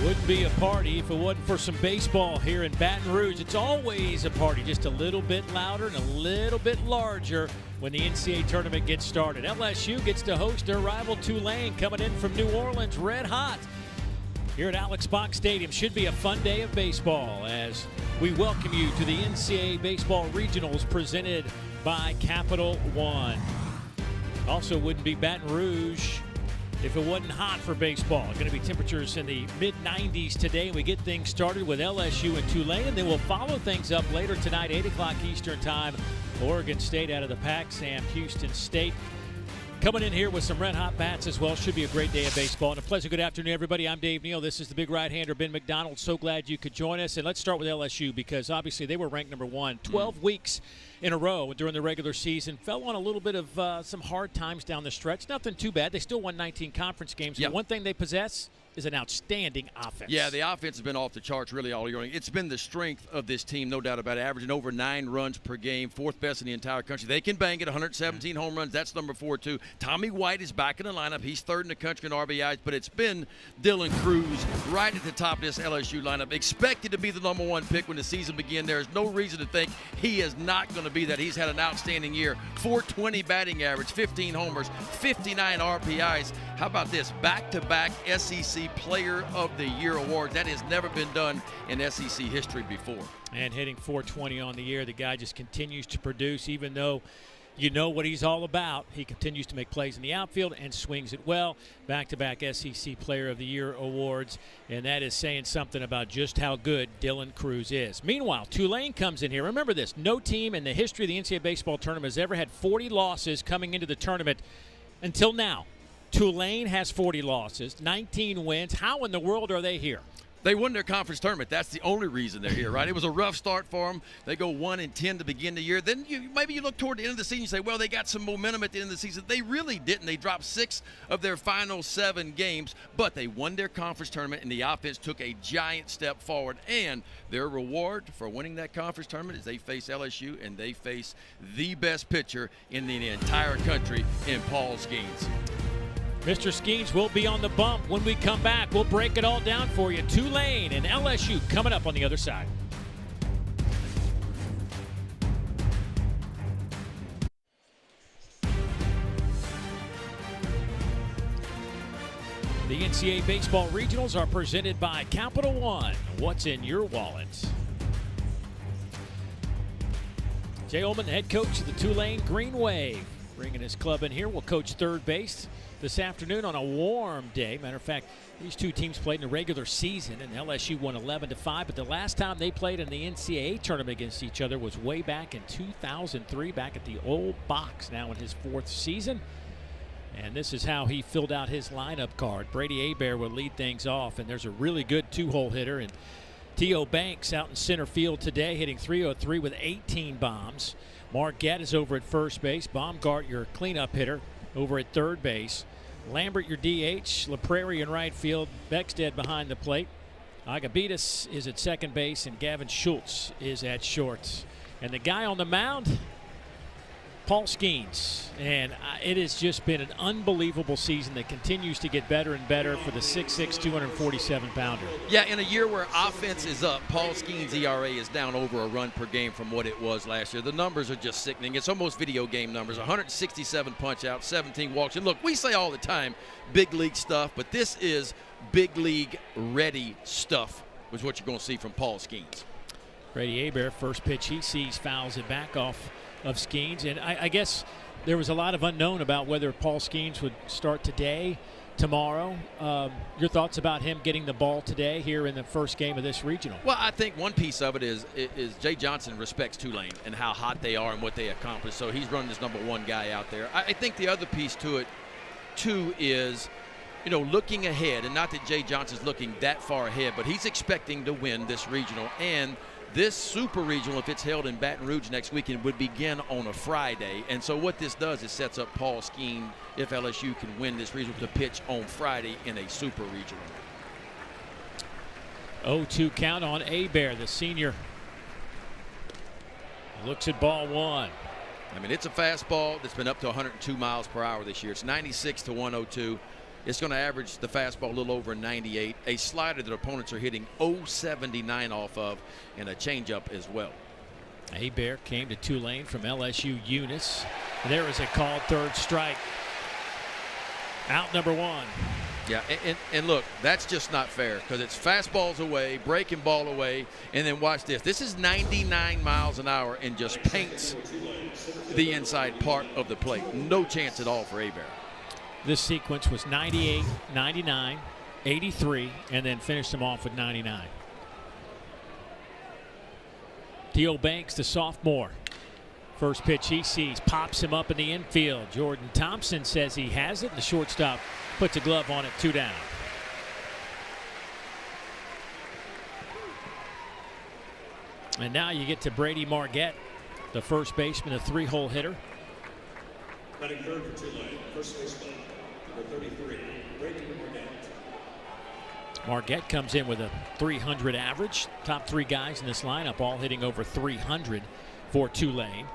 Wouldn't be a party if it wasn't for some baseball here in Baton Rouge. It's always a party, just a little bit louder and a little bit larger when the NCAA tournament gets started. LSU gets to host their rival Tulane, coming in from New Orleans red hot here at Alex Box Stadium. Should be a fun day of baseball as we welcome you to the NCAA Baseball Regionals presented by Capital One. Also wouldn't be Baton Rouge if it wasn't hot for baseball. Going to be temperatures in the mid-90s today. We get things started with LSU and Tulane, and then we'll follow things up later tonight, 8 o'clock Eastern time. Oregon State out of the pack, Sam Houston State coming in here with some red-hot bats as well. Should be a great day of baseball. And a pleasant good afternoon, everybody. I'm Dave Neal. This is the big right-hander, Ben McDonald. So glad you could join us. And let's start with LSU because obviously they were ranked number one 12 weeks in a row during the regular season. Fell on a little bit of some hard times down the stretch. Nothing too bad. They still won 19 conference games. Yep. One thing they possess is an outstanding offense. Yeah, the offense has been off the charts really all year. It's been the strength of this team, no doubt about it, averaging over 9 runs per game, fourth best in the entire country. They can bang it, 117 home runs. That's number 4, too. Tommy White is back in the lineup. He's third in the country in RBIs, but it's been Dylan Cruz right at the top of this LSU lineup. Expected to be the number 1 pick when the season began. There's no reason to think he is not going to be that. He's had an outstanding year. 420 batting average, 15 homers, 59 RBIs. How about this? Back-to-back SEC Player of the Year award. That has never been done in SEC history before. And hitting 420 on the year. The guy just continues to produce, even though you know what he's all about. He continues to make plays in the outfield and swings it well. Back-to-back SEC Player of the Year awards, and that is saying something about just how good Dylan Cruz is. Meanwhile, Tulane comes in here. Remember this, no team in the history of the NCAA baseball tournament has ever had 40 losses coming into the tournament until now. Tulane has 40 losses, 19 wins. How in the world are they here? They won their conference tournament. That's the only reason they're here, right? It was a rough start for them. They go 1-10 to begin the year. Then maybe you look toward the end of the season and say, well, they got some momentum at the end of the season. They really didn't. They dropped 6 of their final 7 games, but they won their conference tournament, and the offense took a giant step forward. And their reward for winning that conference tournament is they face LSU, and they face the best pitcher in the entire country in Paul Skeens. Mr. Skeens will be on the bump. When we come back, we'll break it all down for you. Tulane and LSU coming up on the other side. The NCAA Baseball Regionals are presented by Capital One. What's in your wallet? Jay Ullman, head coach of the Tulane Green Wave, bringing his club in here. Will coach third base this afternoon on a warm day. Matter of fact, these two teams played in the regular season, and LSU won 11-5. But the last time they played in the NCAA tournament against each other was way back in 2003, back at the old box, now in his 4th season. And this is how he filled out his lineup card. Brady Hebert will lead things off, and there's a really good 2-hole hitter. And T.O. Banks out in center field today, hitting .303 with 18 bombs. Mark Gadd is over at first base. Baumgart, your cleanup hitter, over at third base. Lambert, your DH. LaPrairie in right field. Beckstead behind the plate. Agabitas is at second base, and Gavin Schultz is at short. And the guy on the mound, Paul Skeens. And it has just been an unbelievable season that continues to get better and better for the 6'6", 247-pounder. Yeah, in a year where offense is up, Paul Skeens' ERA is down over a run per game from what it was last year. The numbers are just sickening. It's almost video game numbers. 167 punch-outs, 17 walks. And look, we say all the time big league stuff, but this is big league ready stuff, was what you're going to see from Paul Skeens. Brady Hebert, first pitch he sees, fouls it back off of Skeens. And I guess there was a lot of unknown about whether Paul Skeens would start today, tomorrow. Your thoughts about him getting the ball today here in the first game of this regional? Well, I think one piece of it is Jay Johnson respects Tulane and how hot they are and what they accomplish. So he's running his number 1 guy out there. I think the other piece to it, too, is looking ahead, and not that Jay Johnson's looking that far ahead, but he's expecting to win this regional. And this super regional, if it's held in Baton Rouge next weekend, would begin on a Friday. And so what this does is sets up Paul Skeens, if LSU can win this regional, to pitch on Friday in a super regional. 0-2 count on Hebert, the senior. Looks at ball 1. I mean, it's a fastball that's been up to 102 miles per hour this year. It's 96 to 102. It's going to average the fastball a little over 98, a slider that opponents are hitting 0.79 off of, and a changeup as well. Hebert came to Tulane from LSU Eunice. There is a called third strike. Out number one. Yeah, and look, that's just not fair because it's fastballs away, breaking ball away, and then watch this. This is 99 miles an hour and just paints the inside part of the plate. No chance at all for Hebert. This sequence was 98, 99, 83, and then finished him off with 99. Theo Banks, the sophomore. First pitch he sees, pops him up in the infield. Jordan Thompson says he has it, and the shortstop puts a glove on it, 2 down. And now you get to Brady Margette, the first baseman, a 3-hole hitter. Batting third for Tulane, first baseman, number 33, Brady Margette. Margette comes in with a 300 average. Top 3 guys in this lineup all hitting over 300 for Tulane.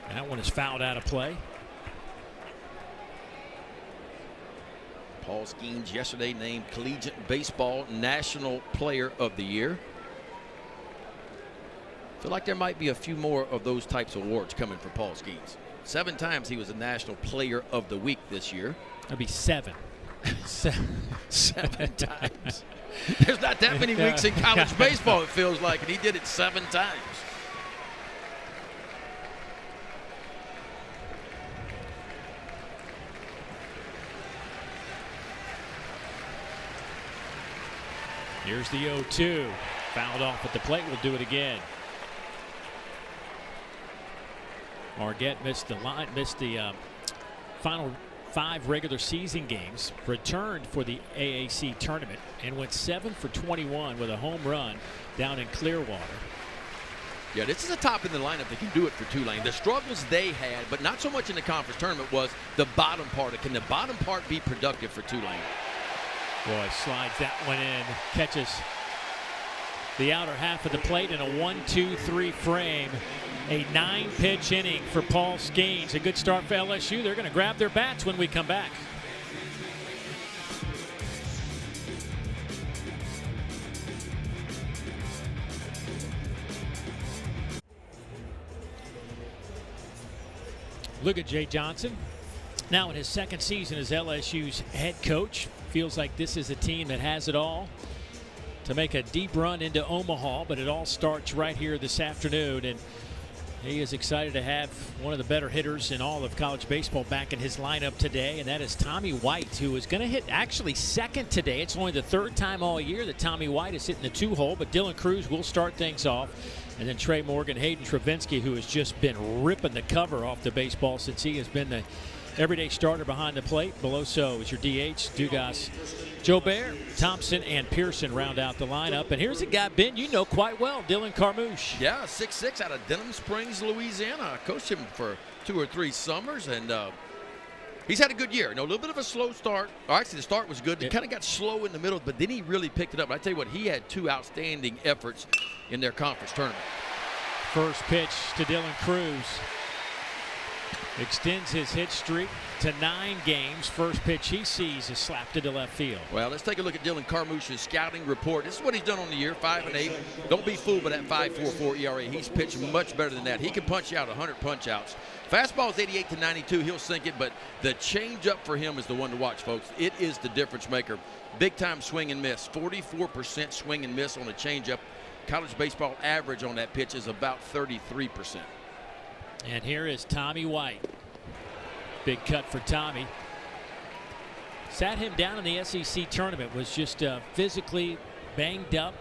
That one is fouled out of play. Paul Skeens yesterday named Collegiate Baseball National Player of the Year. Feel like there might be a few more of those types of awards coming for Paul Skeens. 7 times he was a National Player of the Week this year. That'd be 7. 7 times. There's not that many weeks in college baseball, it feels like, and he did it 7 times. Here's the 0-2. Fouled off at the plate. We'll do it again. Margette missed the final 5 regular season games. Returned for the AAC tournament and went 7 for 21 with a home run down in Clearwater. Yeah, this is a top in the lineup that can do it for Tulane. The struggles they had, but not so much in the conference tournament, was the bottom part. Can the bottom part be productive for Tulane? Boy, slides that one in, catches the outer half of the plate in a 1-2-3 frame. A 9-pitch inning for Paul Skeens. A good start for LSU. They're going to grab their bats when we come back. Look at Jay Johnson. Now in his 2nd season as LSU's head coach. Feels like this is a team that has it all to make a deep run into Omaha, but it all starts right here this afternoon. And he is excited to have one of the better hitters in all of college baseball back in his lineup today, and that is Tommy White, who is going to hit actually 2nd today. It's only the 3rd time all year that Tommy White is hitting the 2-hole, but Dylan Cruz will start things off. And then Trey Morgan, Hayden Travinsky, who has just been ripping the cover off the baseball since he has been the everyday starter behind the plate. Beloso is your DH. Dugas, Jobert, Thompson, and Pearson round out the lineup. And here's a guy, Ben, you know quite well, Dylan Carmouche. Yeah, 6'6" out of Denham Springs, Louisiana. I coached him for 2 or 3 summers, and he's had a good year. You know, a little bit of a slow start. Or actually, the start was good. It kind of got slow in the middle, but then he really picked it up. And I tell you what, he had 2 outstanding efforts in their conference tournament. First pitch to Dylan Cruz. Extends his hit streak to 9 games. First pitch he sees is slapped into left field. Well, let's take a look at Dylan Carmouche's scouting report. This is what he's done on the year, 5-8. Don't be fooled by that 5.44 ERA. He's pitched much better than that. He can punch out 100 punch-outs. Fastball is 88 to 92. He'll sink it, but the changeup for him is the one to watch, folks. It is the difference maker. Big-time swing and miss. 44% swing and miss on a changeup. College baseball average on that pitch is about 33%. And here is Tommy White. Big cut for Tommy. Sat him down in the SEC tournament. Was just physically banged up.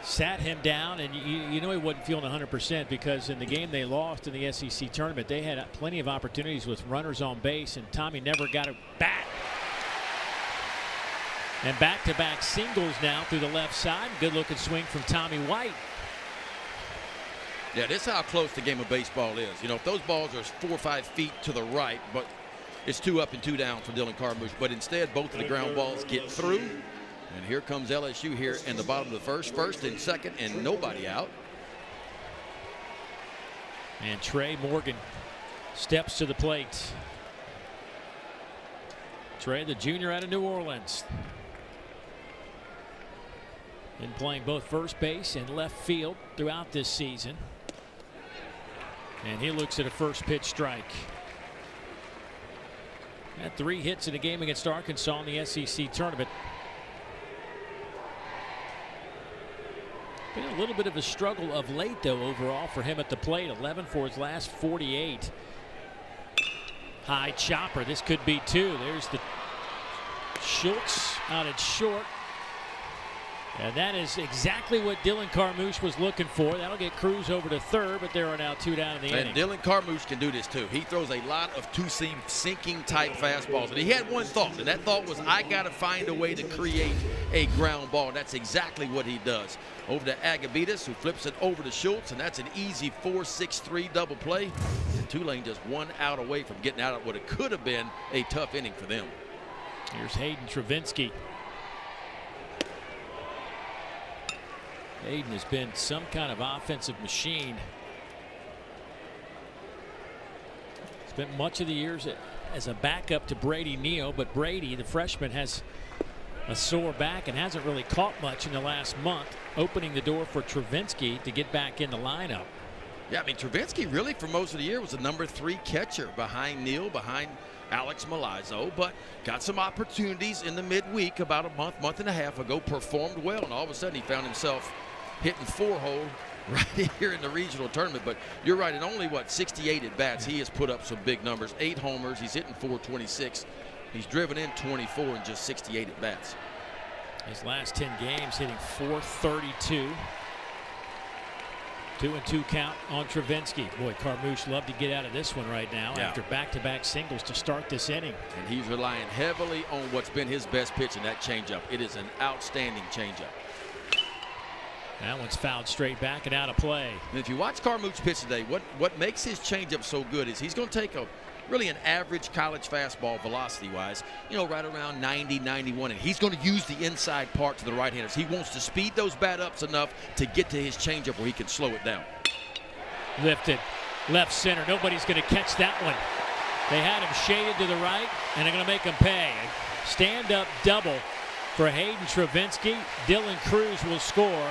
Sat him down, and you know he wasn't feeling 100% because in the game they lost in the SEC tournament, they had plenty of opportunities with runners on base, and Tommy never got a bat. And back-to-back singles now through the left side. Good-looking swing from Tommy White. Yeah, this is how close the game of baseball is. You know, if those balls are 4 or 5 feet to the right, but it's 2 up and 2 down for Dylan Carmouche. But instead, both of the ground balls get through. And here comes LSU here in the bottom of the first and second, and nobody out. And Trey Morgan steps to the plate. Trey, the junior out of New Orleans. Been playing both first base and left field throughout this season. And he looks at a first pitch strike. Had 3 hits in a game against Arkansas in the SEC tournament. Been a little bit of a struggle of late, though, overall for him at the plate. 11 for his last 48. High chopper. This could be 2. There's the Schultz out at short. And that is exactly what Dylan Carmouche was looking for. That'll get Cruz over to third, but there are now 2 down in the inning. And Dylan Carmouche can do this too. He throws a lot of two-seam sinking type fastballs. And he had one thought, and that thought was, I got to find a way to create a ground ball. And that's exactly what he does. Over to Agavitas, who flips it over to Schultz, and that's an easy 4-6-3 double play. And Tulane just 1 out away from getting out of what it could have been a tough inning for them. Here's Hayden Travinski. Hayden has been some kind of offensive machine. Spent much of the years as a backup to Brady Neal, but Brady, the freshman, has a sore back and hasn't really caught much in the last month, opening the door for Travinski to get back in the lineup. Yeah, I mean, Travinski really for most of the year was a number 3 catcher behind Neal, behind Alex Milizzo, but got some opportunities in the midweek about a month and a half ago, performed well, and all of a sudden he found himself hitting 4-hole right here in the regional tournament. But you're right, in only, 68 at bats, he has put up some big numbers. 8 homers, he's hitting 426. He's driven in 24 in just 68 at bats. His last 10 games hitting 432. 2-2 count on Travinski. Boy, Carmouche loved to get out of this one right now after back-to-back singles to start this inning. And he's relying heavily on what's been his best pitch in that changeup. It is an outstanding changeup. That one's fouled straight back and out of play. And if you watch Carmouche pitch today, what makes his changeup so good is he's going to take really an average college fastball velocity-wise, right around 90, 91, and he's going to use the inside part to the right-handers. He wants to speed those bat-ups enough to get to his changeup where he can slow it down. Lifted, left center. Nobody's going to catch that one. They had him shaded to the right, and they're going to make him pay. Stand-up double for Hayden Travinski. Dylan Cruz will score.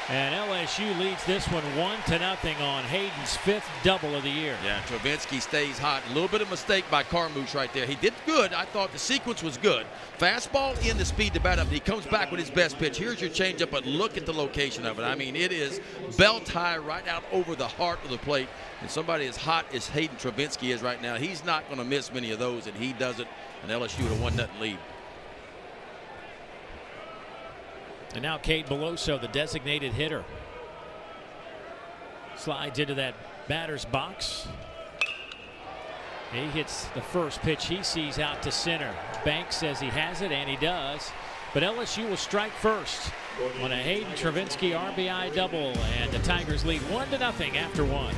And LSU leads this one 1-0 on Hayden's 5th double of the year. Yeah, Travinski stays hot. A little bit of mistake by Carmouche right there. He did good. I thought the sequence was good. Fastball in the speed to bat up. He comes back with his best pitch. Here's your changeup, but look at the location of it. I mean, it is belt high right out over the heart of the plate. And somebody as hot as Hayden Travinski is right now, he's not going to miss many of those, and he does it. And LSU with a 1-0 lead. And now Cade Beloso, the designated hitter, slides into that batter's box. He hits the first pitch he sees out to center. Banks says he has it, and he does. But LSU will strike first on a Hayden Travinski RBI double, and the Tigers lead 1-0 after 1.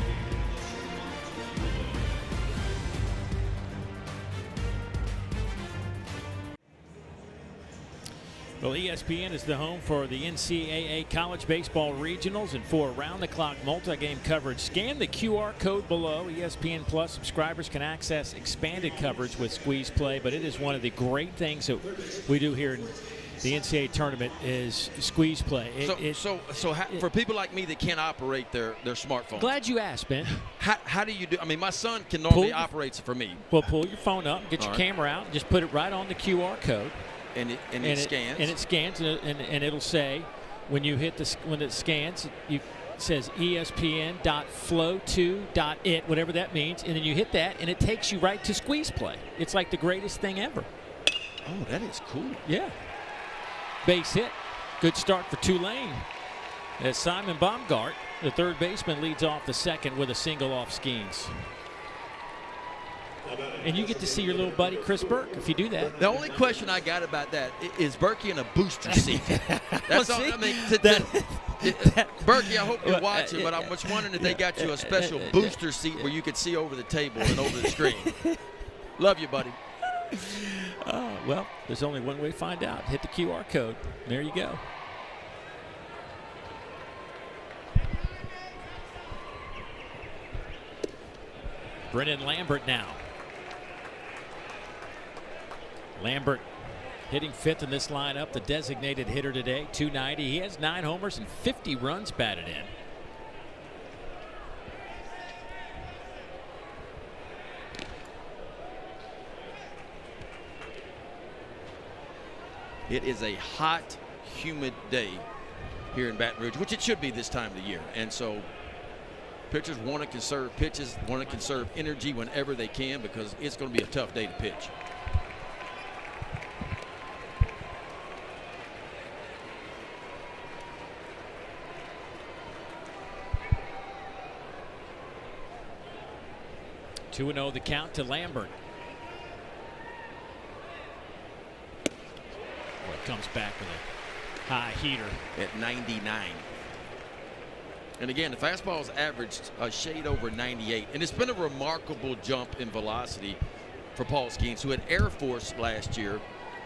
Well, ESPN is the home for the NCAA College Baseball Regionals, and for around-the-clock multi-game coverage, scan the QR code below. ESPN Plus subscribers can access expanded coverage with Squeeze Play, but it is one of the great things that we do here in the NCAA tournament is Squeeze Play. For people like me that can't operate their smartphone. Glad you asked, Ben. How do you do? I mean, my son can normally operate it for me. Well, pull your phone up, get your camera out, and just put it right on the QR code. And it scans. And it scans, and it'll say when you hit when it scans, it says ESPN.flow2.it, whatever that means, and then you hit that, and it takes you right to Squeeze Play. It's like the greatest thing ever. Oh, that is cool. Yeah. Base hit. Good start for Tulane. As Simon Baumgart, the third baseman, leads off the second with a single off Skeens. And you get to see your little buddy Chris Burke if you do that. The only question I got about that is Berkey in a booster seat. That's all. I mean, Berkey, I hope you're watching, but I'm just wondering if they got you a special booster seat where you could see over the table and over the screen. Love you, buddy. Well, there's only one way to find out. Hit the QR code. There you go. Brennan Lambert now. Lambert hitting fifth in this lineup, the designated hitter today, 290. He has 9 homers and 50 runs batted in. It is a hot, humid day here in Baton Rouge, which it should be this time of the year. And so pitchers want to conserve pitches, want to conserve energy whenever they can, because it's going to be a tough day to pitch. Two 2-0 the count to Lambert. Comes back with a high heater at 99. And again, the fastball's averaged a shade over 98, and it's been a remarkable jump in velocity for Paul Skeens, who had Air Force last year.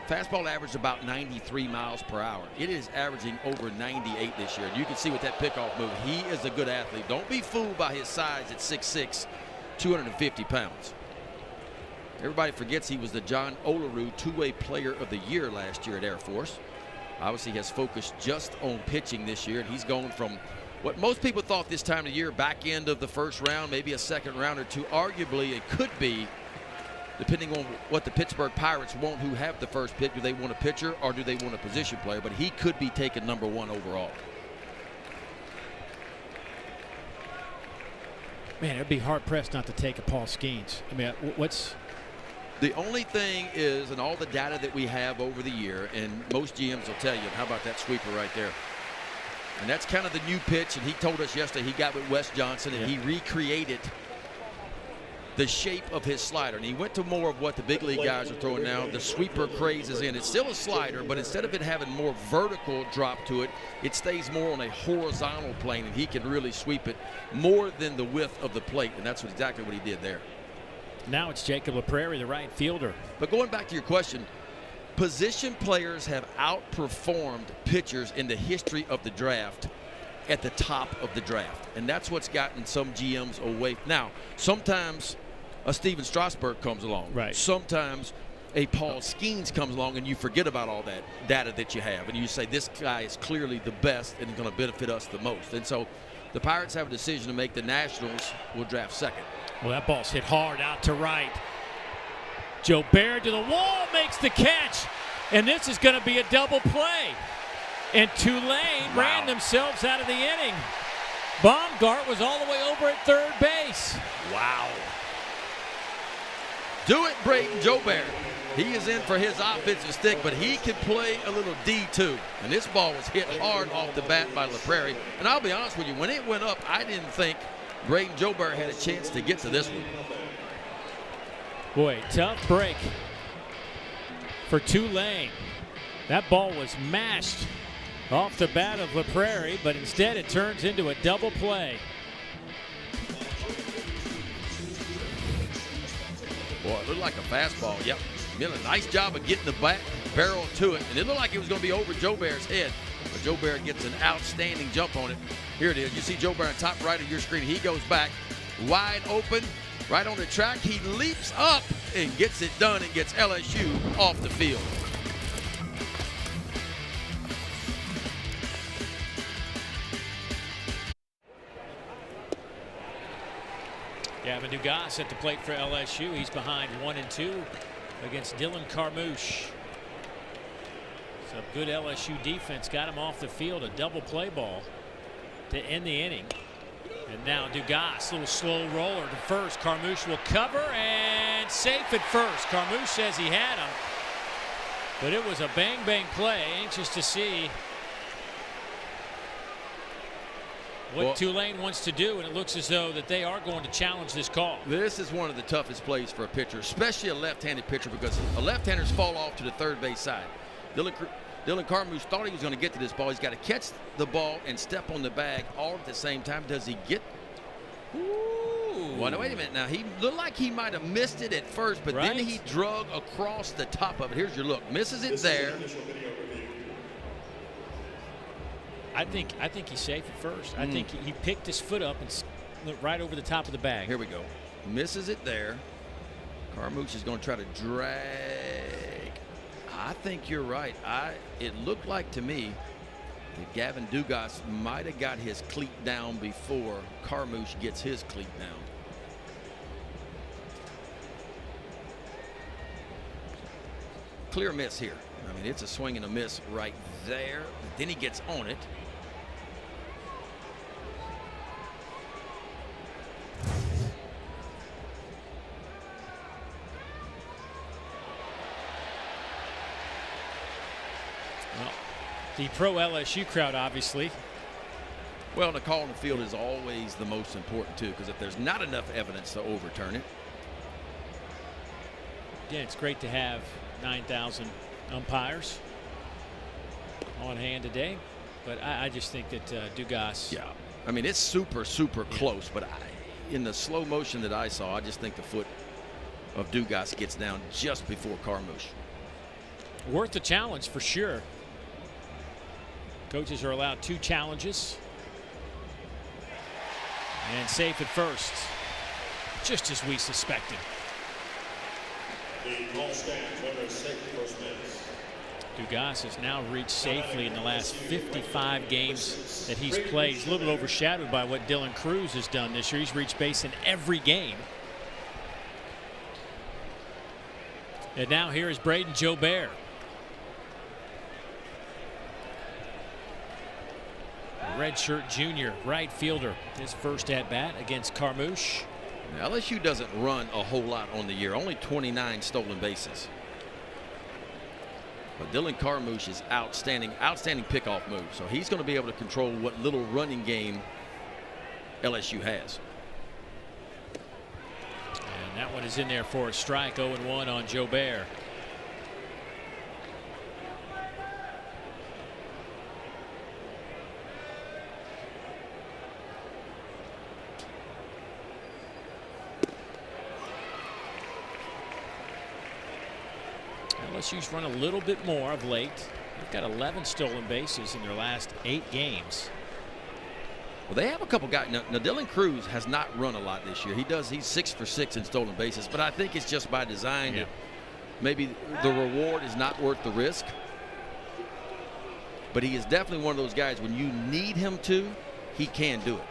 Fastball averaged about 93 miles per hour. It is averaging over 98 this year. You can see with that pickoff move, he is a good athlete. Don't be fooled by his size at 6'6", 250 pounds. Everybody forgets he was the John Olerud two-way player of the year last year at Air Force. Obviously has focused just on pitching this year, and he's gone from what most people thought this time of year, back end of the first round, maybe a second rounder, to arguably it could be, depending on what the Pittsburgh Pirates want, who have the first pick. Do they want a pitcher or do they want a position player? But he could be taken #1 overall. Man, it'd be hard-pressed not to take a Paul Skeens. I mean, what's... The only thing is, and all the data that we have over the year, and most GMs will tell you, how about that sweeper right there? And that's kind of the new pitch, and he told us yesterday he got with Wes Johnson, and he recreated the shape of his slider. And he went to more of what the big league guys are throwing now. The sweeper craze is in. It's still a slider, but instead of it having more vertical drop to it, it stays more on a horizontal plane, and he can really sweep it more than the width of the plate, and that's exactly what he did there. Now it's Jacob LaPrairie, the right fielder. But going back to your question, position players have outperformed pitchers in the history of the draft at the top of the draft. And that's what's gotten some GMs away. Now, sometimes a Steven Strasburg comes along. Right. Sometimes a Paul Skeens comes along and you forget about all that data that you have. And you say, this guy is clearly the best and going to benefit us the most. And so the Pirates have a decision to make. The Nationals will draft second. Well, that ball's hit hard out to right. Joe Baird to the wall, makes the catch. And this is going to be a double play. And Tulane ran themselves out of the inning. Baumgart was all the way over at third base. Wow. Do it, Braden Joe Baird. He is in for his offensive stick, but he can play a little D too. And this ball was hit hard off the bat by LaPrairie. And I'll be honest with you, when it went up, I didn't think Braden Joe Baird had a chance to get to this one. Boy, tough break for Tulane. That ball was mashed off the bat of LaPrairie, but instead it turns into a double play. Boy, it looked like a fastball. Yep. Did a nice job of getting the back barrel to it, and it looked like it was going to be over Joe Baird's head. But Joe Baird gets an outstanding jump on it. Here it is. You see Joe Baird on top right of your screen. He goes back wide open, right on the track. He leaps up and gets it done and gets LSU off the field. Gavin Dugas at the plate for LSU. He's behind 1-2 against Dylan Carmouche. So good LSU defense got him off the field. A double play ball to end the inning. And now Dugas, little slow roller to first. Carmouche will cover and safe at first. Carmouche says he had him, but it was a bang play. Anxious to see what Tulane wants to do, and it looks as though that they are going to challenge this call. This is one of the toughest plays for a pitcher, especially a left-handed pitcher, because the left-handers fall off to the third base side. Dylan Carmouche thought he was going to get to this ball. He's got to catch the ball and step on the bag all at the same time. Does he get? Ooh. Well, no, wait a minute. Now, he looked like he might have missed it at first, but then he drug across the top of it. Here's your look. Misses it there. I think he's safe at first. I think he picked his foot up and went right over the top of the bag. Here we go. Misses it there. Carmouche is going to try to drag. I think you're right. It looked like to me that Gavin Dugas might have got his cleat down before Carmouche gets his cleat down. Clear miss here. I mean, it's a swing and a miss right there. But then he gets on it. Well, the pro LSU crowd, obviously. Well, the call on the field is always the most important, too, because if there's not enough evidence to overturn it. Again, it's great to have 9,000 umpires on hand today, but I just think that Dugas. Yeah, I mean, it's super close, but in the slow motion that I saw, I just think the foot of Dugas gets down just before Carmouche. Worth the challenge for sure. Coaches are allowed 2 challenges. And safe at first, just as we suspected. The call stands under a safe first base. Dugas has now reached safely in the last 55 games that he's played. He's a little bit overshadowed by what Dylan Cruz has done this year. He's reached base in every game. And now here is Braden Jobert. Redshirt junior right fielder. His first at bat against Carmouche. Now, LSU doesn't run a whole lot on the year. Only 29 stolen bases. But Dylan Carmouche is outstanding pickoff move. So he's going to be able to control what little running game LSU has. And that one is in there for a strike. 0-1 on Jobert. LSU's run a little bit more of late. They've got 11 stolen bases in their last 8 games. Well, they have a couple guys. Now, Dylan Cruz has not run a lot this year. He's 6 for 6 in stolen bases, but I think it's just by design. Yeah. Maybe the reward is not worth the risk. But he is definitely one of those guys, when you need him to, he can do it.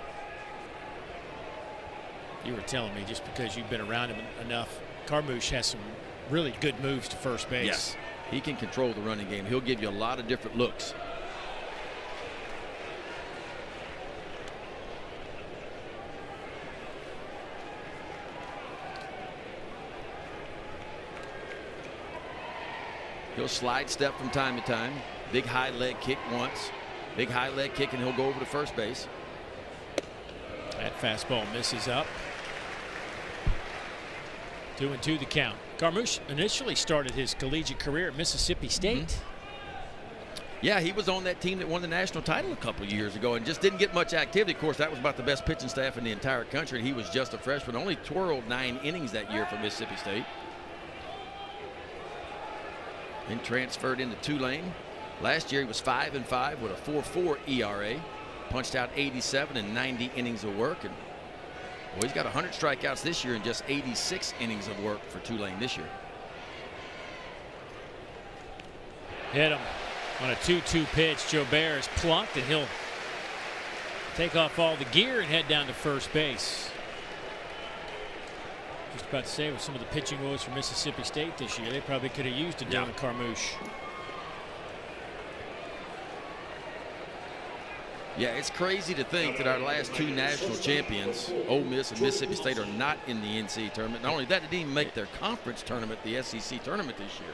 You were telling me, just because you've been around him enough, Carmouche has some really good moves to first base. Yes, he can control the running game. He'll give you a lot of different looks. He'll slide step from time to time. Big high leg kick once. Big high leg kick, and he'll go over to first base. That fastball misses up. 2-2 the count. Carmouche initially started his collegiate career at Mississippi State. Yeah, he was on that team that won the national title a couple of years ago and just didn't get much activity. Of course, that was about the best pitching staff in the entire country, and he was just a freshman. Only twirled 9 innings that year for Mississippi State. Then transferred into Tulane. Last year he was 5-5 with a 4.4 ERA. Punched out 87 and 90 innings of work. And well, he's got 100 strikeouts this year and just 86 innings of work for Tulane this year. Hit him on a 2-2 pitch. Jobert is plunked, and he'll take off all the gear and head down to first base. Just about to say, with some of the pitching woes for Mississippi State this year, they probably could have used a Dylan Carmouche. Yeah, it's crazy to think that our last 2 national champions, Ole Miss and Mississippi State, are not in the NCAA tournament. Not only that, they didn't even make their conference tournament, the SEC tournament this year.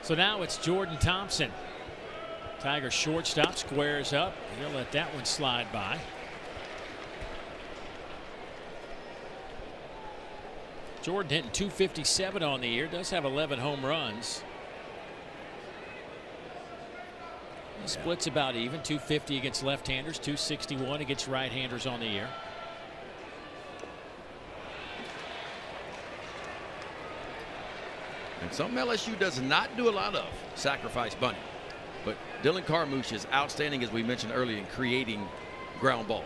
So now it's Jordan Thompson. Tiger shortstop squares up. He'll let that one slide by. Jordan hitting .257 on the year. Does have 11 home runs. He splits about even. .250 against left-handers. .261 against right-handers on the year. And something LSU does not do a lot of, sacrifice bunting. But Dylan Carmouche is outstanding, as we mentioned earlier, in creating ground balls.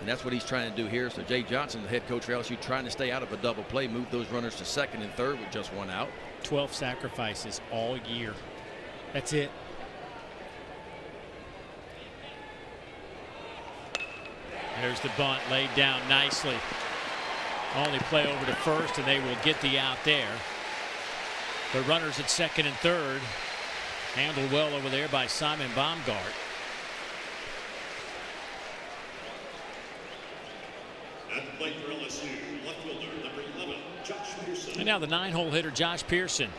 And that's what he's trying to do here. So Jay Johnson, the head coach for LSU, trying to stay out of a double play, move those runners to second and third with just one out. 12 sacrifices all year. That's it. There's the bunt laid down nicely. Only play over to first, and they will get the out there. The runners at second and third. Handled well over there by Simon Baumgart. At the plate for LSU, left fielder number 11, Josh Pearson. And now the 9-hole hitter, Josh Pearson.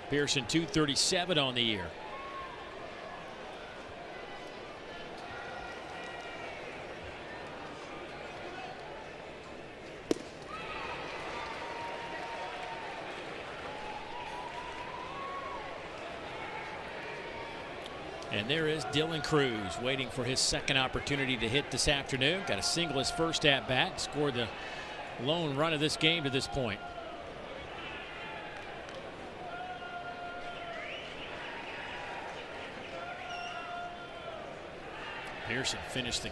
Pearson 237 on the year. And there is Dylan Cruz waiting for his second opportunity to hit this afternoon. Got a single his first at bat, scored the lone run of this game to this point. Pearson finished the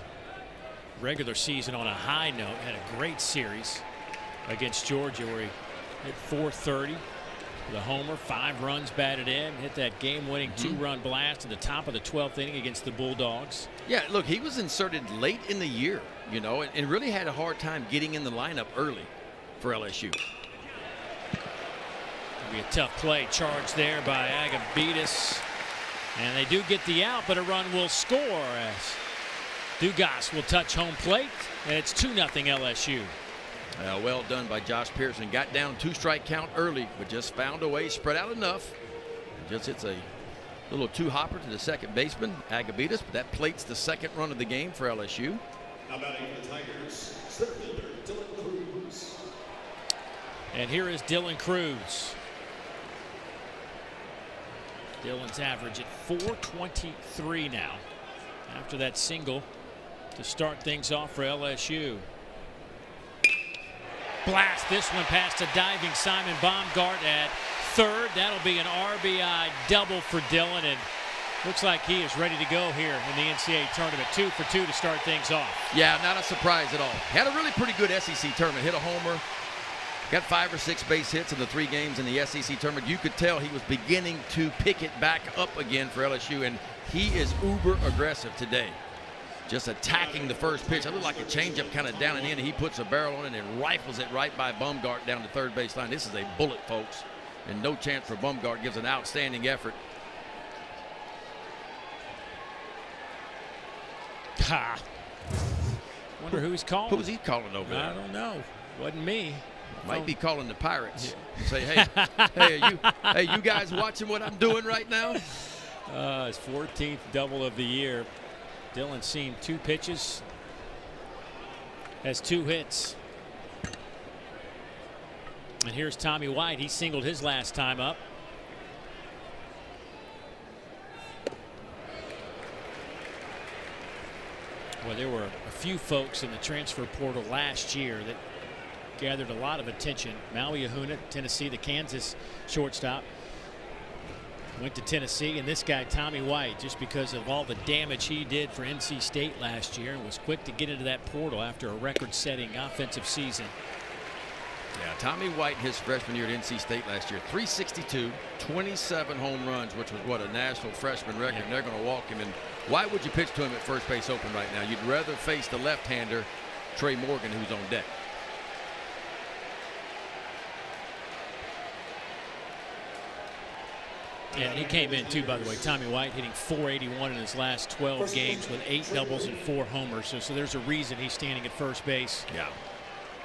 regular season on a high note, had a great series against Georgia where he hit .430 with a homer, 5 runs batted in, hit that game-winning 2-run blast in the top of the 12th inning against the Bulldogs. Yeah, look, he was inserted late in the year, you know, and really had a hard time getting in the lineup early for LSU. It'll be a tough play, charged there by Agabidas. And they do get the out, but a run will score as Dugas will touch home plate, and it's 2-0 LSU. Well done by Josh Pearson. Got down 2-strike count early, but just found a way, spread out enough. Just hits a little 2-hopper to the second baseman, Agabidas, but that plates the second run of the game for LSU. Now batting for the Tigers, center fielder Dylan Cruz. And here is Dylan Cruz. Dylan's average at .423 now after that single to start things off for LSU. Blast this one past a diving Simon Baumgart at third. That'll be an RBI double for Dylan, and looks like he is ready to go here in the NCAA tournament. 2 for 2 to start things off. Yeah, not a surprise at all. Had a really pretty good SEC tournament. Hit a homer. Got 5 or 6 base hits in the 3 games in the SEC tournament. You could tell he was beginning to pick it back up again for LSU, and he is uber aggressive today. Just attacking the first pitch. It looked like a changeup kind of down and in, and he puts a barrel on it and rifles it right by Baumgart down the third base line. This is a bullet, folks, and no chance for Baumgart. Gives an outstanding effort. Ha! Wonder who he's calling. Who's he calling over there? I don't know. Wasn't me. Might be calling the Pirates. Yeah. Say, hey, you guys watching what I'm doing right now? His 14th double of the year. Dylan seen 2 pitches, has 2 hits. And here's Tommy White. He singled his last time up. Well, there were a few folks in the transfer portal last year that gathered a lot of attention. Maui Ahuna, Tennessee, the Kansas shortstop, went to Tennessee, and this guy Tommy White, just because of all the damage he did for NC State last year, and was quick to get into that portal after a record-setting offensive season. Yeah, Tommy White, his freshman year at NC State last year, 362, 27 home runs, which was what, a national freshman record. Yeah. And they're going to walk him. And why would you pitch to him at first base open right now? You'd rather face the left-hander, Trey Morgan, who's on deck. Yeah, and he came in too, by the way. Tommy White hitting .481 in his last 12 games with 8 doubles and 4 homers. So there's a reason he's standing at first base. Yeah.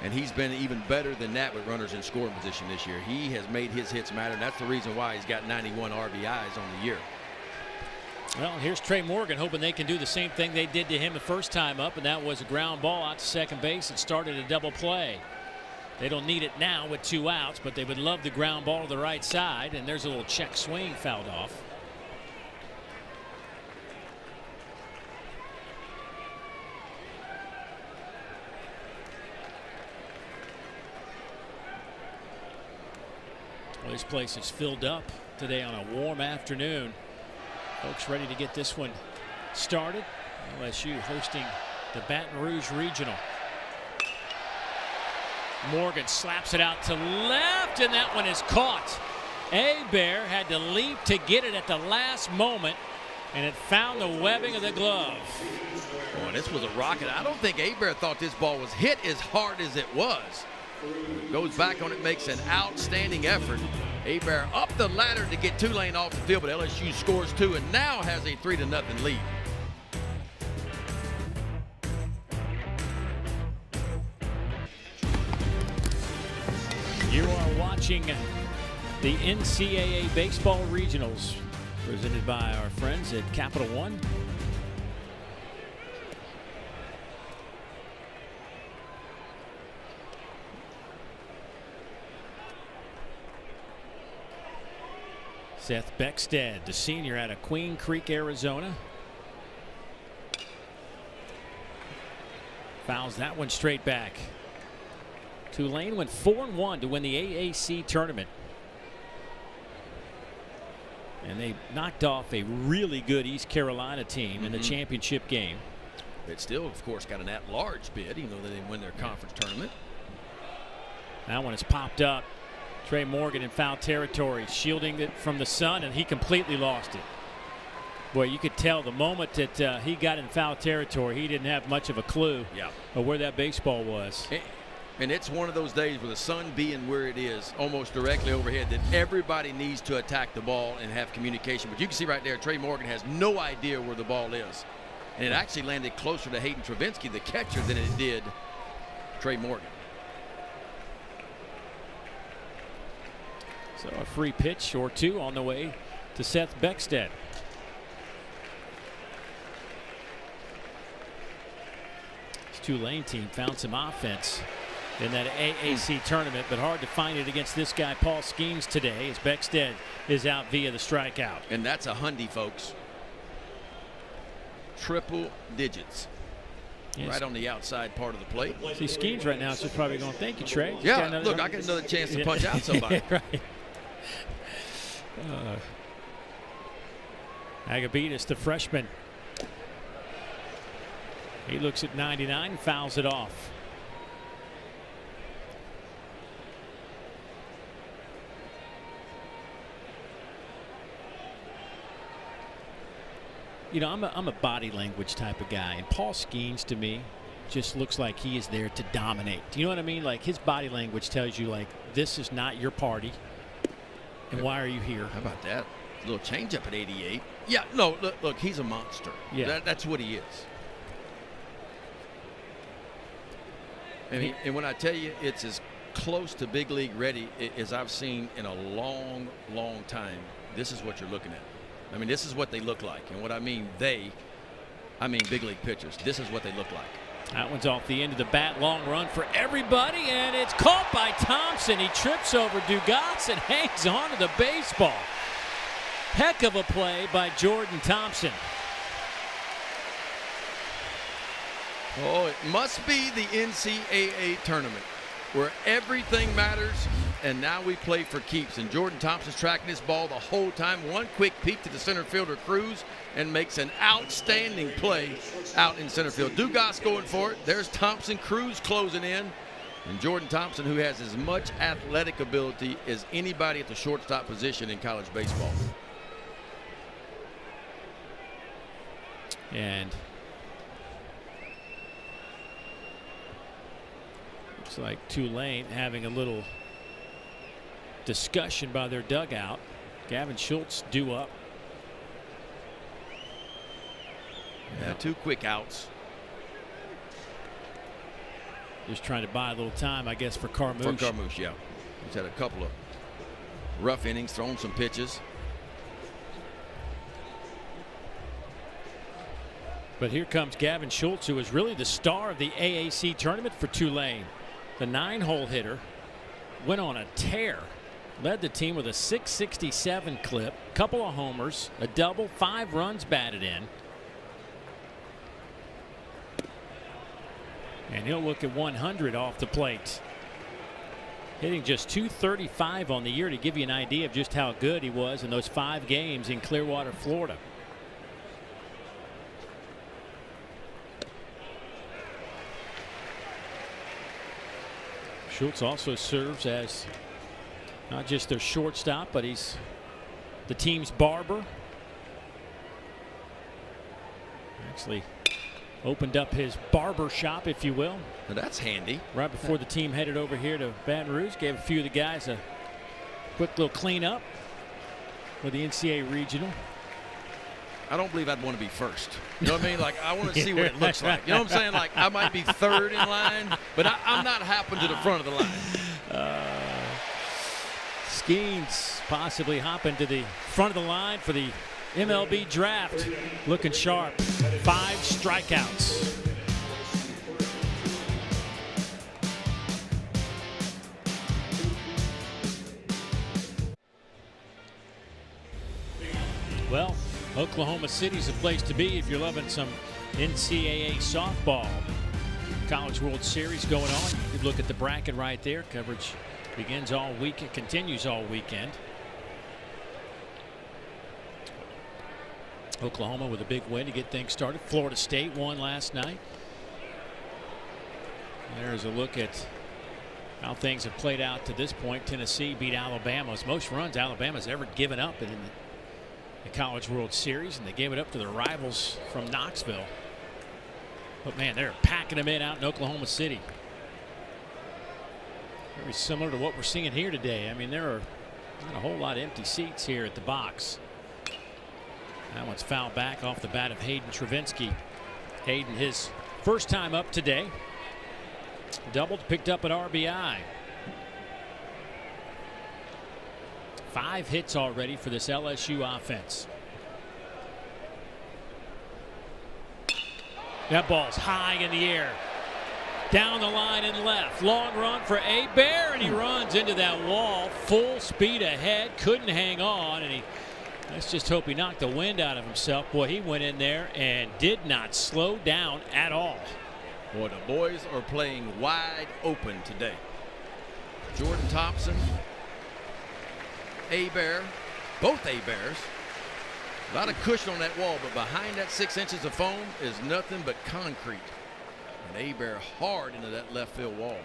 And he's been even better than that with runners in scoring position this year. He has made his hits matter, and that's the reason why he's got 91 RBIs on the year. Well, here's Trey Morgan hoping they can do the same thing they did to him the first time up, and that was a ground ball out to second base and started a double play. They don't need it now with 2 outs, but they would love the ground ball to the right side, and there's a little check swing fouled off. Well, this place is filled up today on a warm afternoon. Folks ready to get this one started. LSU hosting the Baton Rouge Regional. Morgan slaps it out to left, and that one is caught. Hebert had to leap to get it at the last moment, and it found the webbing of the glove. Boy, this was a rocket. I don't think Hebert thought this ball was hit as hard as it was. Goes back on it, makes an outstanding effort. Hebert up the ladder to get Tulane off the field, but LSU scores 2 and now has a 3-0 lead. You are watching the NCAA Baseball Regionals, presented by our friends at Capital One. Seth Beckstead, the senior out of Queen Creek, Arizona. Fouls that one straight back. Tulane went 4-1 to win the AAC tournament. And they knocked off a really good East Carolina team in the championship game. It still, of course, got an at-large bid, even though they didn't win their conference tournament. That one has popped up. Trey Morgan in foul territory, shielding it from the sun, and he completely lost it. Boy, you could tell the moment that he got in foul territory, he didn't have much of a clue of where that baseball was. And it's one of those days with the sun being where it is, almost directly overhead, that everybody needs to attack the ball and have communication. But you can see right there, Trey Morgan has no idea where the ball is. And it actually landed closer to Hayden Travinsky, the catcher, than it did Trey Morgan. So a free pitch or two on the way to Seth Beckstead. This Tulane team found some offense in that AAC tournament, but hard to find it against this guy, Paul Skeens, today, as Beckstead is out via the strikeout. And that's a hundy, folks. Triple digits. Yes. Right on the outside part of the plate. See, Skeens right now is just probably going, thank you, Trey. Yeah, look, I get another chance to punch out somebody. Right. Agabitis, the freshman. He looks at 99, fouls it off. You know, I'm a body language type of guy, and Paul Skeens to me just looks like he is there to dominate. Do you know what I mean? Like, his body language tells you, like, this is not your party, and why are you here? How about that? A little changeup at 88. Yeah, no, look, he's a monster. Yeah, that's what he is. And when I tell you, it's as close to big league ready as I've seen in a long, long time. This is what you're looking at. I mean, this is what they look like. And what I mean I mean big league pitchers. This is what they look like. That one's off the end of the bat. Long run for everybody, and it's caught by Thompson. He trips over Dugas and hangs on to the baseball. Heck of a play by Jordan Thompson. Oh, it must be the NCAA tournament where everything matters, and now we play for keeps. And Jordan Thompson's tracking this ball the whole time. One quick peek to the center fielder, Cruz, and makes an outstanding play out in center field. Dugas going for it. There's Thompson. Cruz closing in. And Jordan Thompson, who has as much athletic ability as anybody at the shortstop position in college baseball. And looks like Tulane having a little discussion by their dugout. Gavin Schultz due up. Yeah, 2 quick outs. Just trying to buy a little time, I guess, for Carmouche. For Carmouche, yeah. He's had a couple of rough innings, thrown some pitches. But here comes Gavin Schultz, who is really the star of the AAC tournament for Tulane. The 9-hole hitter went on a tear. Led the team with a .667 clip, couple of homers, a double, 5 runs batted in. And he'll look at 100 off the plate. hitting just .235 on the year to give you an idea of just how good he was in those 5 games in Clearwater, Florida. Schultz also serves as not just their shortstop, but he's the team's barber. Actually opened up his barber shop, if you will. Now that's handy. Right before the team headed over here to Baton Rouge, gave a few of the guys a quick little cleanup for the NCAA regional. I don't believe I'd want to be first. You know what I mean? Like, I want to see what it looks like. You know what I'm saying? Like, I might be third in line, but I'm not hopping to the front of the line. Skeens possibly hopping to the front of the line for the MLB draft. Looking sharp. 5 strikeouts. Well, Oklahoma City's a place to be if you're loving some NCAA softball. College World Series going on. You could look at the bracket right there. Coverage begins all week. It continues all weekend. Oklahoma with a big win to get things started. Florida State won last night. There's a look at how things have played out to this point. Tennessee beat Alabama. It's most runs Alabama's ever given up in the College World Series, and they gave it up to their rivals from Knoxville. But man, they're packing them in out in Oklahoma City. Very similar to what we're seeing here today. I mean, there are not a whole lot of empty seats here at the box. That one's fouled back off the bat of Hayden Travinski. Hayden, his first time up today. Doubled, picked up an RBI. 5 hits already for this LSU offense. That ball's high in the air. Down the line and left. Long run for Bear, and he runs into that wall. Full speed ahead. Couldn't hang on, and let's just hope he knocked the wind out of himself. Boy, he went in there and did not slow down at all. Boy, the boys are playing wide open today. Jordan Thompson, Bear, both Bears. A lot of cushion on that wall, but behind that 6 inches of foam is nothing but concrete. And Bear hard into that left field wall.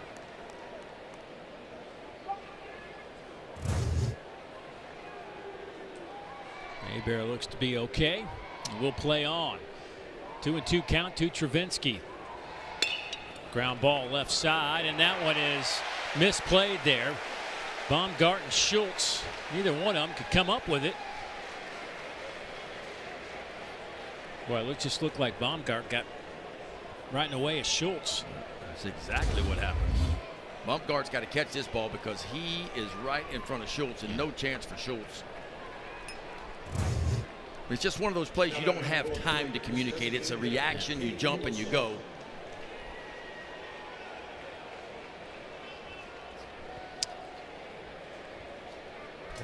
Bear looks to be okay. We'll play on. 2-2 count to Travinski. Ground ball left side, and that one is misplayed there. Baumgart and Schultz, neither one of them could come up with it. Boy, it just looked like Baumgart got right in the way of Schultz. That's exactly what happened. Baumgart's got to catch this ball because he is right in front of Schultz, and no chance for Schultz. It's just one of those plays you don't have time to communicate. It's a reaction. You jump and you go.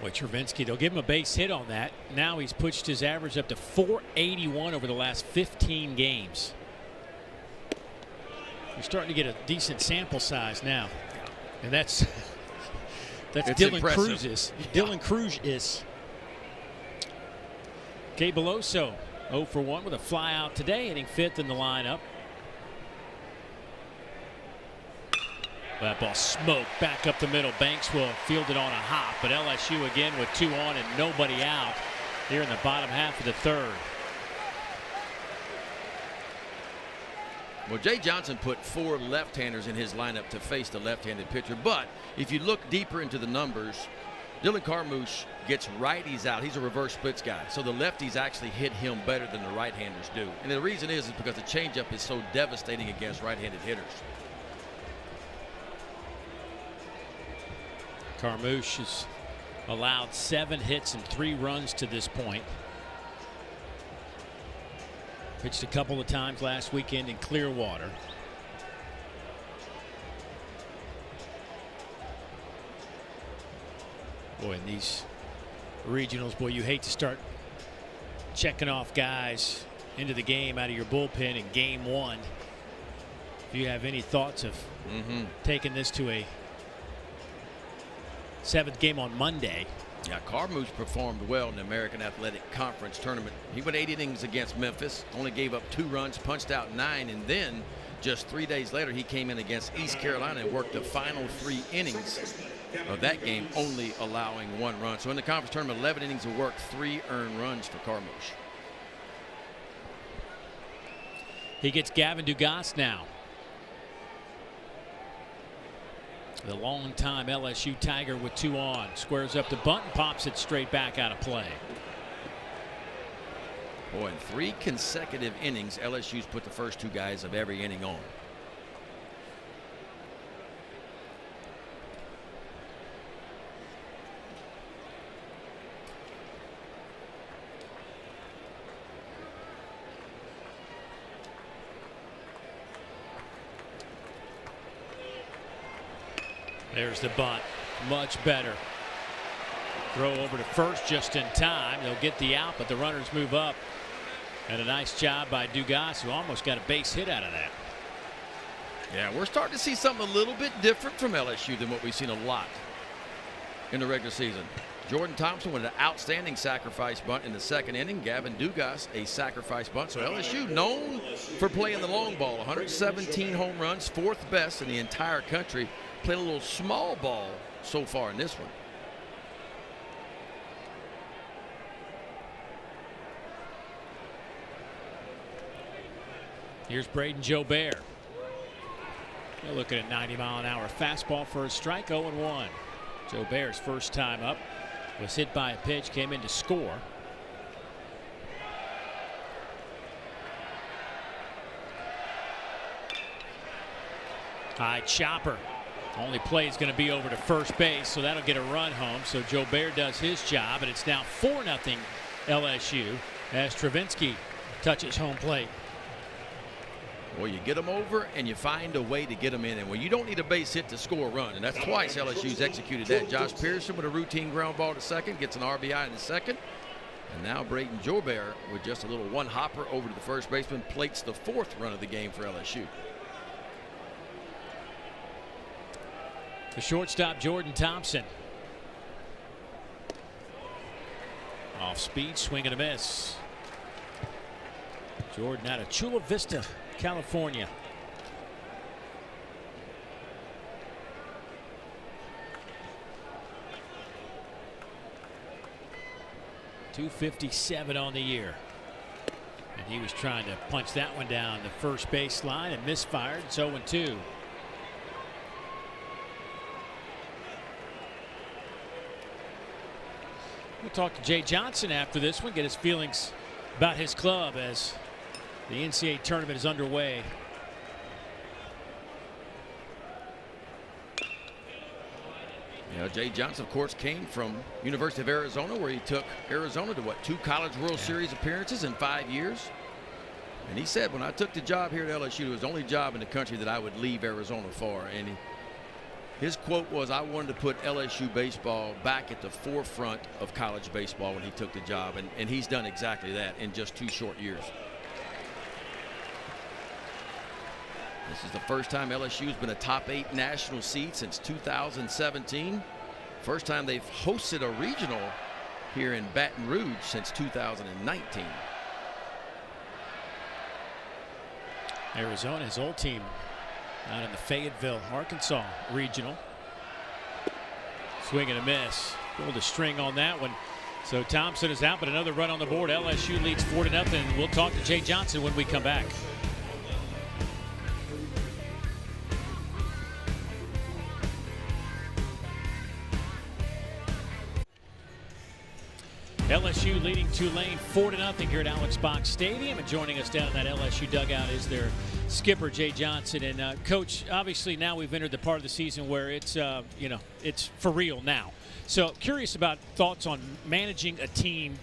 Boy, Travinski, they'll give him a base hit on that. Now he's pushed his average up to .481 over the last 15 games. You're starting to get a decent sample size now. And that's Dylan Cruz. Dylan Cruz is. Kay Beloso 0 for 1 with a fly out today, hitting 5th in the lineup. That ball smoked back up the middle. Banks will field it on a hop, but LSU again with 2 on and nobody out here in the bottom half of the 3rd. Well, Jay Johnson put 4 left-handers in his lineup to face the left-handed pitcher, but if you look deeper into the numbers, Dylan Carmouche gets righties out. He's a reverse splits guy, so the lefties actually hit him better than the right-handers do. And the reason is because the changeup is so devastating against right-handed hitters. Carmouche has allowed 7 hits and 3 runs to this point. Pitched a couple of times last weekend in Clearwater. Boy, in these regionals, boy, you hate to start checking off guys into the game out of your bullpen in game 1. Do you have any thoughts of taking this to a 7th game on Monday. Yeah, Carmouche performed well in the American Athletic Conference tournament. He went 8 innings against Memphis, only gave up 2 runs, punched out 9, and then just 3 days later he came in against East Carolina and worked the final 3 innings of that game, only allowing 1 run. So in the conference tournament, 11 innings of work, 3 earned runs for Carmouche. He gets Gavin Dugas now. The longtime LSU Tiger with 2 on. Squares up the bunt and pops it straight back out of play. Boy, in 3 consecutive innings, LSU's put the first 2 guys of every inning on. There's the bunt. Much better. Throw over to first just in time. They'll get the out, but the runners move up. And a nice job by Dugas, who almost got a base hit out of that. Yeah, we're starting to see something a little bit different from LSU than what we've seen a lot in the regular season. Jordan Thompson with an outstanding sacrifice bunt in the 2nd inning. Gavin Dugas a sacrifice bunt. So LSU known for playing the long ball. 117 home runs, 4th best in the entire country. Played a little small ball so far in this one. Here's Braden Jobert. They're looking at 90-mile-an-hour fastball for a strike. 0-1. Jobert's first time up was hit by a pitch, came in to score. High chopper. Only play is going to be over to first base, so that'll get a run home. So Jobert does his job, and it's now 4-0 LSU as Travinski touches home plate. Well, you get them over and you find a way to get them in. And well, you don't need a base hit to score a run. And that's twice LSU's executed that. Josh Pearson with a routine ground ball to second, gets an RBI in the 2nd. And now Braden Jobert with just a little 1-hopper over to the first baseman plates the 4th run of the game for LSU. The shortstop, Jordan Thompson. Off speed, swing and a miss. Jordan out of Chula Vista, California. .257 on the year. And he was trying to punch that one down the first base line and misfired. It's 0-2. We'll talk to Jay Johnson after this one, get his feelings about his club as the NCAA tournament is underway. Yeah, Jay Johnson, of course, came from University of Arizona, where he took Arizona to, 2 College World Series appearances in 5 years. And he said, when I took the job here at LSU, it was the only job in the country that I would leave Arizona for. And his quote was, I wanted to put LSU baseball back at the forefront of college baseball when he took the job. And he's done exactly that in just 2 short years. This is the first time LSU's been a top 8 national seed since 2017. First time they've hosted a regional here in Baton Rouge since 2019. Arizona, his old team out in the Fayetteville, Arkansas regional. Swing and a miss. Pulled a string on that one. So Thompson is out, but another run on the board. LSU leads 4-0. We'll talk to Jay Johnson when we come back. LSU leading Tulane 4-0 here at Alex Box Stadium, and joining us down in that LSU dugout is their skipper Jay Johnson. And Coach, obviously now we've entered the part of the season where it's it's for real now. So curious about thoughts on managing a team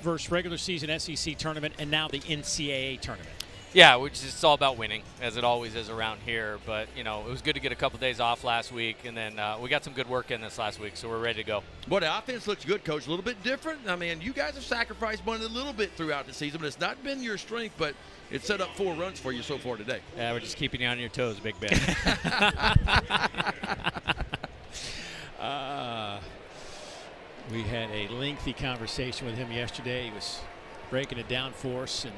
versus regular season SEC tournament and now the NCAA tournament. Yeah, which is all about winning, as it always is around here. But, it was good to get a couple days off last week, and then we got some good work in this last week, so we're ready to go. Boy, the offense looks good, Coach. A little bit different. I mean, you guys have sacrificed money a little bit throughout the season, but it's not been your strength, but it set up 4 runs for you so far today. Yeah, we're just keeping you on your toes, Big Ben. We had a lengthy conversation with him yesterday. He was breaking it down for us. And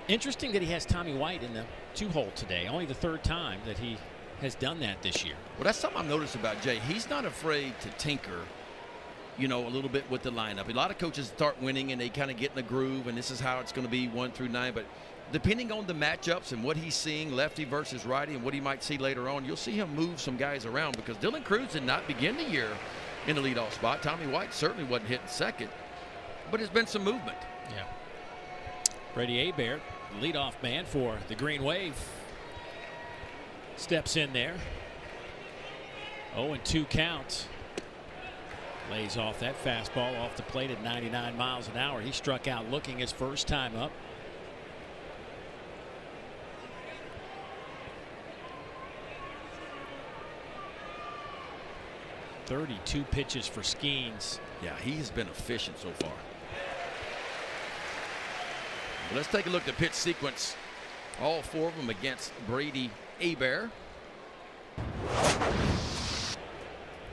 interesting that he has Tommy White in the 2-hole today. Only the 3rd time that he has done that this year. Well, that's something I've noticed about Jay. He's not afraid to tinker, a little bit with the lineup. A lot of coaches start winning and they kind of get in the groove, and this is how it's going to be 1 through 9. But depending on the matchups and what he's seeing, lefty versus righty, and what he might see later on, you'll see him move some guys around, because Dylan Cruz did not begin the year in the leadoff spot. Tommy White certainly wasn't hitting second, but there's been some movement. Yeah. Brady Hebert, leadoff man for the Green Wave, steps in there. 0-2 count. Lays off that fastball off the plate at 99 miles an hour. He struck out looking his first time up. .32 pitches for Skeens. Yeah, he's been efficient so far. Well, let's take a look at the pitch sequence. All 4 of them against Brady Hebert.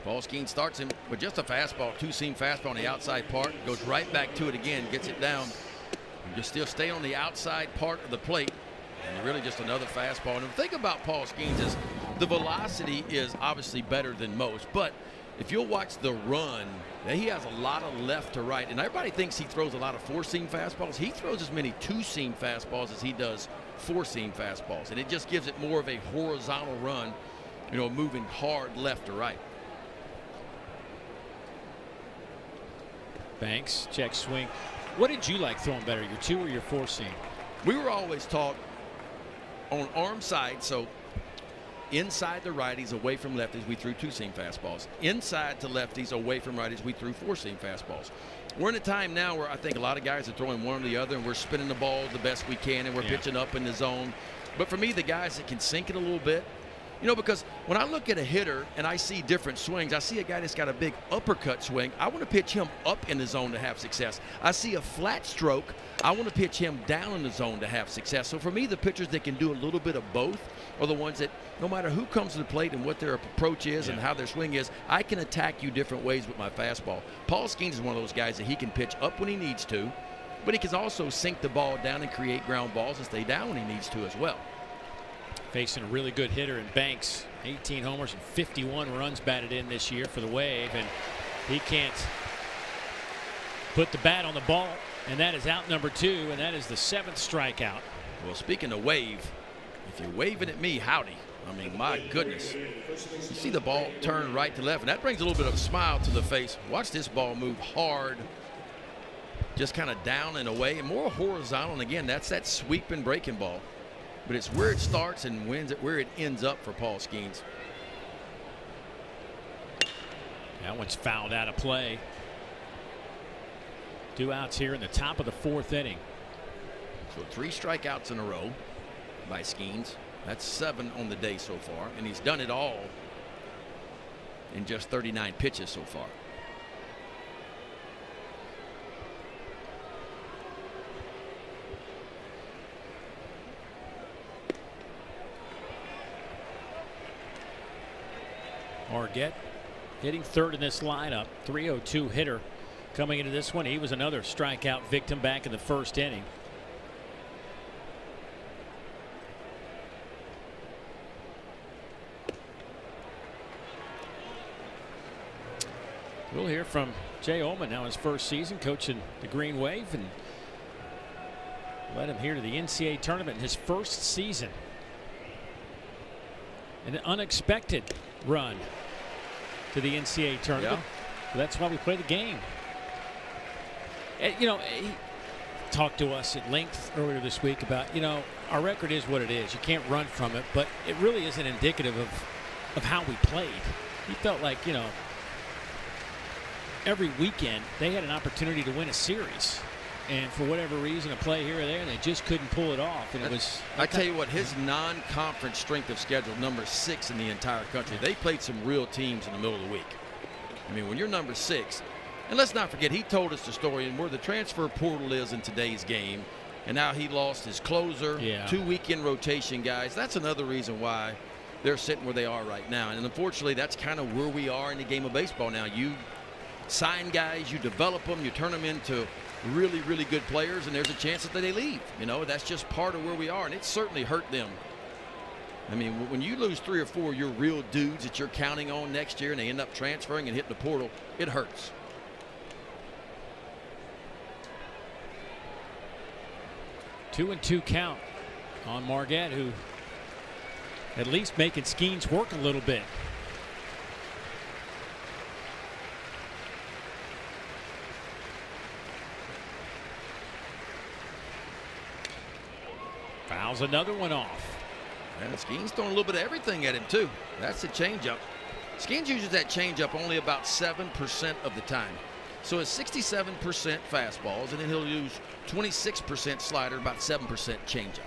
Paul Skeens starts him with just a fastball, 2-seam fastball on the outside part. Goes right back to it again, gets it down. And just still stay on the outside part of the plate. And really just another fastball. And the thing about Paul Skeens is the velocity is obviously better than most, but if you'll watch the run, he has a lot of left to right, and everybody thinks he throws a lot of 4-seam fastballs. He throws as many 2-seam fastballs as he does 4-seam fastballs, and it just gives it more of a horizontal run, moving hard left to right. Banks, check swing. What did you like throwing better, your 2 or your 4-seam? We were always taught on arm side, so inside the righties, away from lefties, we threw 2-seam fastballs. Inside to lefties, away from righties, we threw 4-seam fastballs. We're in a time now where I think a lot of guys are throwing one or the other, and we're spinning the ball the best we can, and we're pitching up in the zone. But for me, the guys that can sink it a little bit, because when I look at a hitter and I see different swings, I see a guy that's got a big uppercut swing. I want to pitch him up in the zone to have success. I see a flat stroke. I want to pitch him down in the zone to have success. So for me, the pitchers that can do a little bit of both are the ones that, no matter who comes to the plate and what their approach is and how their swing is, I can attack you different ways with my fastball. Paul Skeens is one of those guys that he can pitch up when he needs to, but he can also sink the ball down and create ground balls and stay down when he needs to as well. Facing a really good hitter in Banks. 18 homers and 51 runs batted in this year for the Wave, and he can't put the bat on the ball, and that is out number 2, and that is the 7th strikeout. Well, speaking of wave, if you're waving at me, howdy. I mean, my goodness. You see the ball turn right to left, and that brings a little bit of a smile to the face. Watch this ball move hard, just kind of down and away, and more horizontal. And again, that's that sweeping breaking ball. But it's where it starts and where it ends up for Paul Skeens. That one's fouled out of play. 2 outs here in the top of the 4th inning. So 3 strikeouts in a row by Skeens. That's 7 on the day so far, and he's done it all in just 39 pitches so far. Margette hitting 3rd in this lineup. 302 hitter coming into this one. He was another strikeout victim back in the 1st inning. We'll hear from Jay Ullman now, his 1st season coaching the Green Wave, and led him here to the NCAA tournament in his 1st season. An unexpected run to the NCAA tournament. Yeah. That's why we play the game. And, he talked to us at length earlier this week about, our record is what it is. You can't run from it, but it really isn't indicative of how we played. He felt like, every weekend they had an opportunity to win a series. And for whatever reason, a play here or there, and they just couldn't pull it off. And it was. I tell you what, his non-conference strength of schedule, number 6 in the entire country. They played some real teams in the middle of the week. I mean, when you're number 6, and let's not forget, he told us the story and where the transfer portal is in today's game, and now he lost his closer, 2 weekend rotation guys. That's another reason why they're sitting where they are right now. And unfortunately, that's kind of where we are in the game of baseball now. You sign guys, you develop them, you turn them into really, really good players, and there's a chance that they leave. You know, that's just part of where we are, and it certainly hurt them. I mean, when you lose 3 or 4 of your real dudes that you're counting on next year and they end up transferring and hitting the portal, it hurts. Two and two count on Marquette, who at least making Skeens work a little bit. Fouls another one off. And Skeens throwing a little bit of everything at him, too. That's the changeup. Skeens uses that changeup only about 7% of the time. So it's 67% fastballs, and then he'll use 26% slider, about 7% changeup.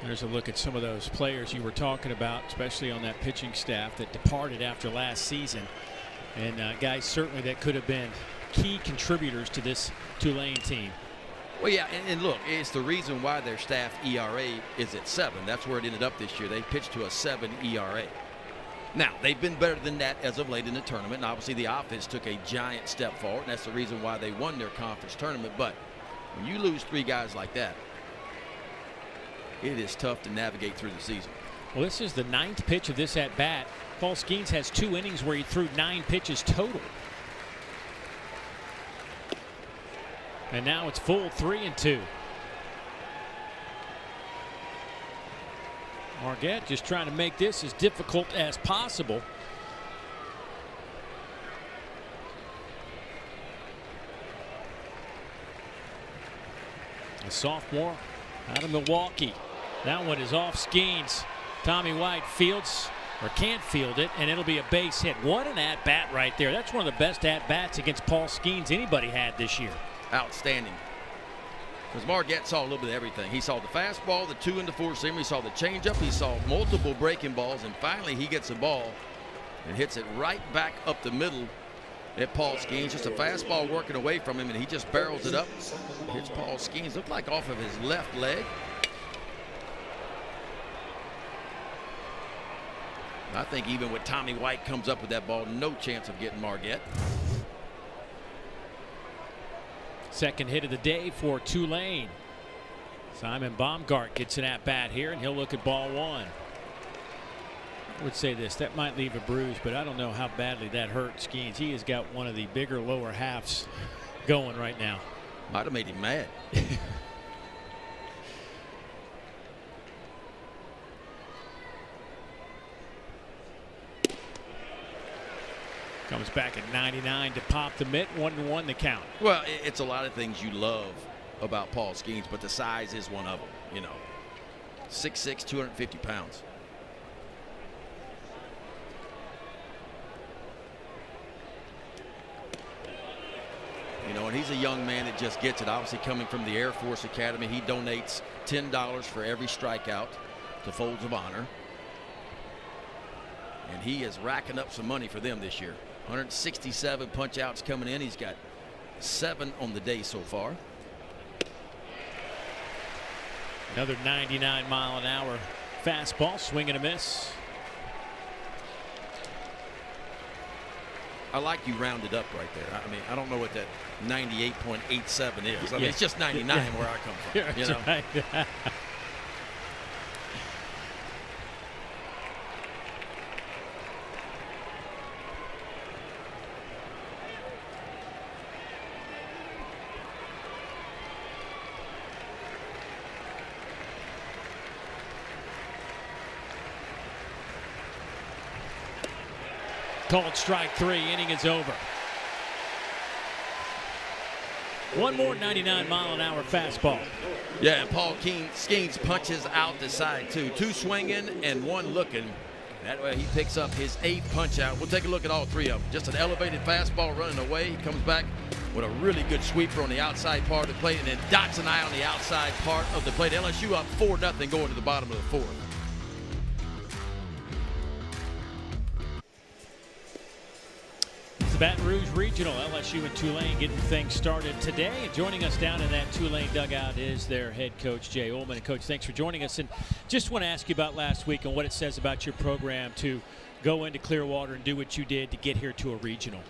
There's a look at some of those players you were talking about, especially on that pitching staff that departed after last season. And guys certainly that could have been key contributors to this Tulane team. Well, yeah, and look, it's the reason why their staff ERA is at 7. That's where it ended up this year. They pitched to a 7 ERA. Now, they've been better than that as of late in the tournament, and obviously the offense took a giant step forward, and that's the reason why they won their conference tournament. But when you lose 3 guys like that, it is tough to navigate through the season. Well, this is the 9th pitch of this at-bat. Paul Skeens has 2 innings where he threw 9 pitches total. And now it's full 3-2. Marquette just trying to make this as difficult as possible. A sophomore out of Milwaukee. That one is off Skeens. Tommy White fields or can't field it, and it'll be a base hit. What an at-bat right there. That's one of the best at-bats against Paul Skeens anybody had this year. Outstanding. Because Marquette saw a little bit of everything. He saw the fastball, the 2 and the 4 seamer. He saw the changeup. He saw multiple breaking balls, and finally he gets a ball and hits it right back up the middle at Paul Skeens. Just a fastball working away from him, and he just barrels it up. Hits Paul Skeens. Looked like off of his left leg. I think even when Tommy White comes up with that ball, no chance of getting Marquette. Second hit of the day for Tulane. Simon Baumgart gets an at-bat here, and he'll look at ball 1. I would say this, that might leave a bruise, but I don't know how badly that hurt Skeens. He has got one of the bigger lower halves going right now. Might have made him mad. Comes back at 99 to pop the mitt. 1-1 the count. Well, it's a lot of things you love about Paul Skeens, but the size is one of them. You know, 6'6", 250 pounds. You know, and he's a young man that just gets it. Obviously coming from the Air Force Academy, he donates $10 for every strikeout to Folds of Honor. And he is racking up some money for them this year. 167 punch outs coming in. He's got 7 on the day so far. Another 99-mile-an-hour fastball, swing and a miss. I like you rounded up right there. I mean, I don't know what that 98.87 is. I mean, Yeah. it's just 99 where I come from. Yeah, you know? right. Called strike 3. Inning is over. One more 99-mile-an-hour fastball. Yeah, and Paul Skeens punches out the side, too. 2 swinging and 1 looking. That way he picks up his 8th punch out. We'll take a look at all 3 of them. Just an elevated fastball running away. He comes back with a really good sweeper on the outside part of the plate, and then dots an eye on the outside part of the plate. LSU up 4-0 going to the bottom of the 4th. the Baton Rouge Regional. LSU and Tulane getting things started today. And joining us down in that Tulane dugout is their head coach, Jay Ullman. And, Coach, thanks for joining us. And just want to ask you about last week and what it says about your program to go into Clearwater and do what you did to get here to a regional.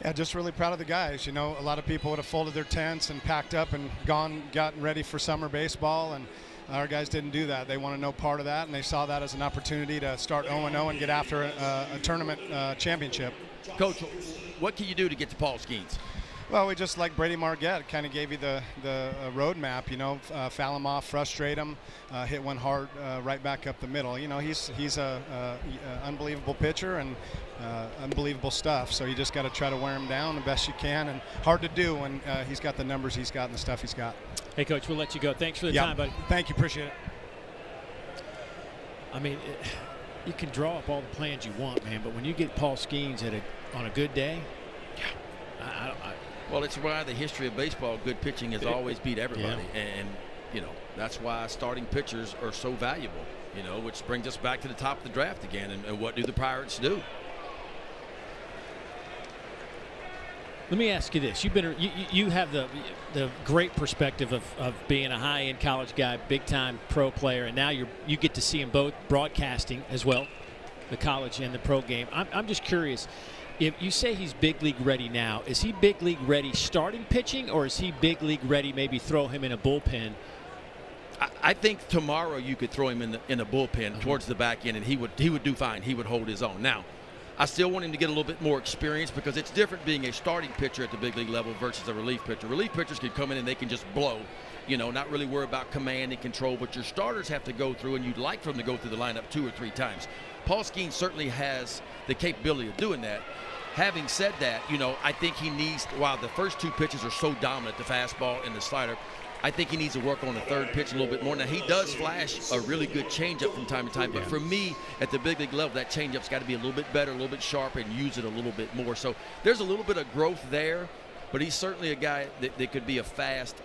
Yeah, just really proud of the guys. You know, a lot of people would have folded their tents and packed up and gotten ready for summer baseball, and our guys didn't do that. They wanted no part of that, and they saw that as an opportunity to start 0-0 and get after a tournament championship. Coach, what can you do to get to Paul Skeens? Well, we just, like Brady Margette, kind of gave you the roadmap, you know, foul him off, frustrate him, hit one hard right back up the middle. You know, he's a unbelievable pitcher and unbelievable stuff, so you just got to try to wear him down the best you can, and hard to do when he's got the numbers he's got and the stuff he's got. Hey, Coach, we'll let you go. Thanks for the time, buddy. Thank you. Appreciate it. I mean, you can draw up all the plans you want, man, but when you get Paul Skeens on a good day, well, it's why the history of baseball, good pitching has always beat everybody. Yeah. And, you know, that's why starting pitchers are so valuable, you know, which brings us back to the top of the draft again. And what do the Pirates do? Let me ask you this. You have the great perspective of being a high-end college guy, big-time pro player, and now you get to see them both broadcasting as well, the college and the pro game. I'm just curious. If you say he's big league ready now, is he big league ready starting pitching, or is he big league ready maybe throw him in a bullpen? I think tomorrow you could throw him in a bullpen towards the back end, and he would do fine. He would hold his own. Now, I still want him to get a little bit more experience because it's different being a starting pitcher at the big league level versus a relief pitcher. Relief pitchers can come in and they can just blow, you know, not really worry about command and control, but your starters have to go through, and you'd like for them to go through the lineup 2 or 3 times. Paul Skeens certainly has the capability of doing that. Having said that, you know, I think he needs, while the first 2 pitches are so dominant, the fastball and the slider, I think he needs to work on the third pitch a little bit more. Now, he does flash a really good changeup from time to time, but for me, at the big league level, that changeup's got to be a little bit better, a little bit sharper, and use it a little bit more. So there's a little bit of growth there, but he's certainly a guy that could be a fast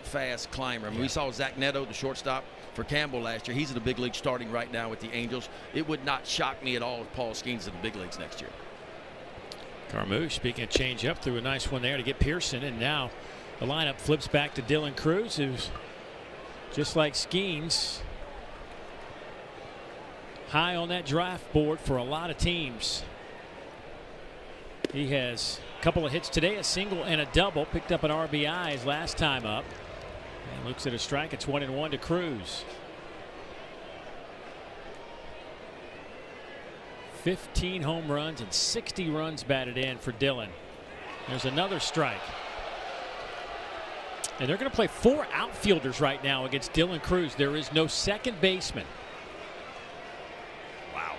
climber. I mean, we saw Zach Neto, the shortstop for Campbell last year. He's in the big league starting right now with the Angels. It would not shock me at all if Paul Skeens in the big leagues next year. Carmouche, speaking of change up, threw a nice one there to get Pearson, and now the lineup flips back to Dylan Cruz, who's just like Skeens, high on that draft board for a lot of teams. He has a couple of hits today, a single and a double, picked up an RBI his last time up, and looks at a strike. It's 1-1 to Cruz. 15 home runs and 60 runs batted in for Dylan. There's another strike. And they're going to play 4 outfielders right now against Dylan Cruz. There is no second baseman. Wow.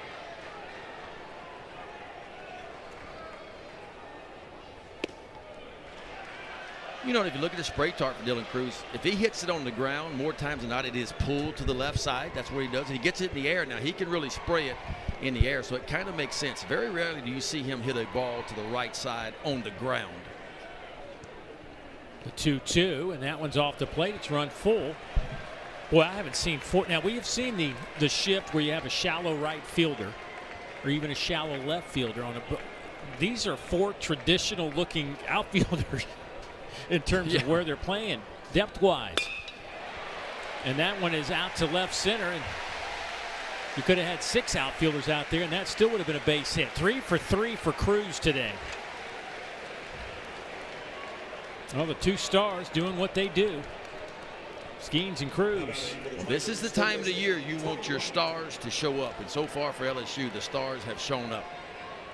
You know, if you look at the spray chart for Dylan Cruz, if he hits it on the ground, more times than not, it is pulled to the left side. That's what he does. And he gets it in the air. Now, he can really spray it in the air, so it kind of makes sense. Very rarely do you see him hit a ball to the right side on the ground. The 2-2, and that one's off the plate. It's run full. Boy, I haven't seen 4. Now, we have seen the shift where you have a shallow right fielder or even a shallow left fielder on it. But these are 4 traditional-looking outfielders in terms of where they're playing, depth-wise. And that one is out to left center, and you could have had 6 outfielders out there, and that still would have been a base hit. 3 for 3 for Cruz today. Well, the 2 stars doing what they do. Skeens and Cruz. Well, this is the time of the year you want your stars to show up. And so far for LSU, the stars have shown up.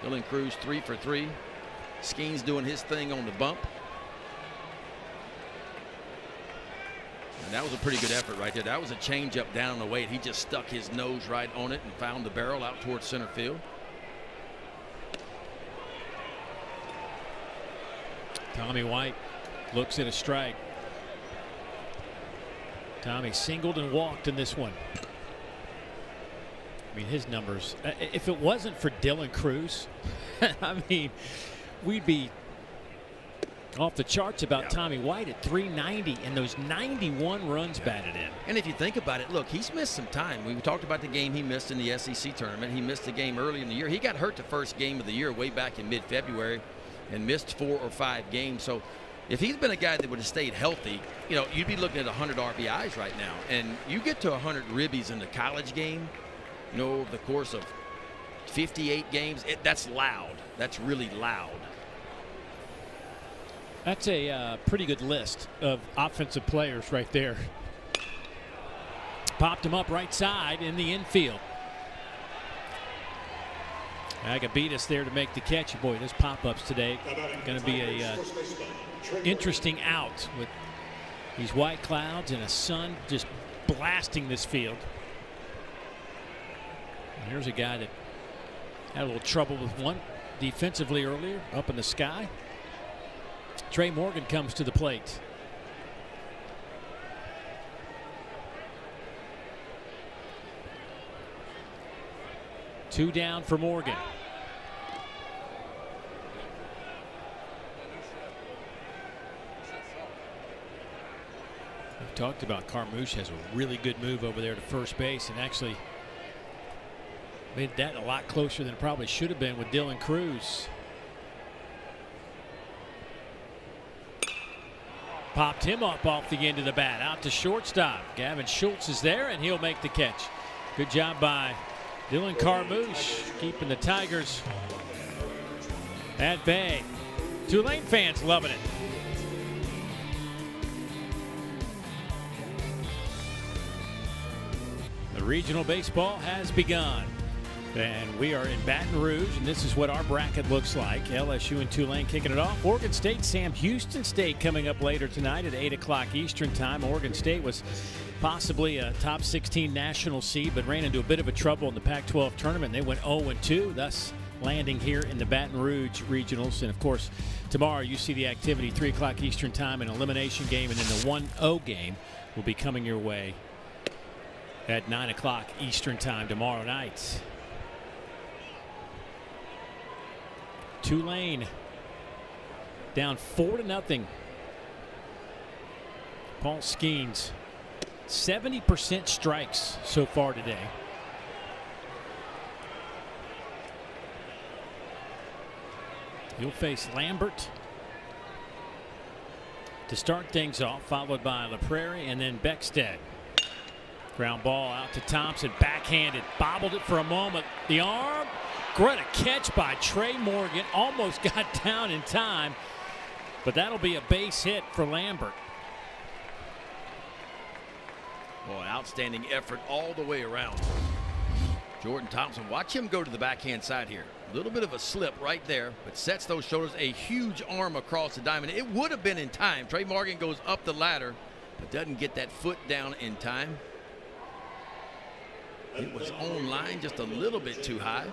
Dylan Cruz 3 for 3. Skeens doing his thing on the bump. And that was a pretty good effort right there. That was a changeup down the way. He just stuck his nose right on it and found the barrel out towards center field. Tommy White looks at a strike. Tommy singled and walked in this one. I mean, his numbers, if it wasn't for Dylan Cruz, I mean, we'd be off the charts about Tommy White at 390 and those 91 runs batted in. And if you think about it, look, he's missed some time. We talked about the game he missed in the SEC tournament. He missed the game early in the year. He got hurt the first game of the year way back in mid-February. and missed 4 or 5 games. So if he's been a guy that would have stayed healthy, you know, you'd be looking at 100 RBIs right now. And you get to 100 ribbies in the college game, you know, over the course of 58 games, that's loud. That's really loud. That's a pretty good list of offensive players right there. Popped him up right side in the infield. Agabetis there to make the catch. Boy, those pop-ups today going to be a interesting out with these white clouds and a sun just blasting this field. And here's a guy that had a little trouble with one defensively earlier up in the sky. Trey Morgan comes to the plate. Two down for Morgan. We've talked about Carmouche has a really good move over there to first base and actually made that a lot closer than it probably should have been with Dylan Cruz. Popped him up off the end of the bat out to shortstop. Gavin Schultz is there and he'll make the catch. Good job by Dylan Carmouche keeping the Tigers at bay. Tulane fans loving it. The regional baseball has begun. And we are in Baton Rouge, and this is what our bracket looks like. LSU and Tulane kicking it off. Oregon State, Sam Houston State coming up later tonight at 8 o'clock Eastern time. Oregon State was possibly a top 16 national seed, but ran into a bit of a trouble in the Pac-12 tournament. They went 0-2, thus landing here in the Baton Rouge regionals. And, of course, tomorrow you see the activity, 3 o'clock Eastern time, an elimination game, and then the 1-0 game will be coming your way at 9 o'clock Eastern time tomorrow night. Tulane down 4-0. Paul Skeens 70% strikes so far today. He'll face Lambert to start things off, followed by LaPrairie and then Beckstead. Ground ball out to Thompson, backhanded, bobbled it for a moment. The arm. Great catch by Trey Morgan. Almost got down in time, but that'll be a base hit for Lambert. Boy, outstanding effort all the way around. Jordan Thompson, watch him go to the backhand side here. A little bit of a slip right there, but sets those shoulders. A huge arm across the diamond. It would have been in time. Trey Morgan goes up the ladder, but doesn't get that foot down in time. It was on line just a little bit too high.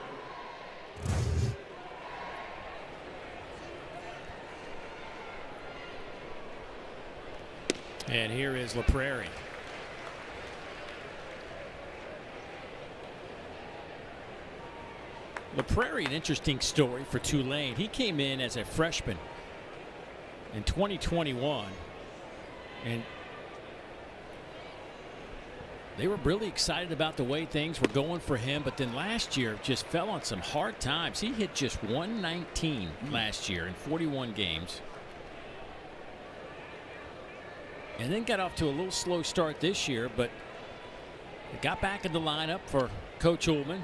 And here is LaPrairie. LaPrairie, an interesting story for Tulane. He came in as a freshman in 2021, and they were really excited about the way things were going for him, but then last year just fell on some hard times. He hit just 119 last year in 41 games. And then got off to a little slow start this year, but got back in the lineup for Coach Ullman.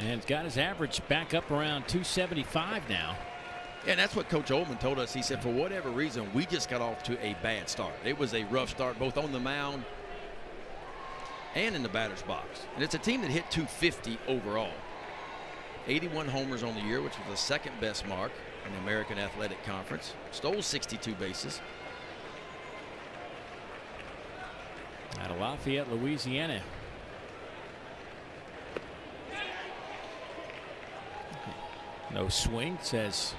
And got his average back up around 275 now. And that's what Coach Ullman told us. He said, for whatever reason, we just got off to a bad start. It was a rough start, both on the mound and in the batter's box. And it's a team that hit 250 overall. 81 homers on the year, which was the second best mark in the American Athletic Conference. Stole 62 bases. Out of Lafayette, Louisiana. No swing, says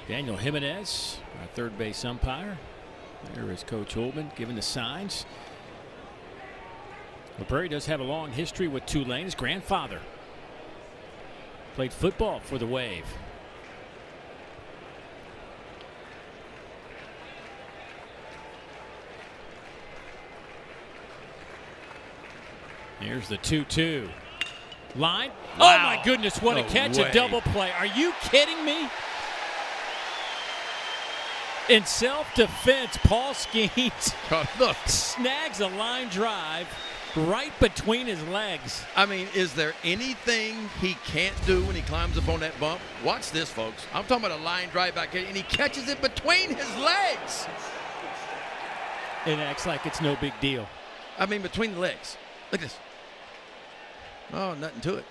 Daniel Jimenez, our third base umpire. There is Coach Ullman giving the signs. LaPrairie does have a long history with Tulane. His grandfather played football for the Wave. Here's the 2-2. Line. Wow. Oh, my goodness, what a No catch, way. a double play. Are you kidding me? In self-defense, Paul Skeens Look. snags a line drive right between his legs. I mean, is there anything he can't do when he climbs up on that bump? Watch this, folks. I'm talking about a line drive back here, and he catches it between his legs. It acts like it's no big deal. I mean, between the legs. Look at this. Oh, nothing to it.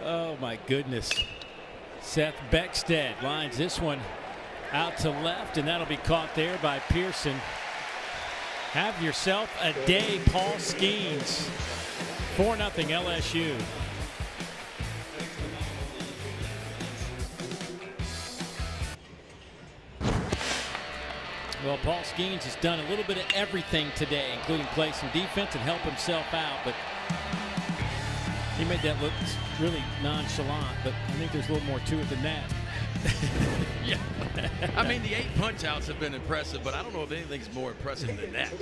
Oh, my goodness. Seth Beckstead lines this one out to left, and that'll be caught there by Pearson. Have yourself a day, Paul Skeens. 4-0 LSU. Well, Paul Skeens has done a little bit of everything today, including play some defense and help himself out, but he made that look really nonchalant, but I think there's a little more to it than that. Yeah. I mean, the 8 punch-outs have been impressive, but I don't know if anything's more impressive than that.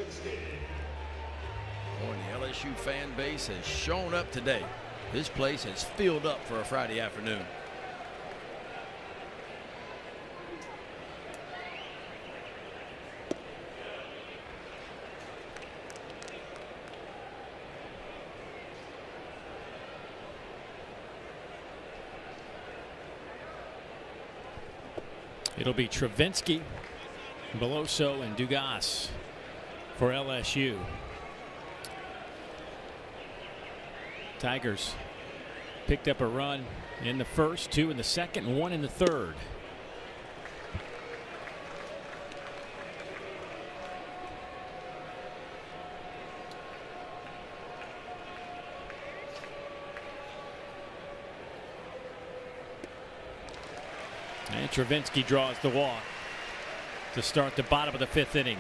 Oh, and the LSU fan base has shown up today. This place has filled up for a Friday afternoon. It'll be Travinsky, Beloso, and Dugas for LSU. Tigers picked up a run in the first, 2 in the second, and 1 in the third. And Travinsky draws the walk to start the bottom of the 5th inning.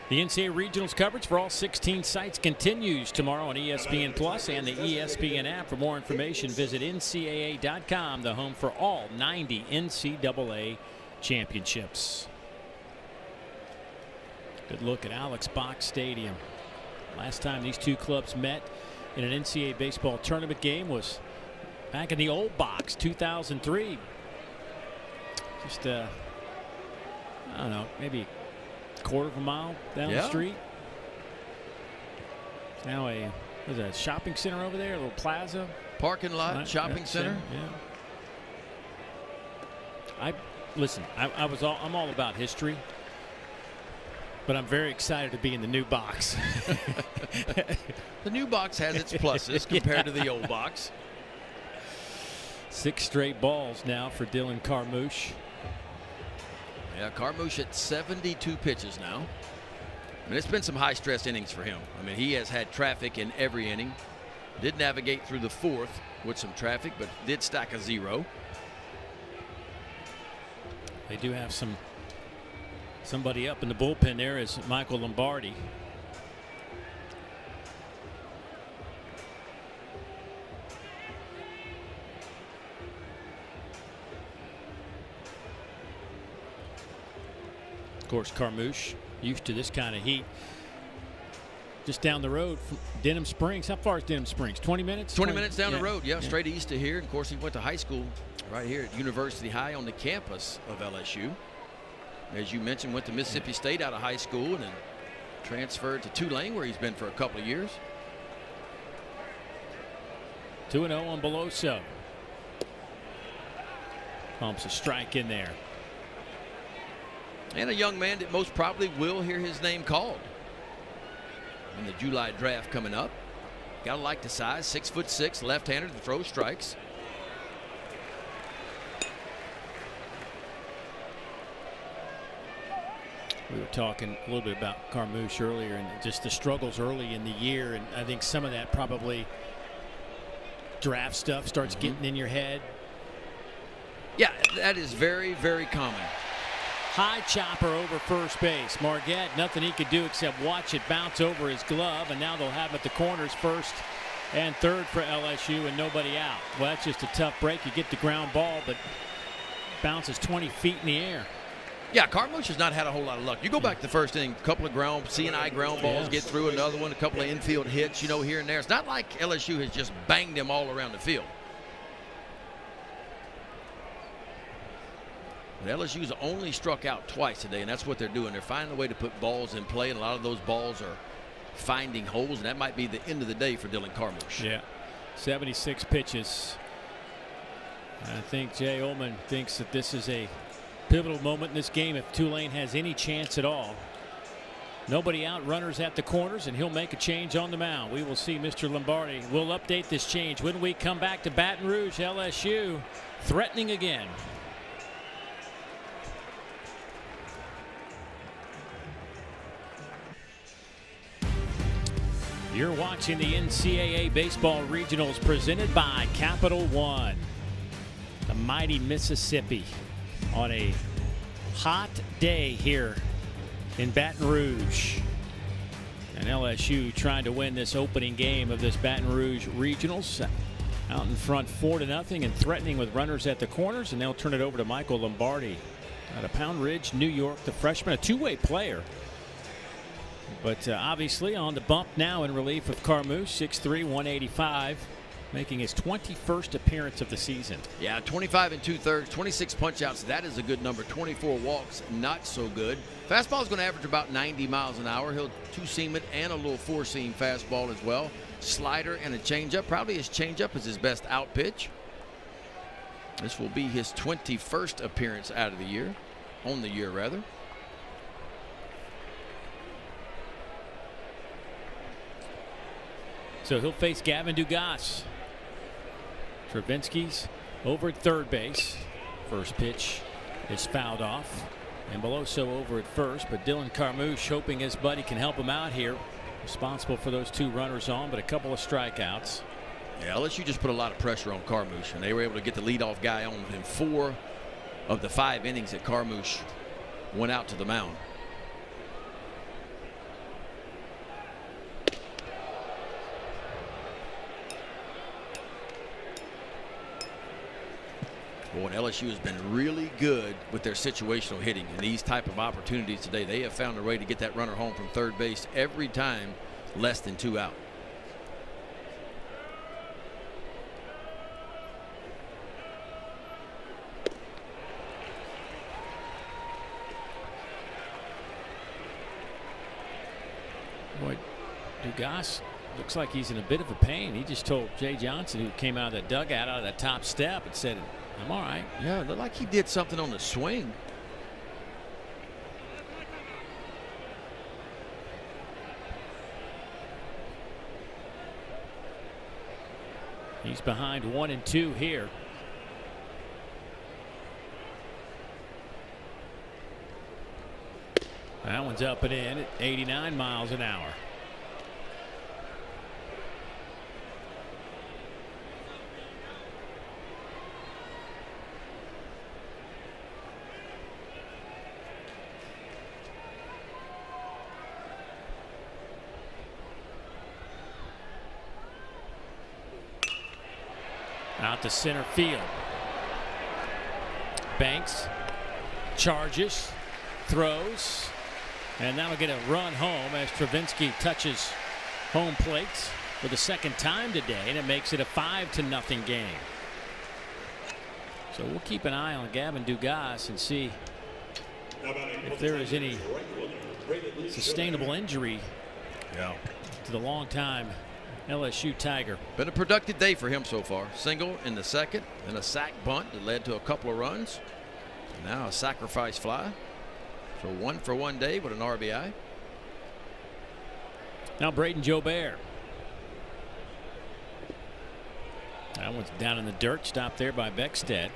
The NCAA Regionals coverage for all 16 sites continues tomorrow on ESPN Plus and the ESPN app. For more information, visit ncaa.com, the home for all 90 NCAA championships. Good look at Alex Box Stadium. Last time these two clubs met in an NCAA baseball tournament game was back in the old box, 2003. Just, I don't know, maybe a quarter of a mile down the street. It's now there's a shopping center over there, a little plaza. Parking lot, shopping center. Yeah. I'm all about history, but I'm very excited to be in the new box. The new box has its pluses compared to the old box. 6 straight balls now for Dylan Carmouche. Yeah, Carmouche at 72 pitches now. I mean, it's been some high-stress innings for him. I mean, he has had traffic in every inning. Did navigate through the 4th with some traffic, but did stack a 0. They do have somebody up in the bullpen there is Michael Lombardi. Of course, Carmouche used to this kind of heat. Just down the road from Denham Springs. How far is Denham Springs? 20 minutes? 20 minutes down the road. Yeah, straight east of here. Of course, he went to high school right here at University High on the campus of LSU. As you mentioned, went to Mississippi State out of high school and then transferred to Tulane, where he's been for a couple of years. 2-0 on Beloso. Pumps a strike in there. And a young man that most probably will hear his name called in the July draft coming up. Gotta like the size, 6'6", left-hander to throw strikes. We were talking a little bit about Carmouche earlier and just the struggles early in the year, and I think some of that probably draft stuff starts getting in your head. Yeah, that is very, very common. High chopper over first base. Margette, nothing he could do except watch it bounce over his glove, and now they'll have him at the corners, first and third for LSU, and nobody out. Well, that's just a tough break. You get the ground ball, but bounces 20 feet in the air. Yeah, Carmouche has not had a whole lot of luck. You go back to the first inning, a couple of C&I ground balls, get through another one, a couple of infield hits, here and there. It's not like LSU has just banged them all around the field. But LSU's only struck out twice today, and that's what they're doing. They're finding a way to put balls in play, and a lot of those balls are finding holes, and that might be the end of the day for Dylan Carmouche. Yeah, 76 pitches. I think Jay Ullman thinks that this is a pivotal moment in this game if Tulane has any chance at all. Nobody out, runners at the corners, and he'll make a change on the mound. We will see Mr. Lombardi. We'll update this change when we come back to Baton Rouge. LSU threatening again. You're watching the NCAA Baseball Regionals presented by Capital One. The mighty Mississippi on a hot day here in Baton Rouge. And LSU trying to win this opening game of this Baton Rouge Regionals. Out in front 4-0 and threatening with runners at the corners. And they'll turn it over to Michael Lombardi out of Pound Ridge, New York. The freshman, a two-way player. But obviously on the bump now in relief of Carmouche, 6'3", 185, making his 21st appearance of the season. Yeah, 25 2/3, 26 punch-outs. That is a good number. 24 walks, not so good. Fastball is going to average about 90 miles an hour. He'll two-seam it and a little four-seam fastball as well. Slider and a changeup. Probably his changeup is his best out pitch. This will be his 21st appearance out of the year, on the year rather. So he'll face Gavin Dugas. Travinsky's over at third base. First pitch is fouled off. And Beloso over at first, but Dylan Carmouche hoping his buddy can help him out here. Responsible for those two runners on, but a couple of strikeouts. Yeah, LSU just put a lot of pressure on Carmouche, and they were able to get the leadoff guy on in 4 of the 5 innings that Carmouche went out to the mound. Boy, LSU has been really good with their situational hitting in these type of opportunities today. They have found a way to get that runner home from third base every time, less than 2 out. Boy, Dugas looks like he's in a bit of a pain. He just told Jay Johnson, who came out of the dugout, out of that top step, and said, "I'm all right." Yeah, it looked like he did something on the swing. He's behind 1 and 2 here. That one's up and in at 89 miles an hour. Out to center field. Banks charges, throws, and that'll get a run home as Travinsky touches home plate for the second time today, and it makes it a 5-0 game. So we'll keep an eye on Gavin Dugas and see if there is any sustainable injury to the longtime LSU Tiger. Been a productive day for him so far. Single in the second and a sac bunt that led to a couple of runs. And now a sacrifice fly. So 1 for 1 day with an RBI. Now Braden Jobert. That one's down in the dirt, stopped there by Beckstead.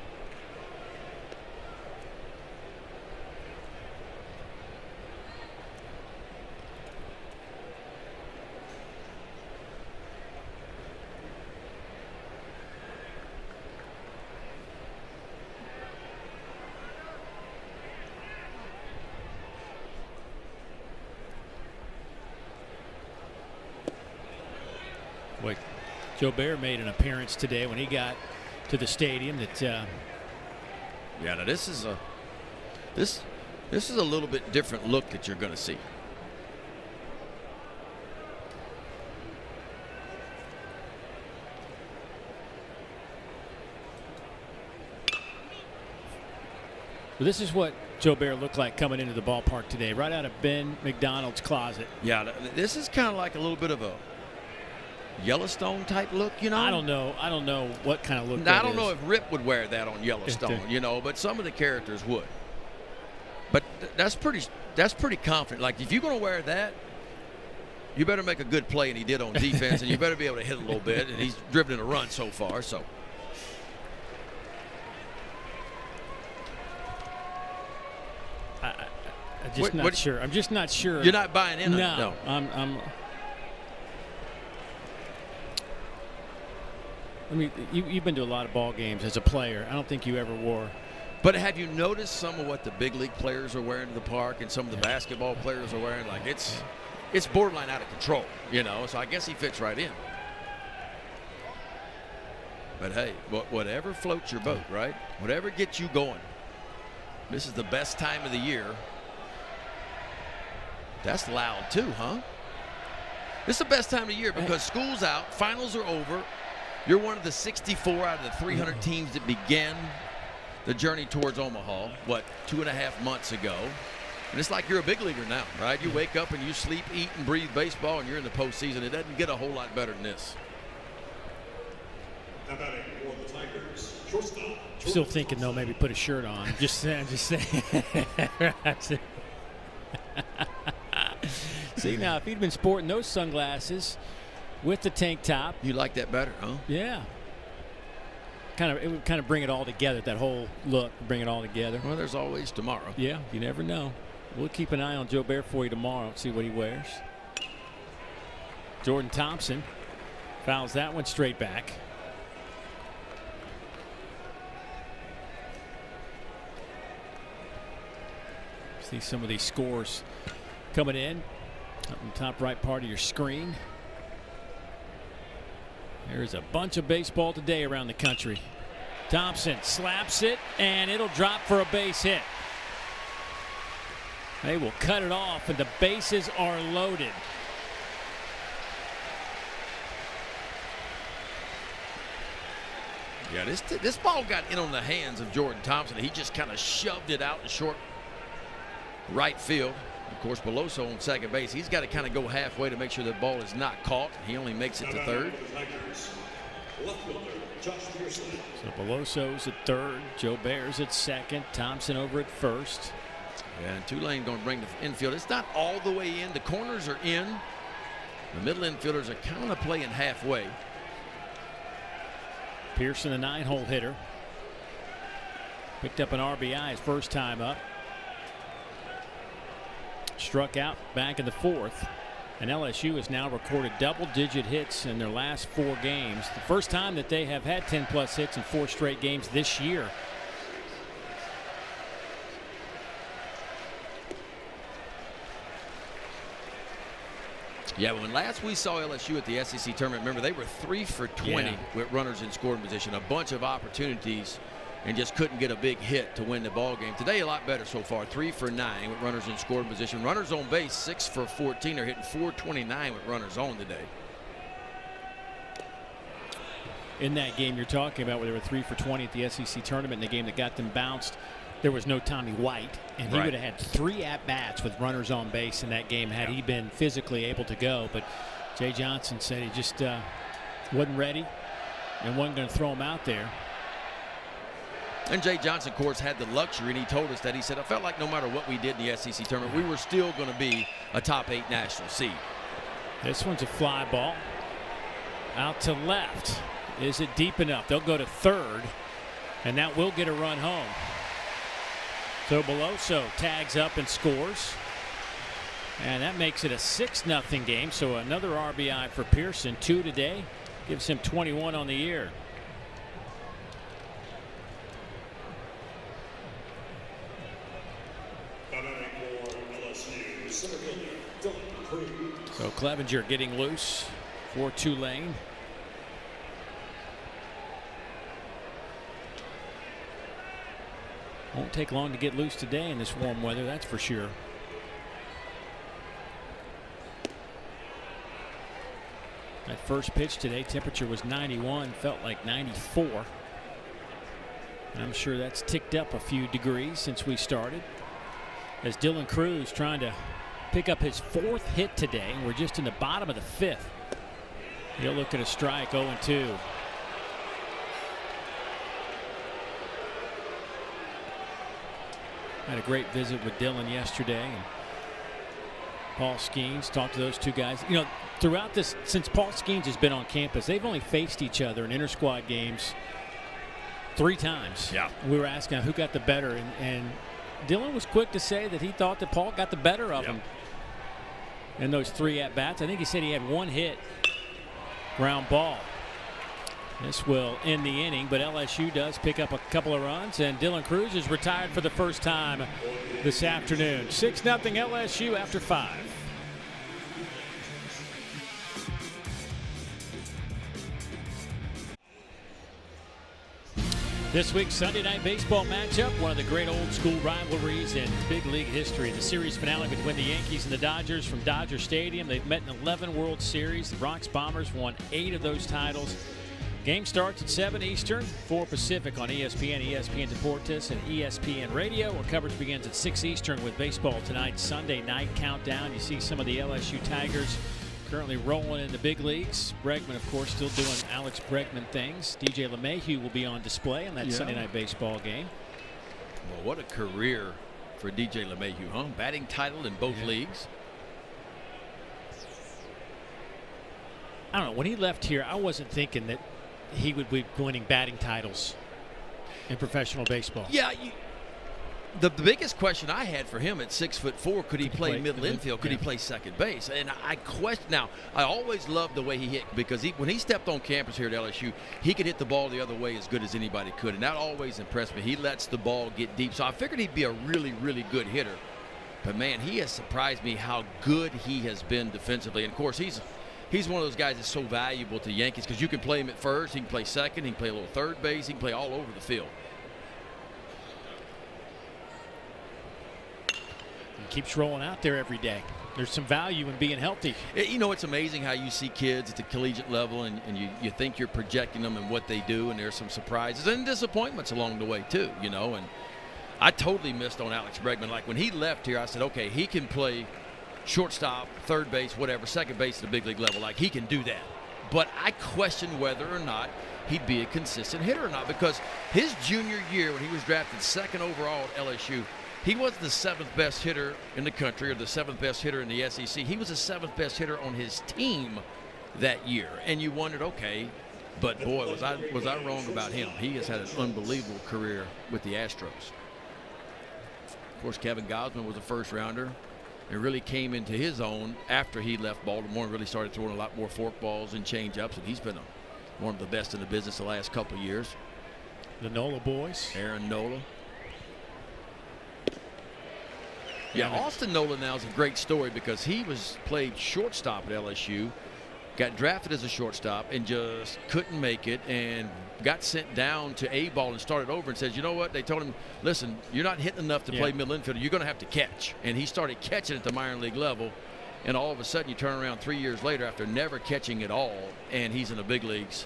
Boy, Jobert made an appearance today when he got to the stadium that Yeah, now this is a little bit different look that you're going to see. Well, this is what Joe Bear looked like coming into the ballpark today, right out of Ben McDonald's closet. Yeah, this is kind of like a little bit of a Yellowstone type look, you know. I don't know what kind of look. Now, I don't know if Rip would wear that on Yellowstone, you know, but some of the characters would. But that's pretty confident. Like, if you're going to wear that, you better make a good play, and he did on defense, and you better be able to hit a little bit, and he's driven in a run so far. So. I'm sure. I'm just not sure. You're not buying in? No. I mean, you've been to a lot of ball games as a player. I don't think you ever wore. But have you noticed some of what the big league players are wearing to the park, and some of the basketball players are wearing? Like, it's borderline out of control, you know. So I guess he fits right in. But hey, whatever floats your boat, right? Whatever gets you going. This is the best time of the year. That's loud too, huh? This is the best time of the year because school's out, finals are over. You're one of the 64 out of the 300 teams that began the journey towards Omaha, 2.5 months ago. And it's like you're a big leaguer now, right? You wake up and you sleep, eat, and breathe baseball, and you're in the postseason. It doesn't get a whole lot better than this. Now batting for the Tigers, shortstop. Still thinking though, maybe put a shirt on. Just saying. See, now if he'd been sporting those sunglasses with the tank top, you like that better, huh? Yeah. It would kind of bring it all together. That whole look, bring it all together. Well, there's always tomorrow. Yeah, you never know. We'll keep an eye on Joe Bear for you tomorrow. See what he wears. Jordan Thompson fouls that one straight back. See some of these scores coming in up in the top right part of your screen. There's a bunch of baseball today around the country. Thompson slaps it, and it'll drop for a base hit. They will cut it off, and the bases are loaded. Yeah, this ball got in on the hands of Jordan Thompson. He just kind of shoved it out in short right field. Of course, Beloso on second base. He's got to kind of go halfway to make sure the ball is not caught. He only makes it to third. So Beloso's at third. Joe Bear's at second. Thompson over at first. Yeah, and Tulane going to bring the infield. It's not all the way in. The corners are in. The middle infielders are kind of playing halfway. Pearson, the 9-hole hitter. Picked up an RBI his first time up. Struck out back in the fourth. And LSU has now recorded double-digit hits in their last 4 games. The first time that they have had 10-plus hits in 4 straight games this year. Yeah, when last we saw LSU at the SEC tournament, remember they were 3 for 20 with runners in scoring position. A bunch of opportunities and just couldn't get a big hit to win the ball game. Today, a lot better so far. 3 for 9 with runners in scoring position. Runners on base, 6 for 14. They're hitting .429 with runners on today. In that game you're talking about, where they were 3 for 20 at the SEC tournament, in the game that got them bounced, there was no Tommy White, and he would have had 3 at-bats with runners on base in that game had he been physically able to go. But Jay Johnson said he just wasn't ready and wasn't going to throw him out there. And Jay Johnson, of course, had the luxury, and he told us that. He said, I felt like no matter what we did in the SEC tournament, we were still going to be a top 8 national seed. This one's a fly ball. Out to left. Is it deep enough? They'll go to third, and that will get a run home. So Beloso tags up and scores. And that makes it a 6-0 game. So another RBI for Pearson, 2 today. Gives him 21 on the year. So Clevenger getting loose for Tulane. Won't take long to get loose today in this warm weather, that's for sure. That first pitch today, temperature was 91, felt like 94. And I'm sure that's ticked up a few degrees since we started. As Dylan Cruz trying to pick up his 4th hit today, and we're just in the bottom of the 5th. He'll look at a strike, 0-2. Had a great visit with Dylan yesterday. And Paul Skeens talked to those two guys. You know, throughout this, since Paul Skeens has been on campus, they've only faced each other in inter-squad games 3 times. Yeah. We were asking who got the better, and Dylan was quick to say that he thought that Paul got the better of him in those 3 at-bats. I think he said he had 1 hit, ground ball. This will end the inning, but LSU does pick up a couple of runs, and Dylan Cruz is retired for the first time this afternoon. 6-0 LSU after 5. This week's Sunday Night Baseball matchup, one of the great old-school rivalries in big league history. The series finale between the Yankees and the Dodgers from Dodger Stadium. They've met in 11 World Series. The Bronx Bombers won 8 of those titles. Game starts at 7 Eastern, 4 Pacific on ESPN, ESPN Deportes, and ESPN Radio. Our coverage begins at 6 Eastern with baseball tonight. Sunday night countdown. You see some of the LSU Tigers currently rolling in the big leagues. Bregman, of course, still doing Alex Bregman things. DJ LeMahieu will be on display in that Sunday night baseball game. Well, what a career for DJ LeMahieu, huh? Batting title in both leagues. I don't know. When he left here, I wasn't thinking that he would be winning batting titles in professional baseball. Yeah, the biggest question I had for him at 6'4", could he play middle infield? Could he play second base? And I question. Now, I always loved the way he hit, because when he stepped on campus here at LSU, he could hit the ball the other way as good as anybody could, and that always impressed me. He lets the ball get deep, so I figured he'd be a really, really good hitter. But man, he has surprised me how good he has been defensively. And of course, he's one of those guys that's so valuable to the Yankees, because you can play him at first, he can play second, he can play a little third base, he can play all over the field. He keeps rolling out there every day. There's some value in being healthy. You know, it's amazing how you see kids at the collegiate level, and you think you're projecting them and what they do, and there's some surprises and disappointments along the way too, you know. And I totally missed on Alex Bregman. Like when he left here, I said, okay, he can play shortstop, third base, whatever, second base at the big league level. Like, he can do that. But I question whether or not he'd be a consistent hitter or not, because his junior year, when he was drafted 2nd overall at LSU, he was the 7th best hitter in the country, or the 7th best hitter in the SEC. He was the 7th best hitter on his team that year. And you wondered, okay, but boy, was I wrong about him. He has had an unbelievable career with the Astros. Of course, Kevin Gausman was a first-rounder. It really came into his own after he left Baltimore and really started throwing a lot more forkballs and changeups, and he's been one of the best in the business the last couple of years. The Nola boys. Aaron Nola. Yeah, Austin Nola now is a great story, because he played shortstop at LSU, got drafted as a shortstop, and just couldn't make it, and got sent down to A-ball and started over, and says, you know what? They told him, listen, you're not hitting enough to play middle infielder. You're going to have to catch. And he started catching at the minor league level, and all of a sudden you turn around 3 years later after never catching at all, and he's in the big leagues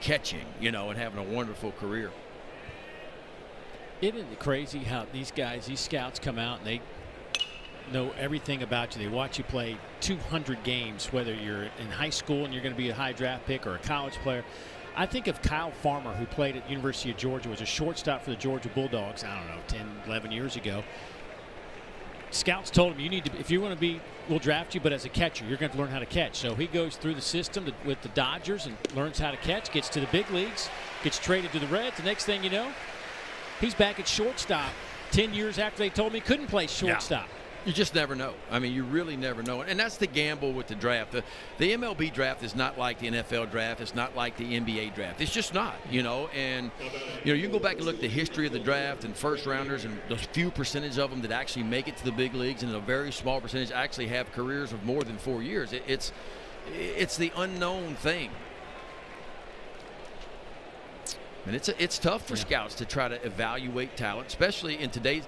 catching, you know, and having a wonderful career. Isn't it crazy how these scouts come out and they know everything about you? They watch you play 200 games, whether you're in high school and you're going to be a high draft pick or a college player. I think of Kyle Farmer, who played at University of Georgia, was a shortstop for the Georgia Bulldogs, I don't know, 10, 11 years ago. Scouts told him, you need to, if you want to be, we'll draft you, but as a catcher, you're going to learn how to catch. So he goes through the system with the Dodgers and learns how to catch, gets to the big leagues, gets traded to the Reds. The next thing you know, he's back at shortstop 10 years after they told him he couldn't play shortstop. You just never know. I mean, you really never know. And that's the gamble with the draft. The MLB draft is not like the NFL draft. It's not like the NBA draft. It's just not, you know. And, you know, you can go back and look at the history of the draft and first rounders, and the few percentage of them that actually make it to the big leagues, and a very small percentage actually have careers of more than 4 years. It's the unknown thing. And it's tough for scouts to try to evaluate talent, especially in today's,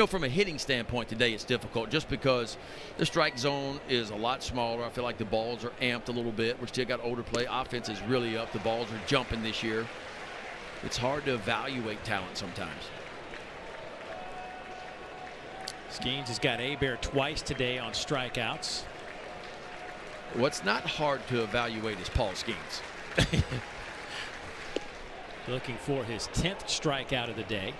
from a hitting standpoint today it's difficult just because the strike zone is a lot smaller. I feel like the balls are amped a little bit. We're still got older play. Offense is really up. The balls are jumping this year. It's hard to evaluate talent sometimes. Skeens has got Hebert twice today on strikeouts. What's not hard to evaluate is Paul Skeens. Looking for his 10th strikeout of the day.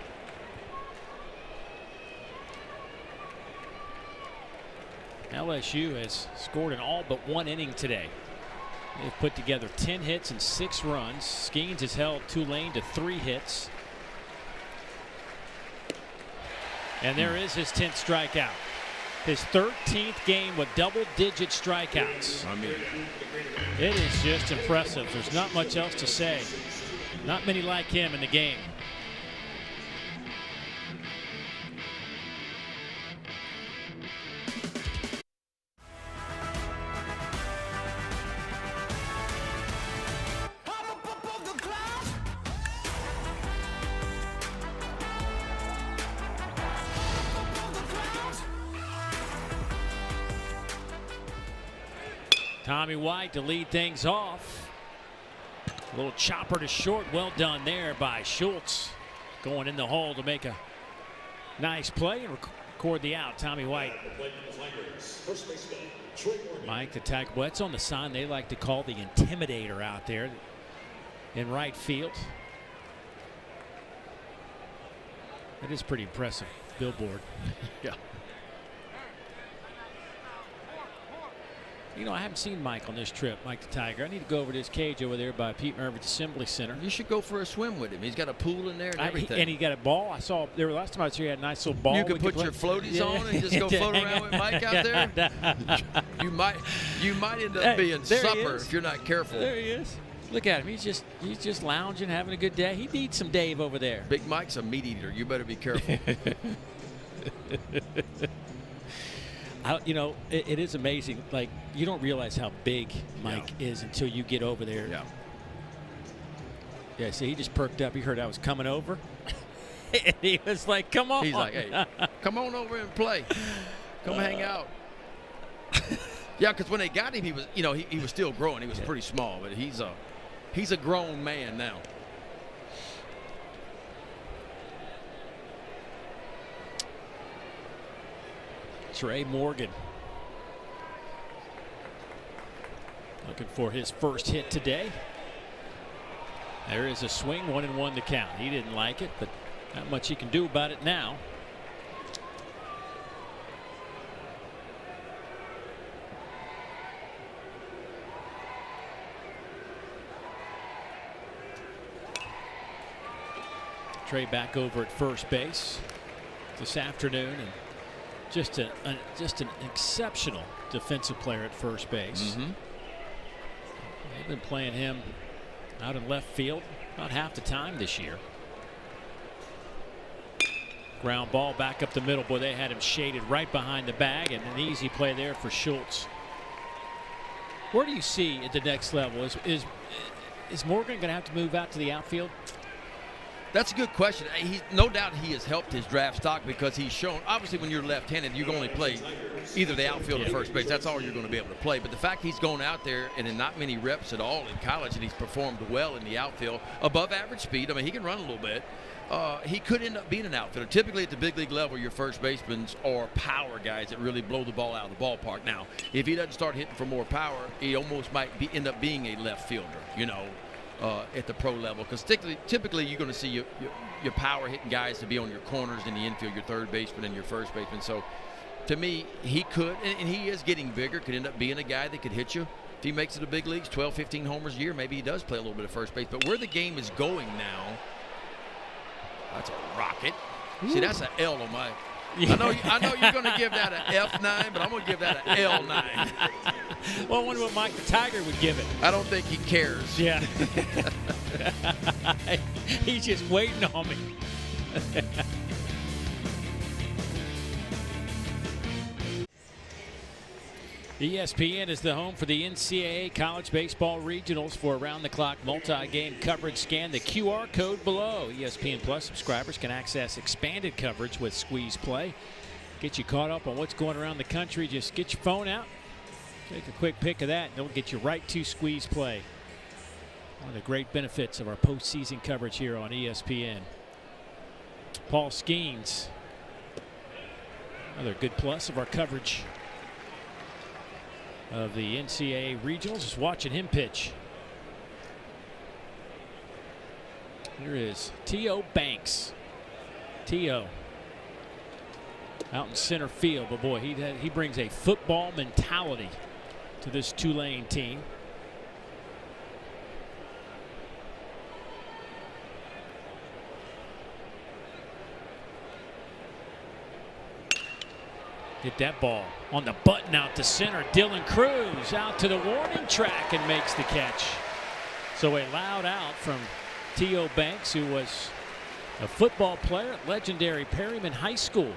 LSU has scored in all but one inning today. They've put together 10 hits and 6 runs. Skeens has held Tulane to 3 hits. And there is his 10th strikeout. His 13th game with double-digit strikeouts. I mean, it is just impressive. There's not much else to say. Not many like him in the game. Tommy White to lead things off. A little chopper to short. Well done there by Schultz. Going in the hole to make a nice play and record the out. Tommy White. Mike the tag. Well, that's on the sign they like to call the Intimidator out there in right field. That is pretty impressive. Billboard. Yeah. You know, I haven't seen Mike on this trip, Mike the Tiger. I need to go over to his cage over there by Pete Maravich Assembly Center. You should go for a swim with him. He's got a pool in there and everything. And he got a ball. I saw there last time I was here, he had a nice little ball. You could put your floaties on and just go float around with Mike out there. you might end up being supper if you're not careful. There he is. Look at him. He's just lounging, having a good day. He needs some Dave over there. Big Mike's a meat eater. You better be careful. You know, it is amazing. Like, you don't realize how big Mike is until you get over there. Yeah. Yeah, see, he just perked up. He heard I was coming over. And he was like, come on. He's like, hey, come on over and play. Come hang out. Yeah, because when they got him, he was, he was still growing. He was pretty small, but he's a grown man now. Trey Morgan looking for his first hit today. There is a swing, 1-1 to count. He didn't like it, but not much he can do about it now. Trey back over at first base this afternoon, and just an exceptional defensive player at first base. Mm-hmm. They've been playing him out in left field about half the time this year. Ground ball back up the middle. Boy, they had him shaded right behind the bag, and an easy play there for Schultz. Where do you see at the next level? Is Morgan going to have to move out to the outfield? That's a good question. No doubt he has helped his draft stock because he's shown, obviously when you're left-handed, you can only play either the outfield or first base. That's all you're going to be able to play. But the fact he's gone out there and in not many reps at all in college, and he's performed well in the outfield, above average speed. I mean, he can run a little bit. He could end up being an outfielder. Typically at the big league level, your first basemen are power guys that really blow the ball out of the ballpark. Now, if he doesn't start hitting for more power, he almost might end up being a left fielder, at the pro level, because typically you're going to see your power hitting guys to be on your corners in the infield, your third baseman and your first baseman. So to me, he could, and he is getting bigger, could end up being a guy that could hit you. If he makes it to the big leagues, 12, 15 homers a year, maybe he does play a little bit of first base. But where the game is going now, that's a rocket. Ooh. See, that's an L on my. Yeah. I know you're going to give that an F9, but I'm going to give that an L9. Well, I wonder what Mike the Tiger would give it. I don't think he cares. Yeah. He's just waiting on me. ESPN is the home for the NCAA College Baseball Regionals. For around-the-clock multi-game coverage, scan the QR code below. ESPN Plus subscribers can access expanded coverage with Squeeze Play. Get you caught up on what's going around the country. Just get your phone out, take a quick pic of that, and it'll get you right to Squeeze Play. One of the great benefits of our postseason coverage here on ESPN. Paul Skeens, another good plus of our coverage of the NCAA Regionals. Just watching him pitch. Here is T.O. Banks. T.O. out in center field, but boy, he brings a football mentality to this Tulane team. Get that ball on the button out to center. Dylan Cruz out to the warning track and makes the catch. So a loud out from T.O. Banks, who was a football player at legendary Perryman High School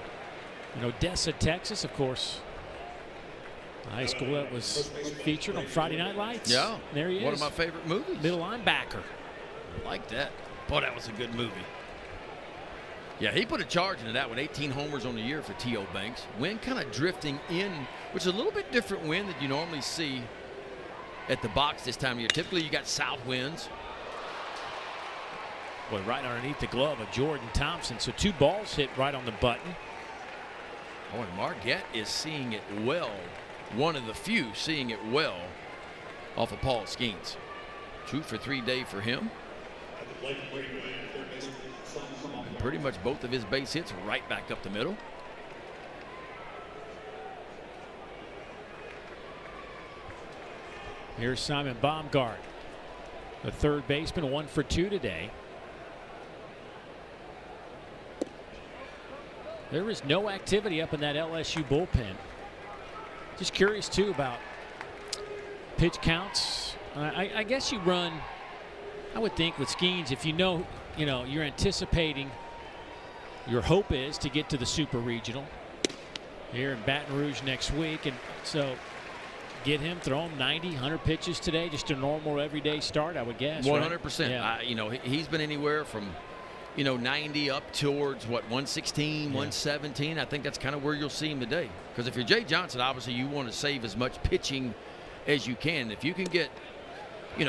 in Odessa, Texas, of course. A high school that was featured on Friday Night Lights. Yeah, there he is. One of my favorite movies. Middle linebacker. I like that. Boy, that was a good movie. Yeah, he put a charge into that one. 18 homers on the year for T.O. Banks. Wind kind of drifting in, which is a little bit different wind that you normally see at the box this time of year. Typically, you got south winds. Boy, right underneath the glove of Jordan Thompson. So 2 balls hit right on the button. Oh, and Marquette is seeing it well. One of the few seeing it well off of Paul Skeens. 2 for 3 day for him. And pretty much both of his base hits right back up the middle. Here's Simon Baumgart, the third baseman, 1 for 2 today. There is no activity up in that LSU bullpen. Just curious too about pitch counts. I guess you run, I would think with Skeens, if you know you're anticipating, your hope is to get to the Super Regional here in Baton Rouge next week, and so get him throwing 90, 100 pitches today, just a normal everyday start, I would guess. 100%. Right? Yeah. He's been anywhere from 90 up towards 116, 117. I think that's kind of where you'll see him today. Because if you're Jay Johnson, obviously you want to save as much pitching as you can. If you can get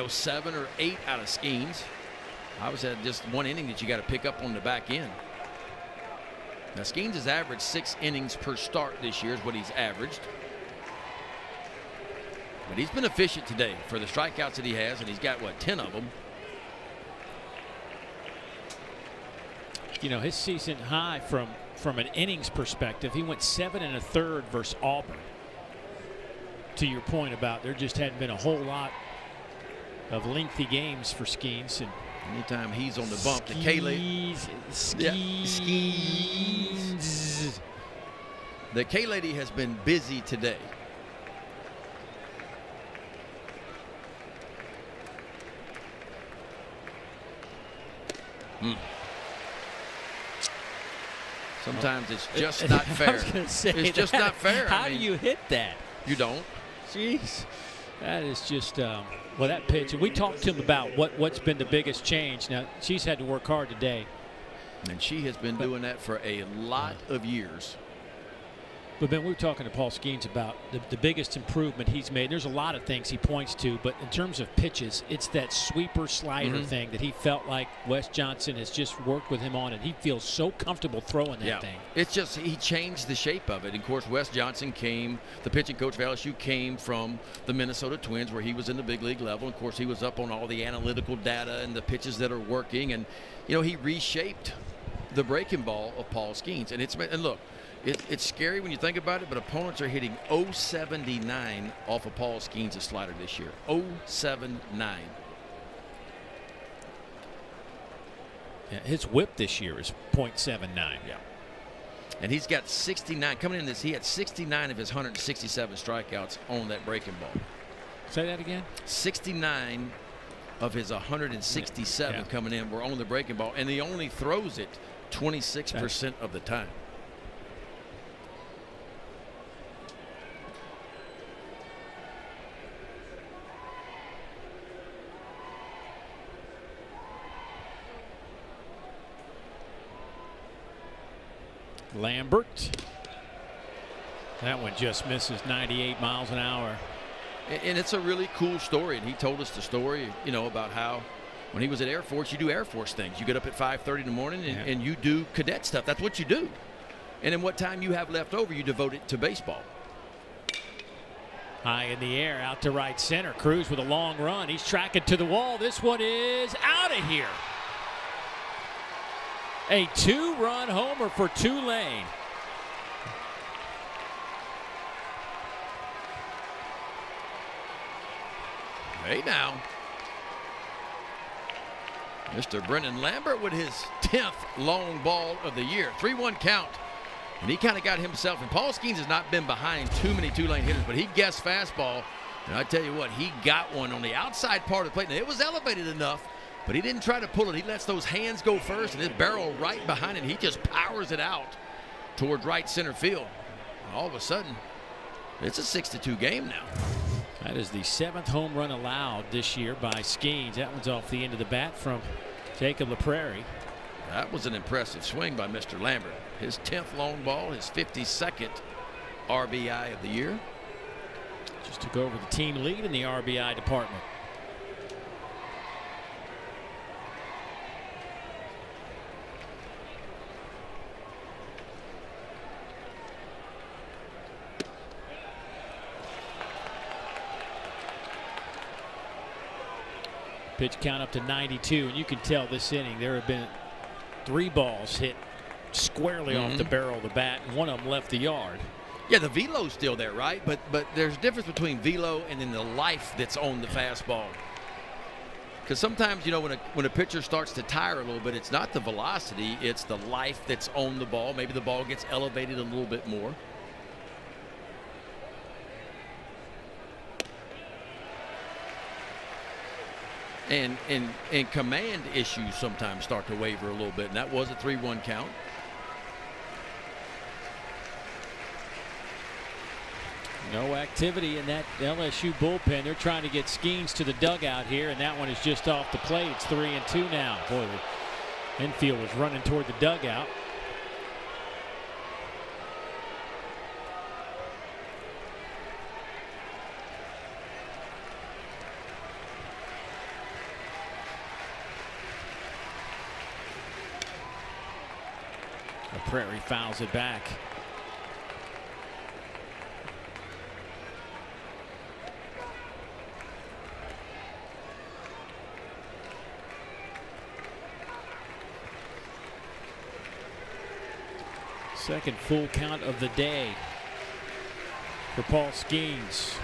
7 or 8 out of Skeens, obviously just one inning that you got to pick up on the back end. Now Skeens has averaged 6 innings per start this year is what he's averaged. But he's been efficient today for the strikeouts that he has, and he's got 10 of them. His season high from an innings perspective, he went 7 1/3 versus Auburn. To your point about there just hadn't been a whole lot of lengthy games for Skeens. And anytime he's on the bump, the K-Lady. Skeens. The K-Lady has been busy today. Sometimes it's just not fair. It's just not fair. How do you hit that? You don't. Jeez. That is just, that pitch. And we talked to him about what's been the biggest change. Now, she's had to work hard today. And she has been doing that for a lot of years. But, Ben, we were talking to Paul Skeens about the biggest improvement he's made. There's a lot of things he points to, but in terms of pitches, it's that sweeper slider thing that he felt like Wes Johnson has just worked with him on, and he feels so comfortable throwing that thing. It's just he changed the shape of it. Of course, Wes Johnson the pitching coach of LSU came from the Minnesota Twins where he was in the big league level. Of course, he was up on all the analytical data and the pitches that are working, and, he reshaped the breaking ball of Paul Skeens. And look, it's scary when you think about it, but opponents are hitting 0.79 off of Paul Skeens' slider this year. 0.79. Yeah, his whip this year is 0.79. Yeah. And he's got 69. Coming in he had 69 of his 167 strikeouts on that breaking ball. Say that again? 69 of his 167 coming in were on the breaking ball, and he only throws it 26% of the time. Lambert. That one just misses 98 miles an hour. And it's a really cool story. And he told us the story, you know, about how when he was at Air Force, you do Air Force things. You get up at 5:30 in the morning and you do cadet stuff. That's what you do. And then what time you have left over, you devote it to baseball. High in the air, out to right center. Cruz with a long run. He's tracking to the wall. This one is out of here. A 2-run homer for Tulane. Hey now. Mr. Brennan Lambert with his 10th long ball of the year. 3-1 count. And he kind of got himself, and Paul Skeens has not been behind too many Tulane hitters, but he guessed fastball. And I tell you what, he got one on the outside part of the plate. Now, it was elevated enough, but he didn't try to pull it. He lets those hands go first, and his barrel right behind it. And he just powers it out toward right center field. And all of a sudden, it's a 6-2 game now. That is the 7th home run allowed this year by Skeens. That one's off the end of the bat from Jacob LaPrairie. That was an impressive swing by Mr. Lambert. His 10th long ball, his 52nd RBI of the year. Just took over the team lead in the RBI department. Pitch count up to 92, and you can tell this inning there have been 3 balls hit squarely off the barrel of the bat, and one of them left the yard. Yeah, the velo's still there, right? But there's a difference between velo and then the life that's on the fastball. Because sometimes, you know, when a pitcher starts to tire a little bit, it's not the velocity, it's the life that's on the ball. Maybe the ball gets elevated a little bit more. And command issues sometimes start to waver a little bit, and that was a 3-1 count. No activity in that LSU bullpen. They're trying to get Skeens to the dugout here, and that one is just off the plate. It's 3-2 now. Boy, the infield was running toward the dugout. Prairie fouls it back. Second full count of the day for Paul Skeens.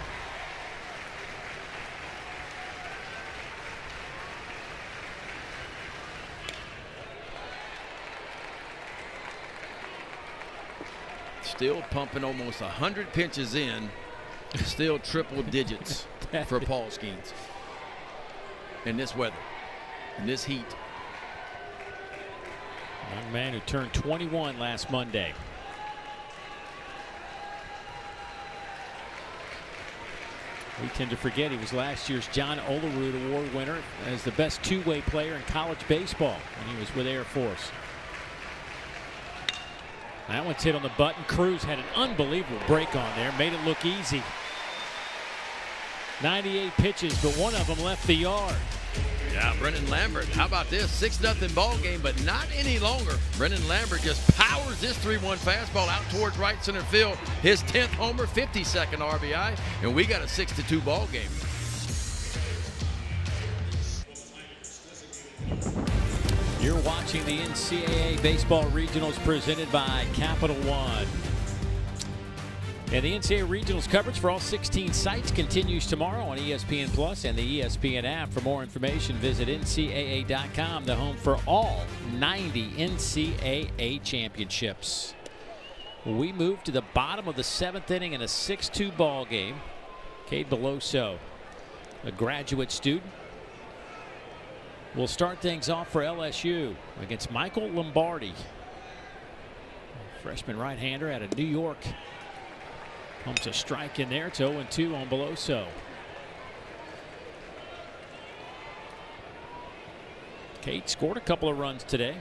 Still pumping almost 100 pitches in, still triple digits for Paul Skeens in this weather, in this heat. Young man who turned 21 last Monday. We tend to forget he was last year's John Olerud Award winner as the best two-way player in college baseball when he was with Air Force. That one's hit on the button. Cruz had an unbelievable break on there, made it look easy. 98 pitches, but one of them left the yard. Yeah, Brennan Lambert, how about this? 6-0 ball game, but not any longer. Brennan Lambert just powers this 3-1 fastball out towards right center field. His 10th homer, 52nd RBI, and we got a 6-2 ball game. You're watching the NCAA Baseball Regionals presented by Capital One. And the NCAA Regionals coverage for all 16 sites continues tomorrow on ESPN Plus and the ESPN app. For more information, visit ncaa.com, the home for all 90 NCAA championships. We move to the bottom of the 7th inning in a 6-2 ball game. Cade Beloso, a graduate student, will start things off for LSU against Michael Lombardi, freshman right-hander out of New York. Pumps a strike in there. It's 0-2 on Beloso. Cade scored a couple of runs today.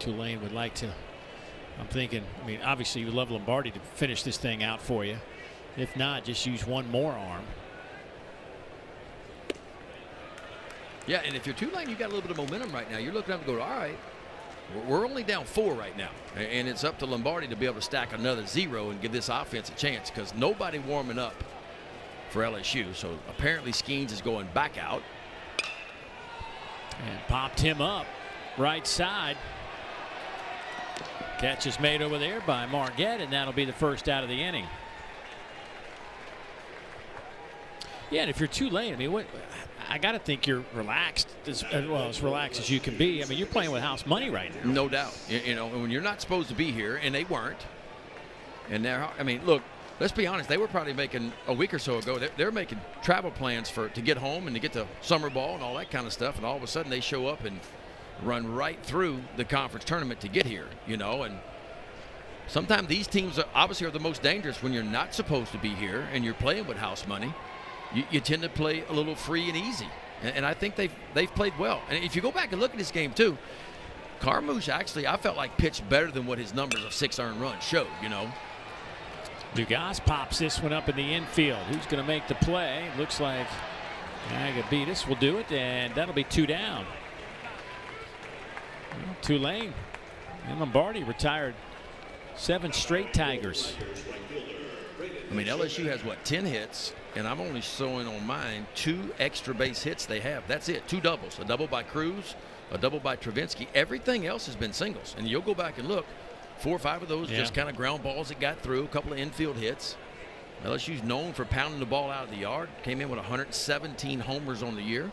Tulane would like to. I'm thinking, I mean, obviously you would love Lombardi to finish this thing out for you. If not, just use one more arm. Yeah, and if you're Tulane, you got a little bit of momentum right now. You're looking up and go, all right, we're only down 4 right now. And it's up to Lombardi to be able to stack another 0 and give this offense a chance, because nobody warming up for LSU. So apparently Skeens is going back out. And popped him up right side. Catch is made over there by Marquette, and that'll be the first out of the inning. Yeah, and if you're Tulane, I mean, I got to think you're relaxed, as well as relaxed as you can be. I mean, you're playing with house money right now. No doubt. You know, when you're not supposed to be here, and they weren't. And now, I mean, look, let's be honest. They were probably making, a week or so ago, they're making travel plans to get home and to get to summer ball and all that kind of stuff. And all of a sudden they show up and run right through the conference tournament to get here, you know. And sometimes these teams obviously are the most dangerous when you're not supposed to be here and you're playing with house money. You tend to play a little free and easy, and I think they've played well. And if you go back and look at this game too, Carmouche actually, I felt like, pitched better than what his numbers of 6 earned runs showed, you know. Dugas pops this one up in the infield. Who's going to make the play? Looks like Agabetis will do it, and that'll be 2 down. Well, Tulane and Lombardi retired 7 straight Tigers. I mean, LSU has, what, 10 hits, and I'm only showing on mine 2 extra base hits they have. That's it, 2 doubles, a double by Cruz, a double by Travinsky. Everything else has been singles, and you'll go back and look, 4 or 5 of those just kind of ground balls that got through, a couple of infield hits. LSU's known for pounding the ball out of the yard, came in with 117 homers on the year.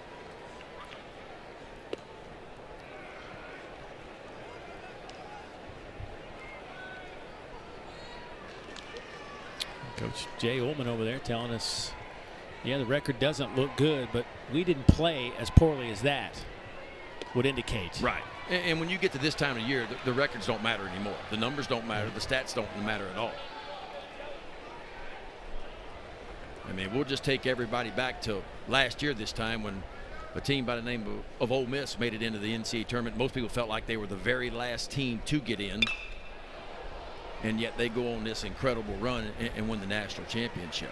Coach Jay Ullman over there telling us, yeah, the record doesn't look good, but we didn't play as poorly as that would indicate. Right. And when you get to this time of year, the records don't matter anymore. The numbers don't matter. The stats don't matter at all. I mean, we'll just take everybody back to last year this time when a team by the name of Ole Miss made it into the NCAA tournament. Most people felt like they were the very last team to get in. And yet they go on this incredible run and win the national championship.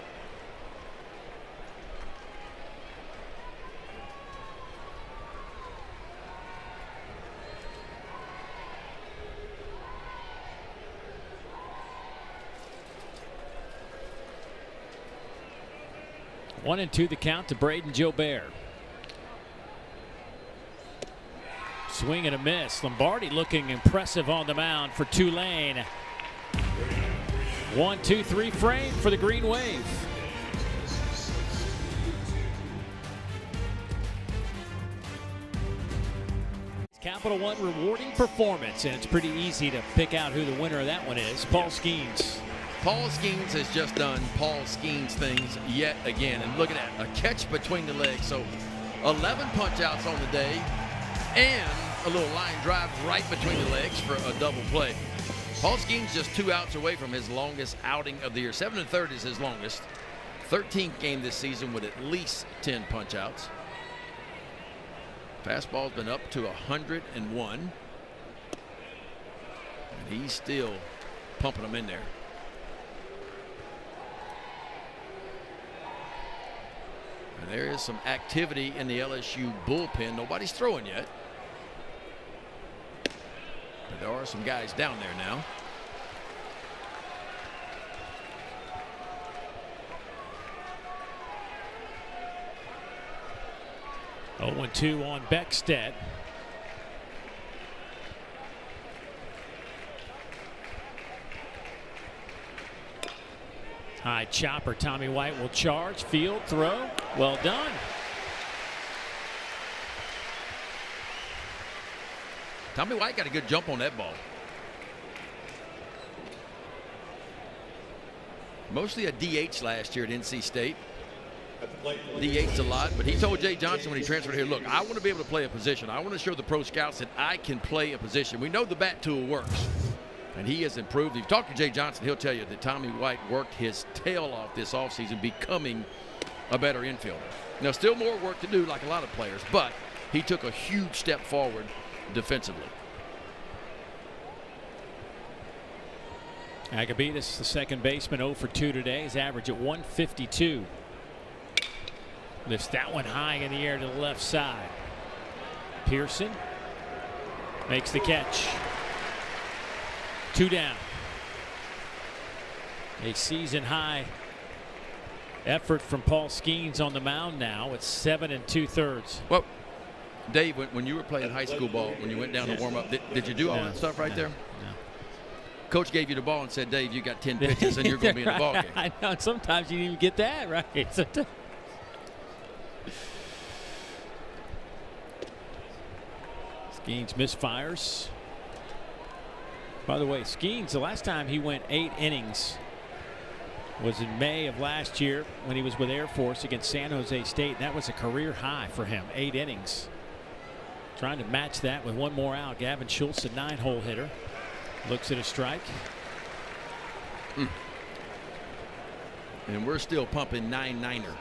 One and 2 the count to Braden Jobert. Swing and a miss. Lombardi looking impressive on the mound for Tulane. 1, 2, 3 frame for the Green Wave. Capital One rewarding performance, and it's pretty easy to pick out who the winner of that one is. Paul Skeens. Paul Skeens has just done Paul Skeens things yet again. And look at that, a catch between the legs. So 11 punch outs on the day and a little line drive right between the legs for a double play. Paul Skeens just 2 outs away from his longest outing of the year. 7 1/3 is his longest. 13th game this season with at least 10 punch outs. Fastball's been up to 101. And he's still pumping them in there. And there is some activity in the LSU bullpen. Nobody's throwing yet. But there are some guys down there now. Oh, 1-2 on Beckstead. High chopper. Tommy White will charge. Field throw. Well done. Tommy White got a good jump on that ball. Mostly a DH last year at NC State. DH'd a lot, but he told Jay Johnson when he transferred here, look, I want to be able to play a position. I want to show the pro scouts that I can play a position. We know the bat tool works, and he has improved. If you talk to Jay Johnson, he'll tell you that Tommy White worked his tail off this offseason becoming a better infielder. Now, still more work to do like a lot of players, but he took a huge step forward defensively. Agabitis, the second baseman, 0 for 2 today. His average at 152. Lifts that one high in the air to the left side. Pearson makes the catch. 2 down. A season-high effort from Paul Skeens on the mound now. It's 7 2/3. Well, Dave, when you were playing high school ball, when you went down to warm up, did you do all that stuff right there? No. Coach gave you the ball and said, Dave, you got 10 pitches and you're going to be in the ball game. I know. Sometimes you didn't even get that right. Skeens misfires. By the way, Skeens, the last time he went 8 innings was in May of last year when he was with Air Force against San Jose State. That was a career high for him, 8 innings. Trying to match that with one more out. Gavin Schultz, a 9-hole hitter, looks at a strike. And we're still pumping 9-9er.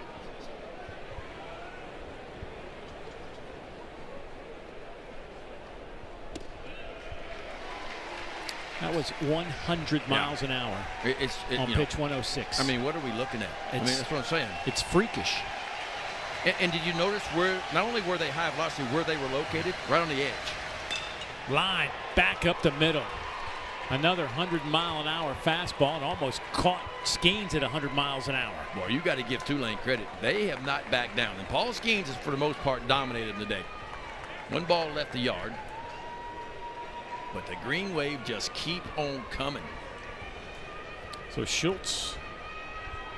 That was 100 miles an hour on pitch 106. I mean, what are we looking at? I mean, that's what I'm saying. It's freakish. And did you notice where not only were they high velocity, where they were located? Right on the edge. Line back up the middle. Another 100-mile-an-hour fastball and almost caught Skeens at 100 miles an hour. Well, you got to give Tulane credit. They have not backed down. And Paul Skeens has, for the most part, dominated today. 1 ball left the yard. But the Green Wave just keep on coming. So Schultz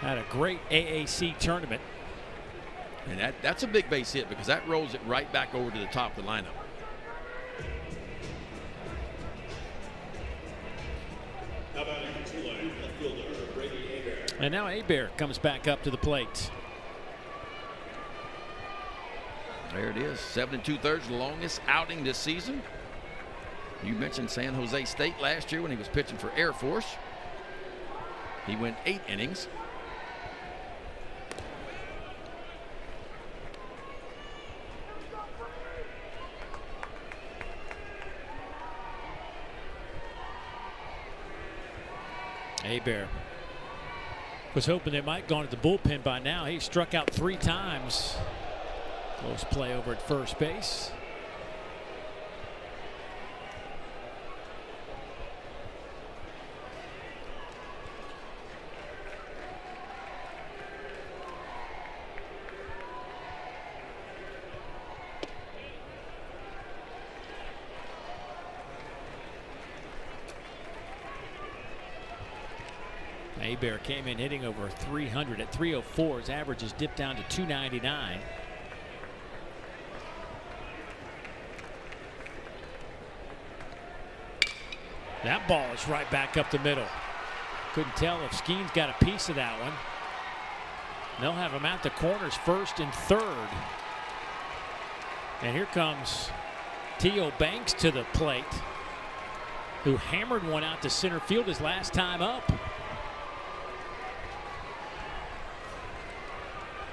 had a great AAC tournament. And that's a big base hit because that rolls it right back over to the top of the lineup. How about Tulane left fielder Brady Hebert? And now Hebert comes back up to the plate. There it is. 7 2/3, the longest outing this season. You mentioned San Jose State last year when he was pitching for Air Force. He went 8 innings. Hebert was hoping they might gone to the bullpen by now. He struck out 3 times. Close play over at first base. Hebert came in hitting over 300 at 304. His average has dipped down to 299. That ball is right back up the middle. Couldn't tell if Skeens got a piece of that one. They'll have him at the corners, first and third. And here comes T.O. Banks to the plate, who hammered one out to center field his last time up.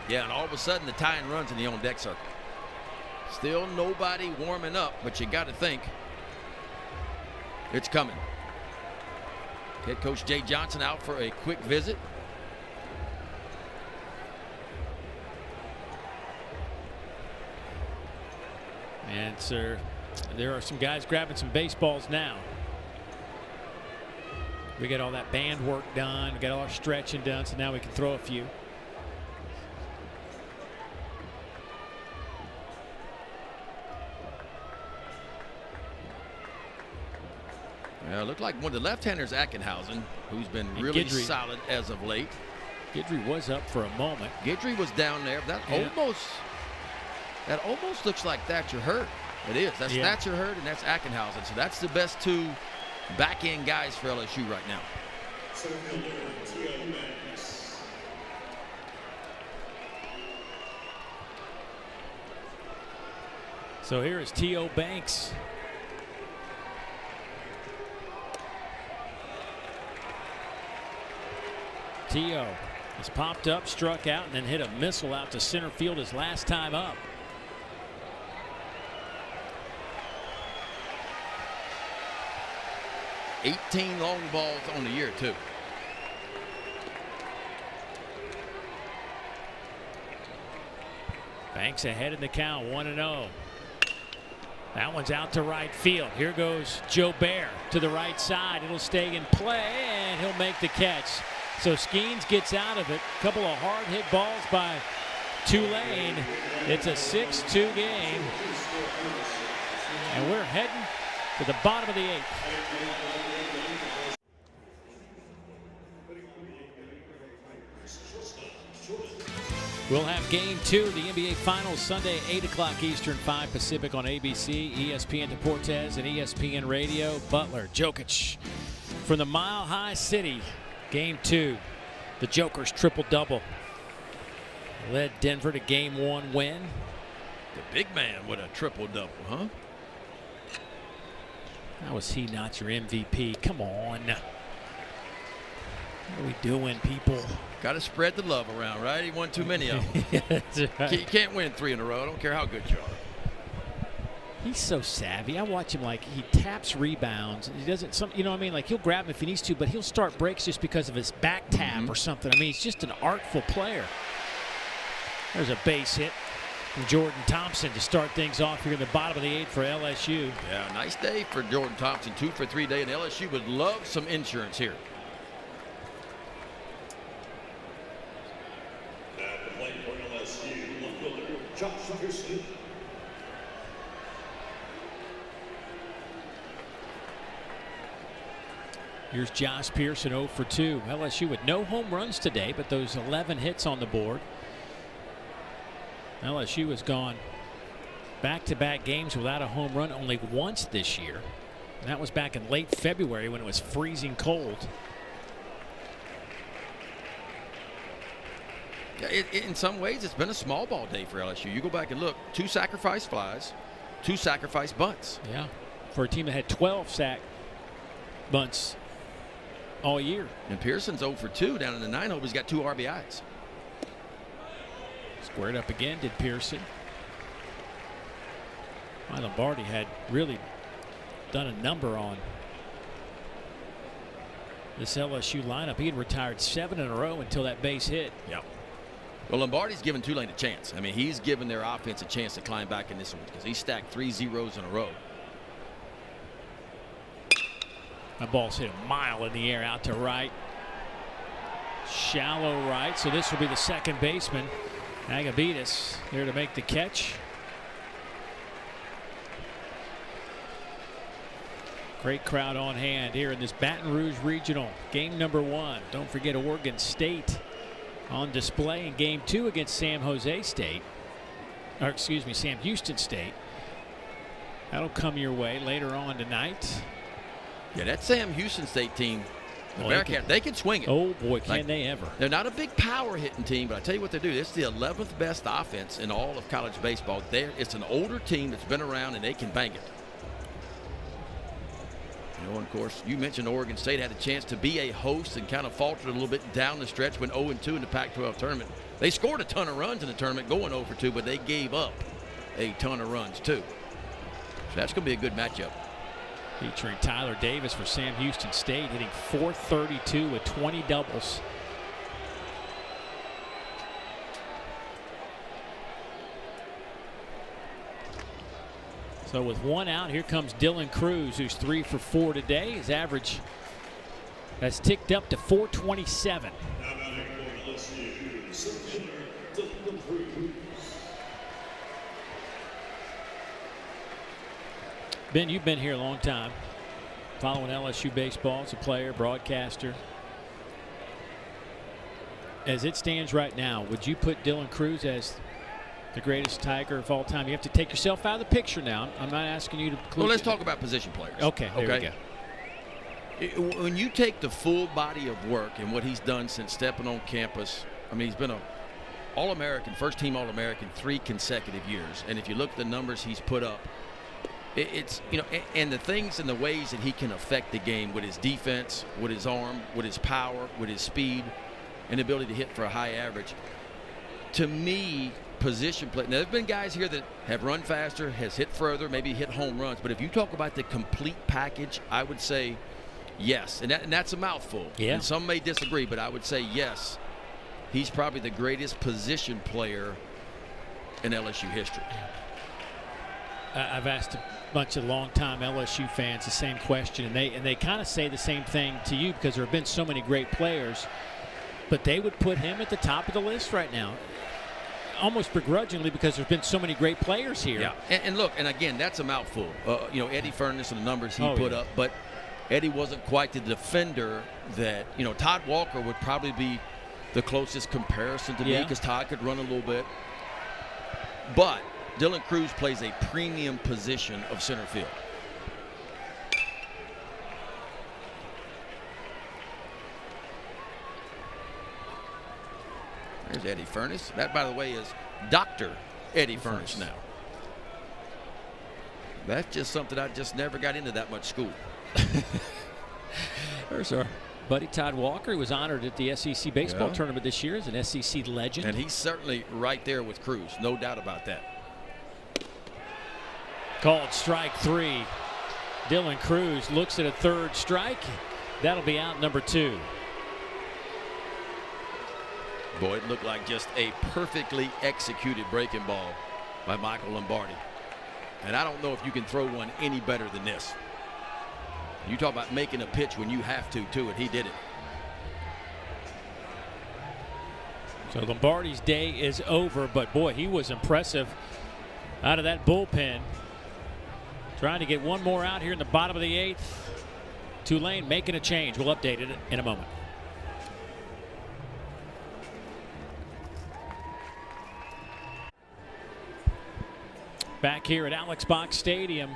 Yeah, and all of a sudden the tying runs in the on-deck circle. Still nobody warming up, but you got to think it's coming. Head coach Jay Johnson out for a quick visit. And sir, there are some guys grabbing some baseballs now. We got all that band work done, we got all our stretching done, so now we can throw a few. Yeah, looked like one of the left-handers, Ackenhausen, who's been really solid as of late. Guidry was up for a moment. Guidry was down there. That almost looks like Thatcher Hurd. It is. That's Thatcher Hurd and that's Ackenhausen. So that's the best 2 back-end guys for LSU right now. So here is T.O. Banks. T.O. has popped up, struck out, and then hit a missile out to center field his last time up. 18 long balls on the year, too. Banks ahead in the count, 1-0. That one's out to right field. Here goes Joe Bear to the right side. It'll stay in play, and he'll make the catch. So Skeens gets out of it. A couple of hard hit balls by Tulane. It's a 6-2 game. And we're heading to the bottom of the 8th. We'll have game 2 of the NBA Finals Sunday, 8 o'clock Eastern, 5 Pacific on ABC, ESPN Deportes, and ESPN Radio. Butler, Jokic from the Mile High City. Game 2, the Joker's triple-double. Led Denver to game 1 win. The big man with a triple-double, huh? How was he not your MVP? Come on. What are we doing, people? Got to spread the love around, right? He won too many of them. That's right. You can't win 3 in a row. I don't care how good you are. He's so savvy. I watch him like he taps rebounds. He doesn't, you know what I mean? Like he'll grab him if he needs to, but he'll start breaks just because of his back tap or something. I mean, he's just an artful player. There's a base hit from Jordan Thompson to start things off here in the bottom of the 8th for LSU. Yeah, nice day for Jordan Thompson. 2 for 3 day, and LSU would love some insurance here. Here's Josh Pearson 0 for 2. LSU with no home runs today, but those 11 hits on the board. LSU has gone back-to-back games without a home run only once this year. And that was back in late February when it was freezing cold. Yeah, in some ways, it's been a small ball day for LSU. You go back and look, 2 sacrifice flies, 2 sacrifice bunts. Yeah, for a team that had 12 sack bunts all year. And Pearson's 0 for 2 down in the 9 hole. He's got 2 RBIs. Squared up again, did Pearson. Lombardi had really done a number on this LSU lineup. He had retired 7 in a row until that base hit. Yeah. Well, Lombardi's given Tulane a chance. I mean, he's given their offense a chance to climb back in this one because he stacked 3 zeros in a row. That ball's hit a mile in the air out to right. Shallow right. So this will be the second baseman, Agavitas, there to make the catch. Great crowd on hand here in this Baton Rouge Regional. Game number 1. Don't forget Oregon State on display in game 2 against Sam Houston State. That'll come your way later on tonight. Yeah, that Sam Houston State team, the Bearcats, they can swing it. Oh, boy, can they ever. They're not a big power hitting team, but I tell you what they do. This is the 11th best offense in all of college baseball. It's an older team that's been around, and they can bang it. You know, and of course, you mentioned Oregon State had a chance to be a host and kind of faltered a little bit down the stretch when 0-2 in the Pac-12 tournament. They scored a ton of runs in the tournament going 0 for 2, but they gave up a ton of runs, too. So that's going to be a good matchup. Featuring Tyler Davis for Sam Houston State, hitting .432 with 20 doubles. So with 1 out, here comes Dylan Cruz, who's 3 for 4 today. His average has ticked up to .427. Ben, you've been here a long time, following LSU baseball as a player, broadcaster. As it stands right now, would you put Dylan Cruz as the greatest Tiger of all time? You have to take yourself out of the picture now. I'm not asking you to. Well, let's talk about position players. Okay, there we go. When you take the full body of work and what he's done since stepping on campus, I mean, he's been a All-American, first-team All-American 3 consecutive years. And if you look at the numbers he's put up, it's, you know, and the things and the ways that he can affect the game with his defense, with his arm, with his power, with his speed, and the ability to hit for a high average. To me, position play. Now, there's been guys here that have run faster, has hit further, maybe hit home runs. But if you talk about the complete package, I would say Yes, and that's a mouthful. Yeah. And some may disagree, but I would say yes. He's probably the greatest position player in LSU history. I've asked a bunch of longtime LSU fans the same question, and they kind of say the same thing to you because there have been so many great players, but they would put him at the top of the list right now, almost begrudgingly, because there's been so many great players here. Yeah, and look, and again, that's a mouthful. Eddie Furness and the numbers he put up, but Eddie wasn't quite the defender that, Todd Walker would probably be the closest comparison to me because Todd could run a little bit. But Dylan Crews plays a premium position of center field. There's Eddie Furness. That, by the way, is Dr. Eddie Furness now. That's just something I just never got into that much school. There's our buddy Todd Walker, who was honored at the SEC baseball tournament this year as an SEC legend. And he's certainly right there with Crews, no doubt about that. Called strike 3. Dylan Crews looks at a third strike. That'll be out number 2. Boy, it looked like just a perfectly executed breaking ball by Michael Lombardi. And I don't know if you can throw one any better than this. You talk about making a pitch when you have to, too, and he did it. So Lombardi's day is over, but boy, he was impressive out of that bullpen. Trying to get one more out here in the bottom of the 8th. Tulane making a change. We'll update it in a moment. Back here at Alex Box Stadium,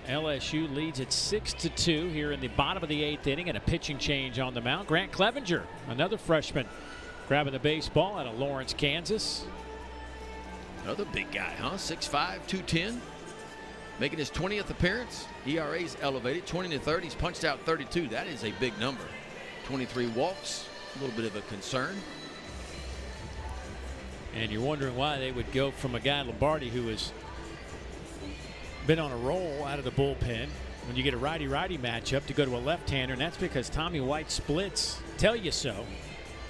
LSU leads at 6-2 here in the bottom of the 8th inning, and a pitching change on the mound. Grant Clevenger, another freshman, grabbing the baseball out of Lawrence, Kansas. Another big guy, huh? 6'5", 210. Making his 20th appearance. ERA's elevated, 20-30. He's punched out 32. That is a big number. 23 walks, a little bit of a concern. And you're wondering why they would go from a guy, Lombardi, who has been on a roll out of the bullpen, when you get a righty-righty matchup, to go to a left-hander, and that's because Tommy White splits tell you so.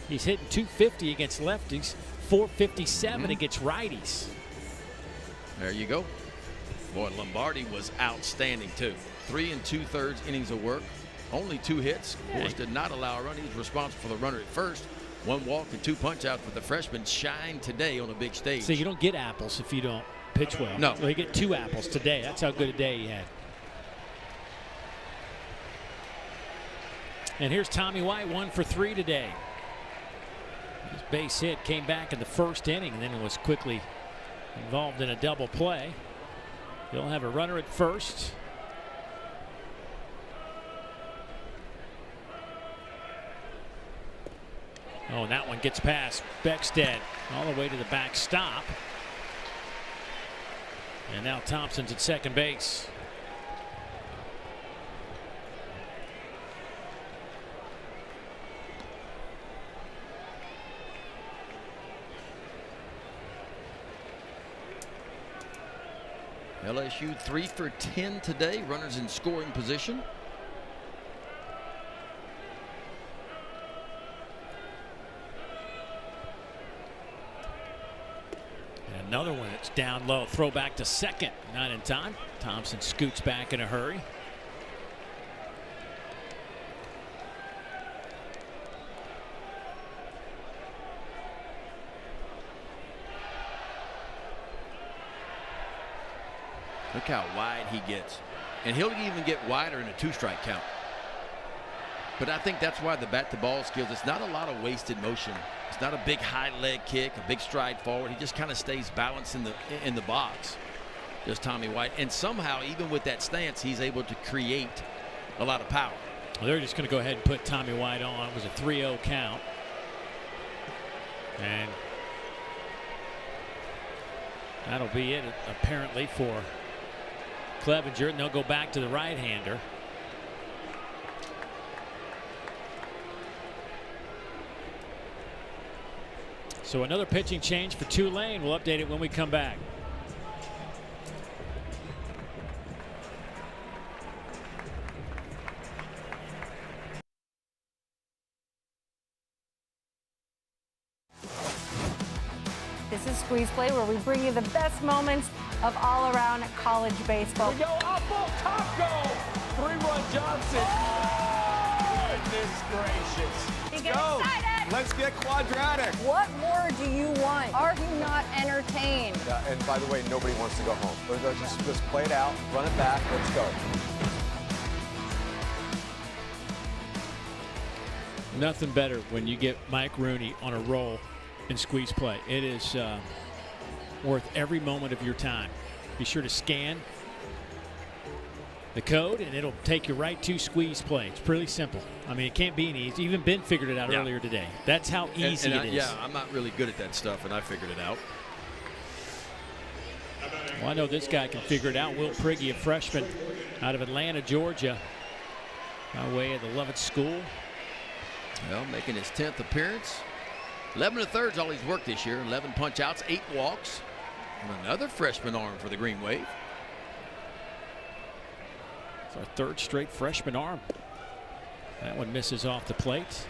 He's hitting .250 against lefties, .457 against righties. There you go. Boy, Lombardi was outstanding, too. 3 2/3 innings of work. Only 2 hits. Of course, did not allow a run. He was responsible for the runner at first. 1 walk and 2 punch-outs, but the freshman shined today on a big stage. So you don't get apples if you don't pitch well. No. Well, you get 2 apples today. That's how good a day he had. And here's Tommy White, 1 for 3 today. His base hit came back in the first inning and then was quickly involved in a double play. He'll have a runner at first. Oh, and that one gets past Beckstead all the way to the backstop. And now Thompson's at second base. LSU 3 for 10 today. Runners in scoring position. And another one that's down low. Throw back to second. Not in time. Thompson scoots back in a hurry. Look how wide he gets. And he'll even get wider in a 2-strike count. But I think that's why the bat-to-ball skills, it's not a lot of wasted motion. It's not a big high leg kick, a big stride forward. He just kind of stays balanced in the box. Just Tommy White. And somehow, even with that stance, he's able to create a lot of power. Well, they're just going to go ahead and put Tommy White on. It was a 3-0 count. And that'll be it, apparently, for Clevenger, and they'll go back to the right-hander. So another pitching change for Tulane. We'll update it when we come back. Squeeze Play, where we bring you the best moments of all around college baseball. We go up, top goal. 3-run Johnson. Oh, goodness gracious. You get excited. Let's get quadratic. What more do you want? Are you not entertained? And by the way, nobody wants to go home. Let's play it out, run it back, let's go. Nothing better when you get Mike Rooney on a roll in Squeeze Play. It is worth every moment of your time. Be sure to scan the code and it'll take you right to Squeeze Play. It's pretty simple. I mean, it can't be any easy. Even Ben figured it out earlier today. That's how easy it is. Yeah, I'm not really good at that stuff, and I figured it out. Well, I know this guy can figure it out. Will Prigge, a freshman out of Atlanta, Georgia, by way of the Lovett School. Well, making his 10th appearance. 11 1/3 all he's worked this year. 11 punch outs, 8 walks. And another freshman arm for the Green Wave. It's our 3rd straight freshman arm. That one misses off the plate.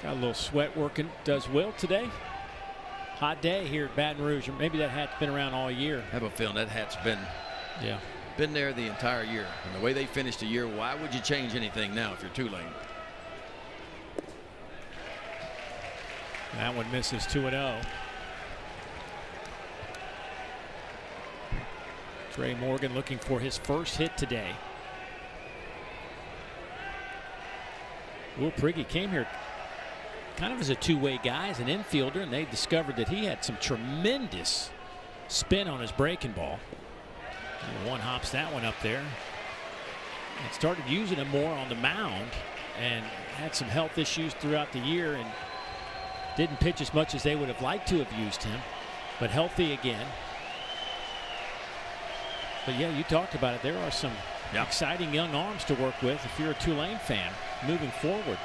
Got a little sweat working. Does Will today? Hot day here at Baton Rouge. Or maybe that hat's been around all year. I have a feeling that hat's been there the entire year. And the way they finished the year, why would you change anything now if you're Tulane? That one misses 2-0. Trey Morgan looking for his first hit today. Will Prigge came here kind of as a two-way guy, as an infielder, and they discovered that he had some tremendous spin on his breaking ball. And one hops that one up there. And started using him more on the mound and had some health issues throughout the year and didn't pitch as much as they would have liked to have used him, but healthy again. But yeah, you talked about it. There are some exciting young arms to work with if you're a Tulane fan moving forward.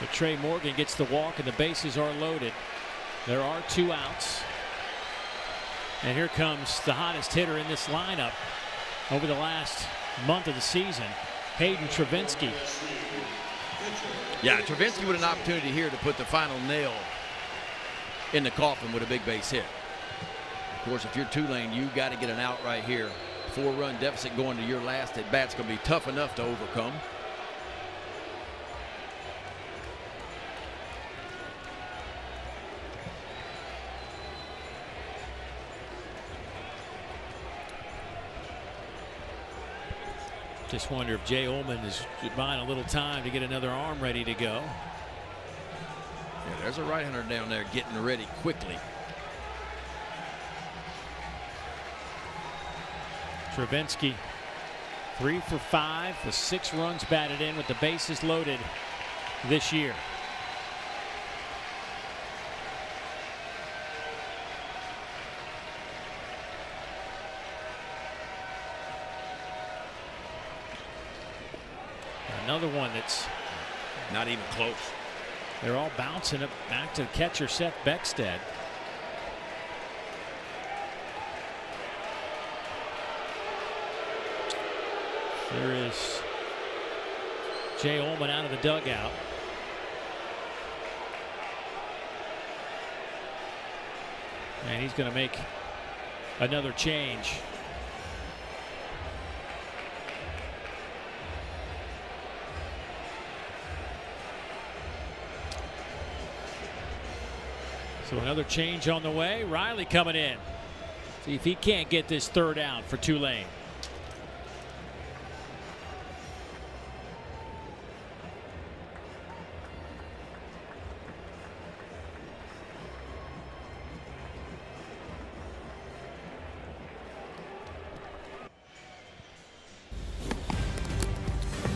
So Trey Morgan gets the walk and the bases are loaded. There are 2 outs. And here comes the hottest hitter in this lineup over the last month of the season, Hayden Travinski. Yeah, Travinski with an opportunity here to put the final nail in the coffin with a big base hit. Of course, if you're Tulane, you got to get an out right here. 4-run deficit going to your last at bat's going to be tough enough to overcome. Just wonder if Jay Ullman is buying a little time to get another arm ready to go. Yeah, there's a right-hander down there getting ready quickly. Travinski 3 for 5 with 6 runs batted in with the bases loaded this year. Another one that's not even close. They're all bouncing it back to catcher Seth Beckstead. There is Jay Ullman out of the dugout. And he's going to make another change. So another change on the way. Riley coming in. See if he can't get this 3rd out for Tulane.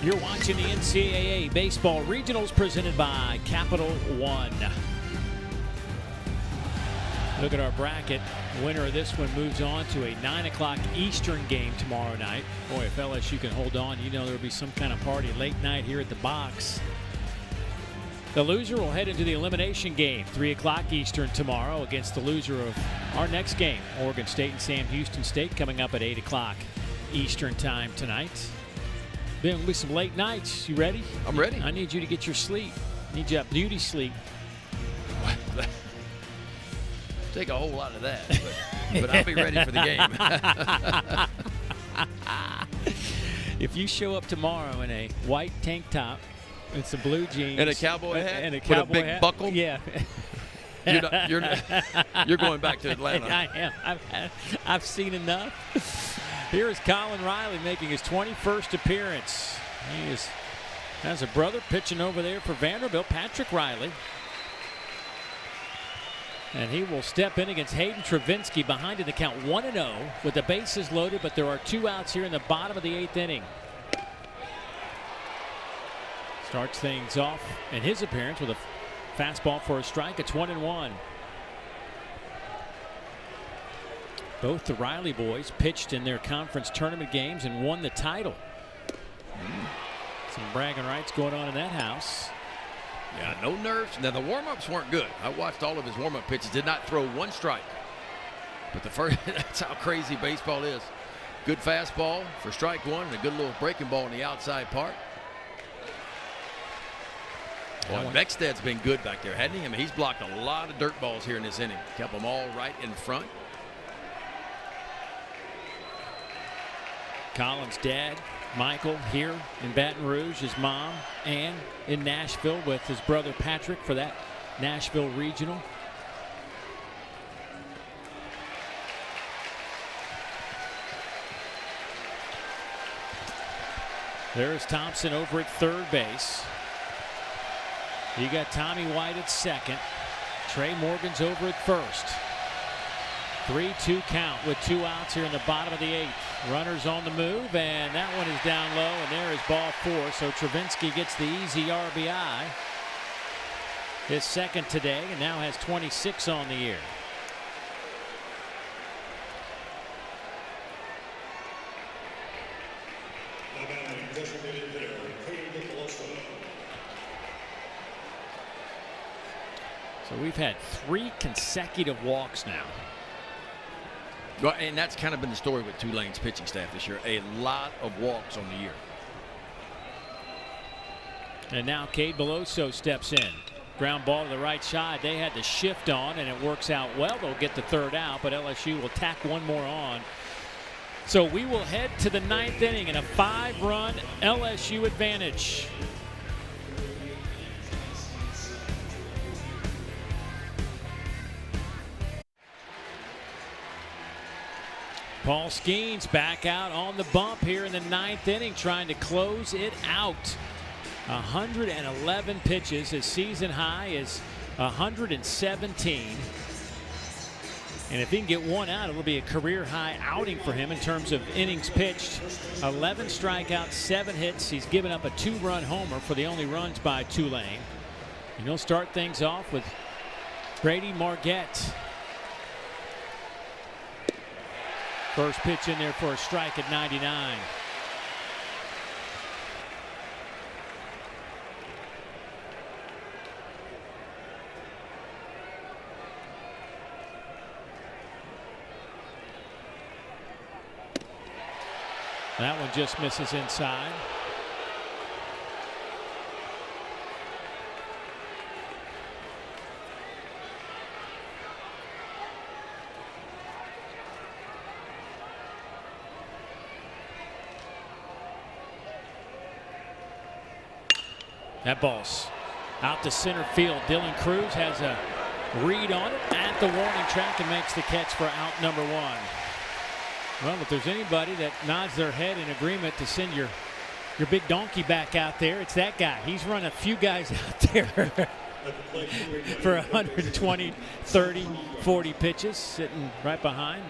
You're watching the NCAA Baseball Regionals presented by Capital One. Look at our bracket. The winner of this one moves on to a 9 o'clock Eastern game tomorrow night. Boy, if LSU can hold on, you know there'll be some kind of party late night here at the box. The loser will head into the elimination game, 3 o'clock Eastern tomorrow, against the loser of our next game, Oregon State and Sam Houston State, coming up at 8 o'clock Eastern time tonight. There'll be some late nights. You ready? I'm ready. I need you to get your sleep. I need you up beauty sleep. Take a whole lot of that, but I'll be ready for the game. If you show up tomorrow in a white tank top and some blue jeans and a cowboy hat and a with a big hat, buckle, yeah, you're going back to Atlanta. I am. I've seen enough. Here is Colin Riley making his 21st appearance. He has a brother pitching over there for Vanderbilt, Patrick Riley. And he will step in against Hayden Travinski behind in the count 1-0 with the bases loaded, but there are 2 outs here in the bottom of the 8th inning. Starts things off in his appearance with a fastball for a strike. It's 1-1. Both the Riley boys pitched in their conference tournament games and won the title. Some bragging rights going on in that house. Yeah, no nerves. Now, the warm-ups weren't good. I watched all of his warm-up pitches. Did not throw one strike. But the first, that's how crazy baseball is. Good fastball for strike one and a good little breaking ball in the outside part. Well, Becksted's been good back there, hasn't he? I mean, he's blocked a lot of dirt balls here in this inning. Kept them all right in front. Colin's dad, Michael, here in Baton Rouge, his mom, Ann, in Nashville with his brother Patrick for that Nashville regional. There's Thompson over at third base. You got Tommy White at second. Trey Morgan's over at first. 3-2 count with 2 outs here in the bottom of the 8th. Runners on the move, and that one is down low, and there is ball 4. So Travinski gets the easy RBI. His second today, and now has 26 on the year. So we've had 3 consecutive walks now. Well, and that's kind of been the story with Tulane's pitching staff this year. A lot of walks on the year. And now Cade Beloso steps in. Ground ball to the right side. They had the shift on, and it works out well. They'll get the 3rd out, but LSU will tack 1 more on. So we will head to the 9th inning in a 5-run LSU advantage. Paul Skeens back out on the bump here in the 9th inning, trying to close it out. 111 pitches. His season high is 117. And if he can get 1 out, it'll be a career high outing for him in terms of innings pitched. 11 strikeouts, 7 hits. He's given up a 2-run homer for the only runs by Tulane. And he'll start things off with Brady Marquette. First pitch in there for a strike at 99. That one just misses inside. That ball's out to center field. Dylan Cruz has a read on it at the warning track and makes the catch for out number 1. Well, if there's anybody that nods their head in agreement to send your big donkey back out there, it's that guy. He's run a few guys out there for 120, 30, 40 pitches, sitting right behind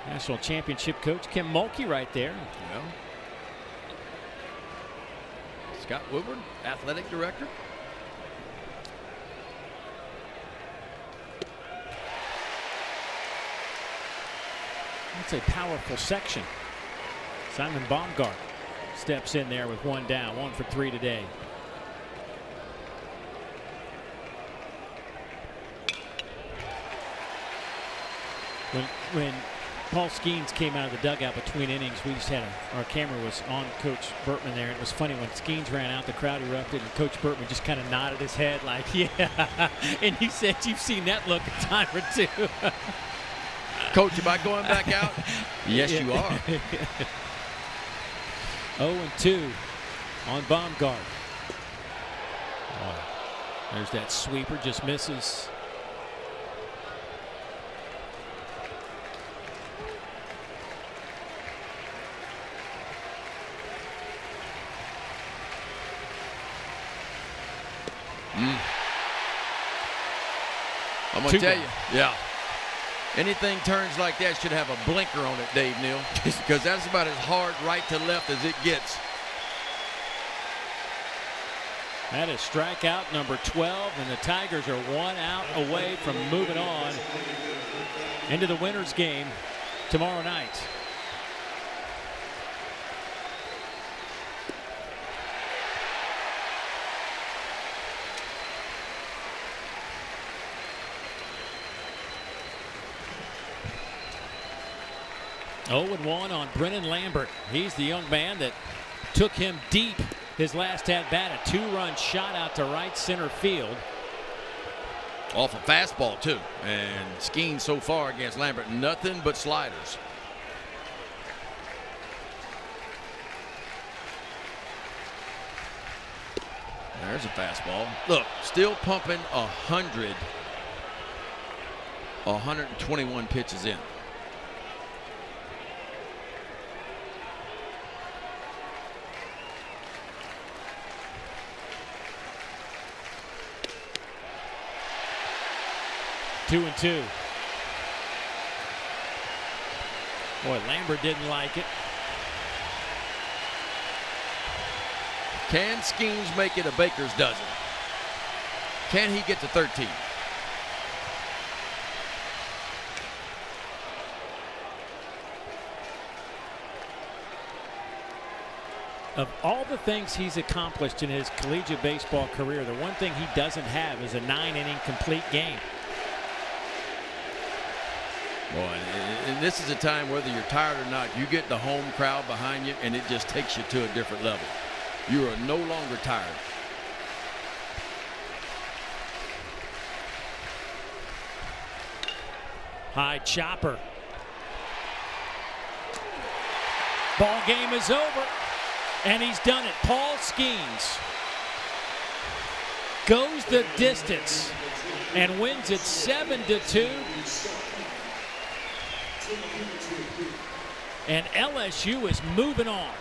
national championship coach Kim Mulkey right there. Well, Scott Woodward, athletic director. That's a powerful section. Simon Baumgart steps in there with 1 down, 1 for 3 today. When Paul Skeens came out of the dugout between innings, we just had our camera was on Coach Burtman there. It was funny when Skeens ran out, the crowd erupted, and Coach Burtman just kind of nodded his head like, yeah. And he said, you've seen that look a time or two. Coach, am I going back out? Yes, you are. 0-2 on Baumgart. Oh, there's that sweeper, just misses. I'm going to tell you, yeah. Anything turns like that should have a blinker on it, Dave Neal, because that's about as hard right to left as it gets. That is strikeout number 12, and the Tigers are 1 out away from moving on into the winners game tomorrow night. Oh, 0-1 on Brennan Lambert. He's the young man that took him deep his last at-bat. A 2-run shot out to right center field. Off a fastball, too. And Skeens so far against Lambert, nothing but sliders. There's a fastball. Look, still pumping 121 pitches in. 2-2. Boy, Lambert didn't like it. Can Skeens make it a baker's dozen? Can he get to 13? Of all the things he's accomplished in his collegiate baseball career, the one thing he doesn't have is a 9-inning complete game. Boy, and this is a time, whether you're tired or not, you get the home crowd behind you, and it just takes you to a different level. You are no longer tired. High chopper. Ball game is over, and he's done it. Paul Skeens goes the distance and wins it 7-2. And LSU is moving on.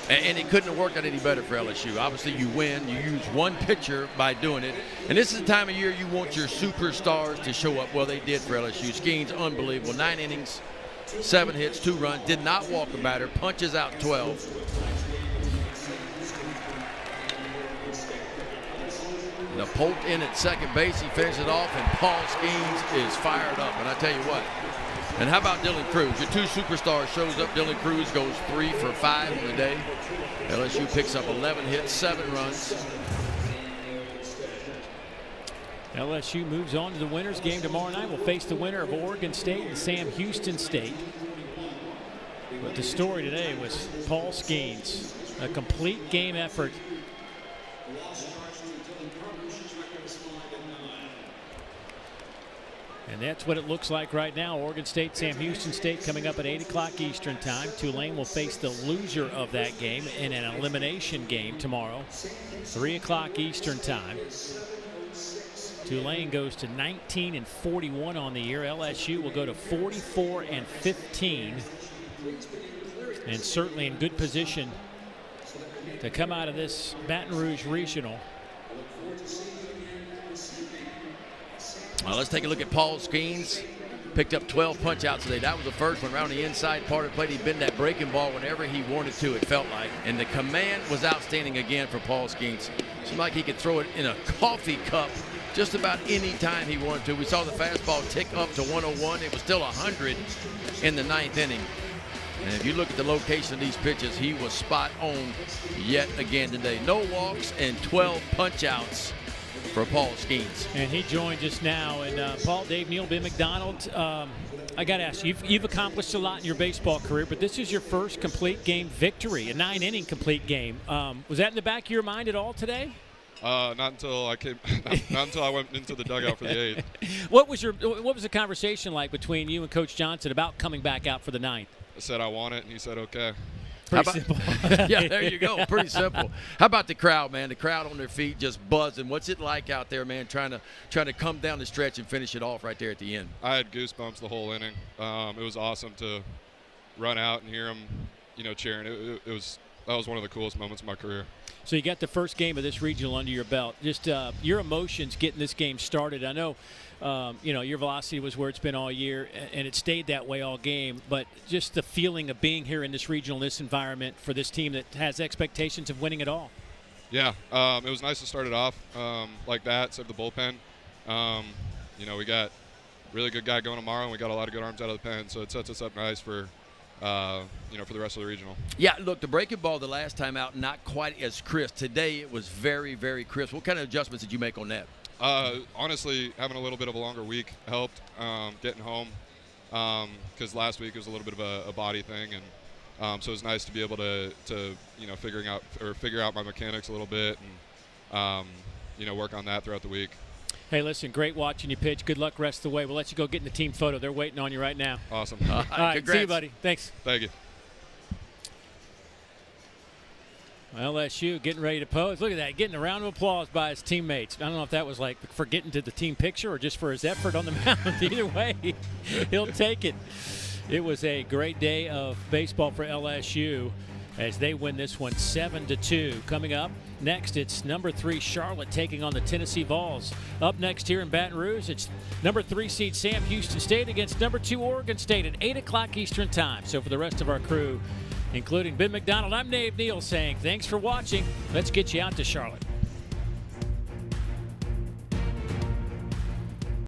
And it couldn't have worked out any better for LSU. Obviously, you win. You use one pitcher by doing it. And this is the time of year you want your superstars to show up. Well, they did for LSU. Skeens, unbelievable. 9 innings, 7 hits, 2 runs. Did not walk a batter. Punches out 12. Napolt in at second base. He finishes it off, and Paul Skeens is fired up. And I tell you what. And how about Dylan Cruz? Your 2 superstars shows up. Dylan Cruz goes 3 for 5 in the day. LSU picks up 11 hits, 7 runs. LSU moves on to the winners game tomorrow night. We'll face the winner of Oregon State and Sam Houston State. But the story today was Paul Skeens. A complete game effort. And that's what it looks like right now. Oregon State, Sam Houston State coming up at 8 o'clock Eastern time. Tulane will face the loser of that game in an elimination game tomorrow, 3 o'clock Eastern time. Tulane goes to 19-41 on the year. LSU will go to 44-15. And certainly in good position to come out of this Baton Rouge Regional. Well, let's take a look at Paul Skeens. Picked up 12 punch outs today. That was the first one around the inside part of the plate. He'd been that breaking ball whenever he wanted to, it felt like. And the command was outstanding again for Paul Skeens. Seemed like he could throw it in a coffee cup just about any time he wanted to. We saw the fastball tick up to 101. It was still 100 in the 9th inning. And if you look at the location of these pitches, he was spot on yet again today. No walks and 12 punch outs for Paul Skeens. And he joined just now. And Paul, Dave Neal, Ben McDonald, I got to ask you, you've accomplished a lot in your baseball career, but this is your first complete game victory, a 9-inning complete game. Was that in the back of your mind at all today? Not until I came. Not until I went into the dugout for the 8th. What was the conversation like between you and Coach Johnson about coming back out for the 9th? I said I want it, and he said okay. Pretty simple. Yeah, there you go. Pretty simple. How about the crowd, man? The crowd on their feet just buzzing. What's it like out there, man, trying to come down the stretch and finish it off right there at the end? I had goosebumps the whole inning. It was awesome to run out and hear them, cheering. That was one of the coolest moments of my career. So you got the first game of this regional under your belt. Just your emotions getting this game started. I know, your velocity was where it's been all year, and it stayed that way all game. But just the feeling of being here in this regional, in this environment for this team that has expectations of winning it all. Yeah, it was nice to start it off like that, instead of the bullpen. We got a really good guy going tomorrow, and we got a lot of good arms out of the pen, so it sets us up nice for for the rest of the regional. Yeah, look, the breaking ball the last time out, not quite as crisp. Today it was very, very crisp. What kind of adjustments did you make on that? Honestly, having a little bit of a longer week helped, getting home, because last week was a little bit of a body thing, and so it was nice to be able to figure out my mechanics a little bit, and work on that throughout the week. Hey, listen, great watching you pitch. Good luck rest of the way. We'll let you go get in the team photo. They're waiting on you right now. Awesome. All right, congrats. see you, buddy. Thanks. Thank you. LSU getting ready to pose. Look at that, getting a round of applause by his teammates. I don't know if that was like for getting to the team picture or just for his effort on the mound. Either way, he'll take it. It was a great day of baseball for LSU as they win this one 7-2. Coming up next, it's number 3 Charlotte taking on the Tennessee Vols. Up next here in Baton Rouge, it's number 3 seed Sam Houston State against number 2 Oregon State at 8 o'clock Eastern time. So for the rest of our crew, including Ben McDonald, I'm Dave Neal saying thanks for watching. Let's get you out to Charlotte.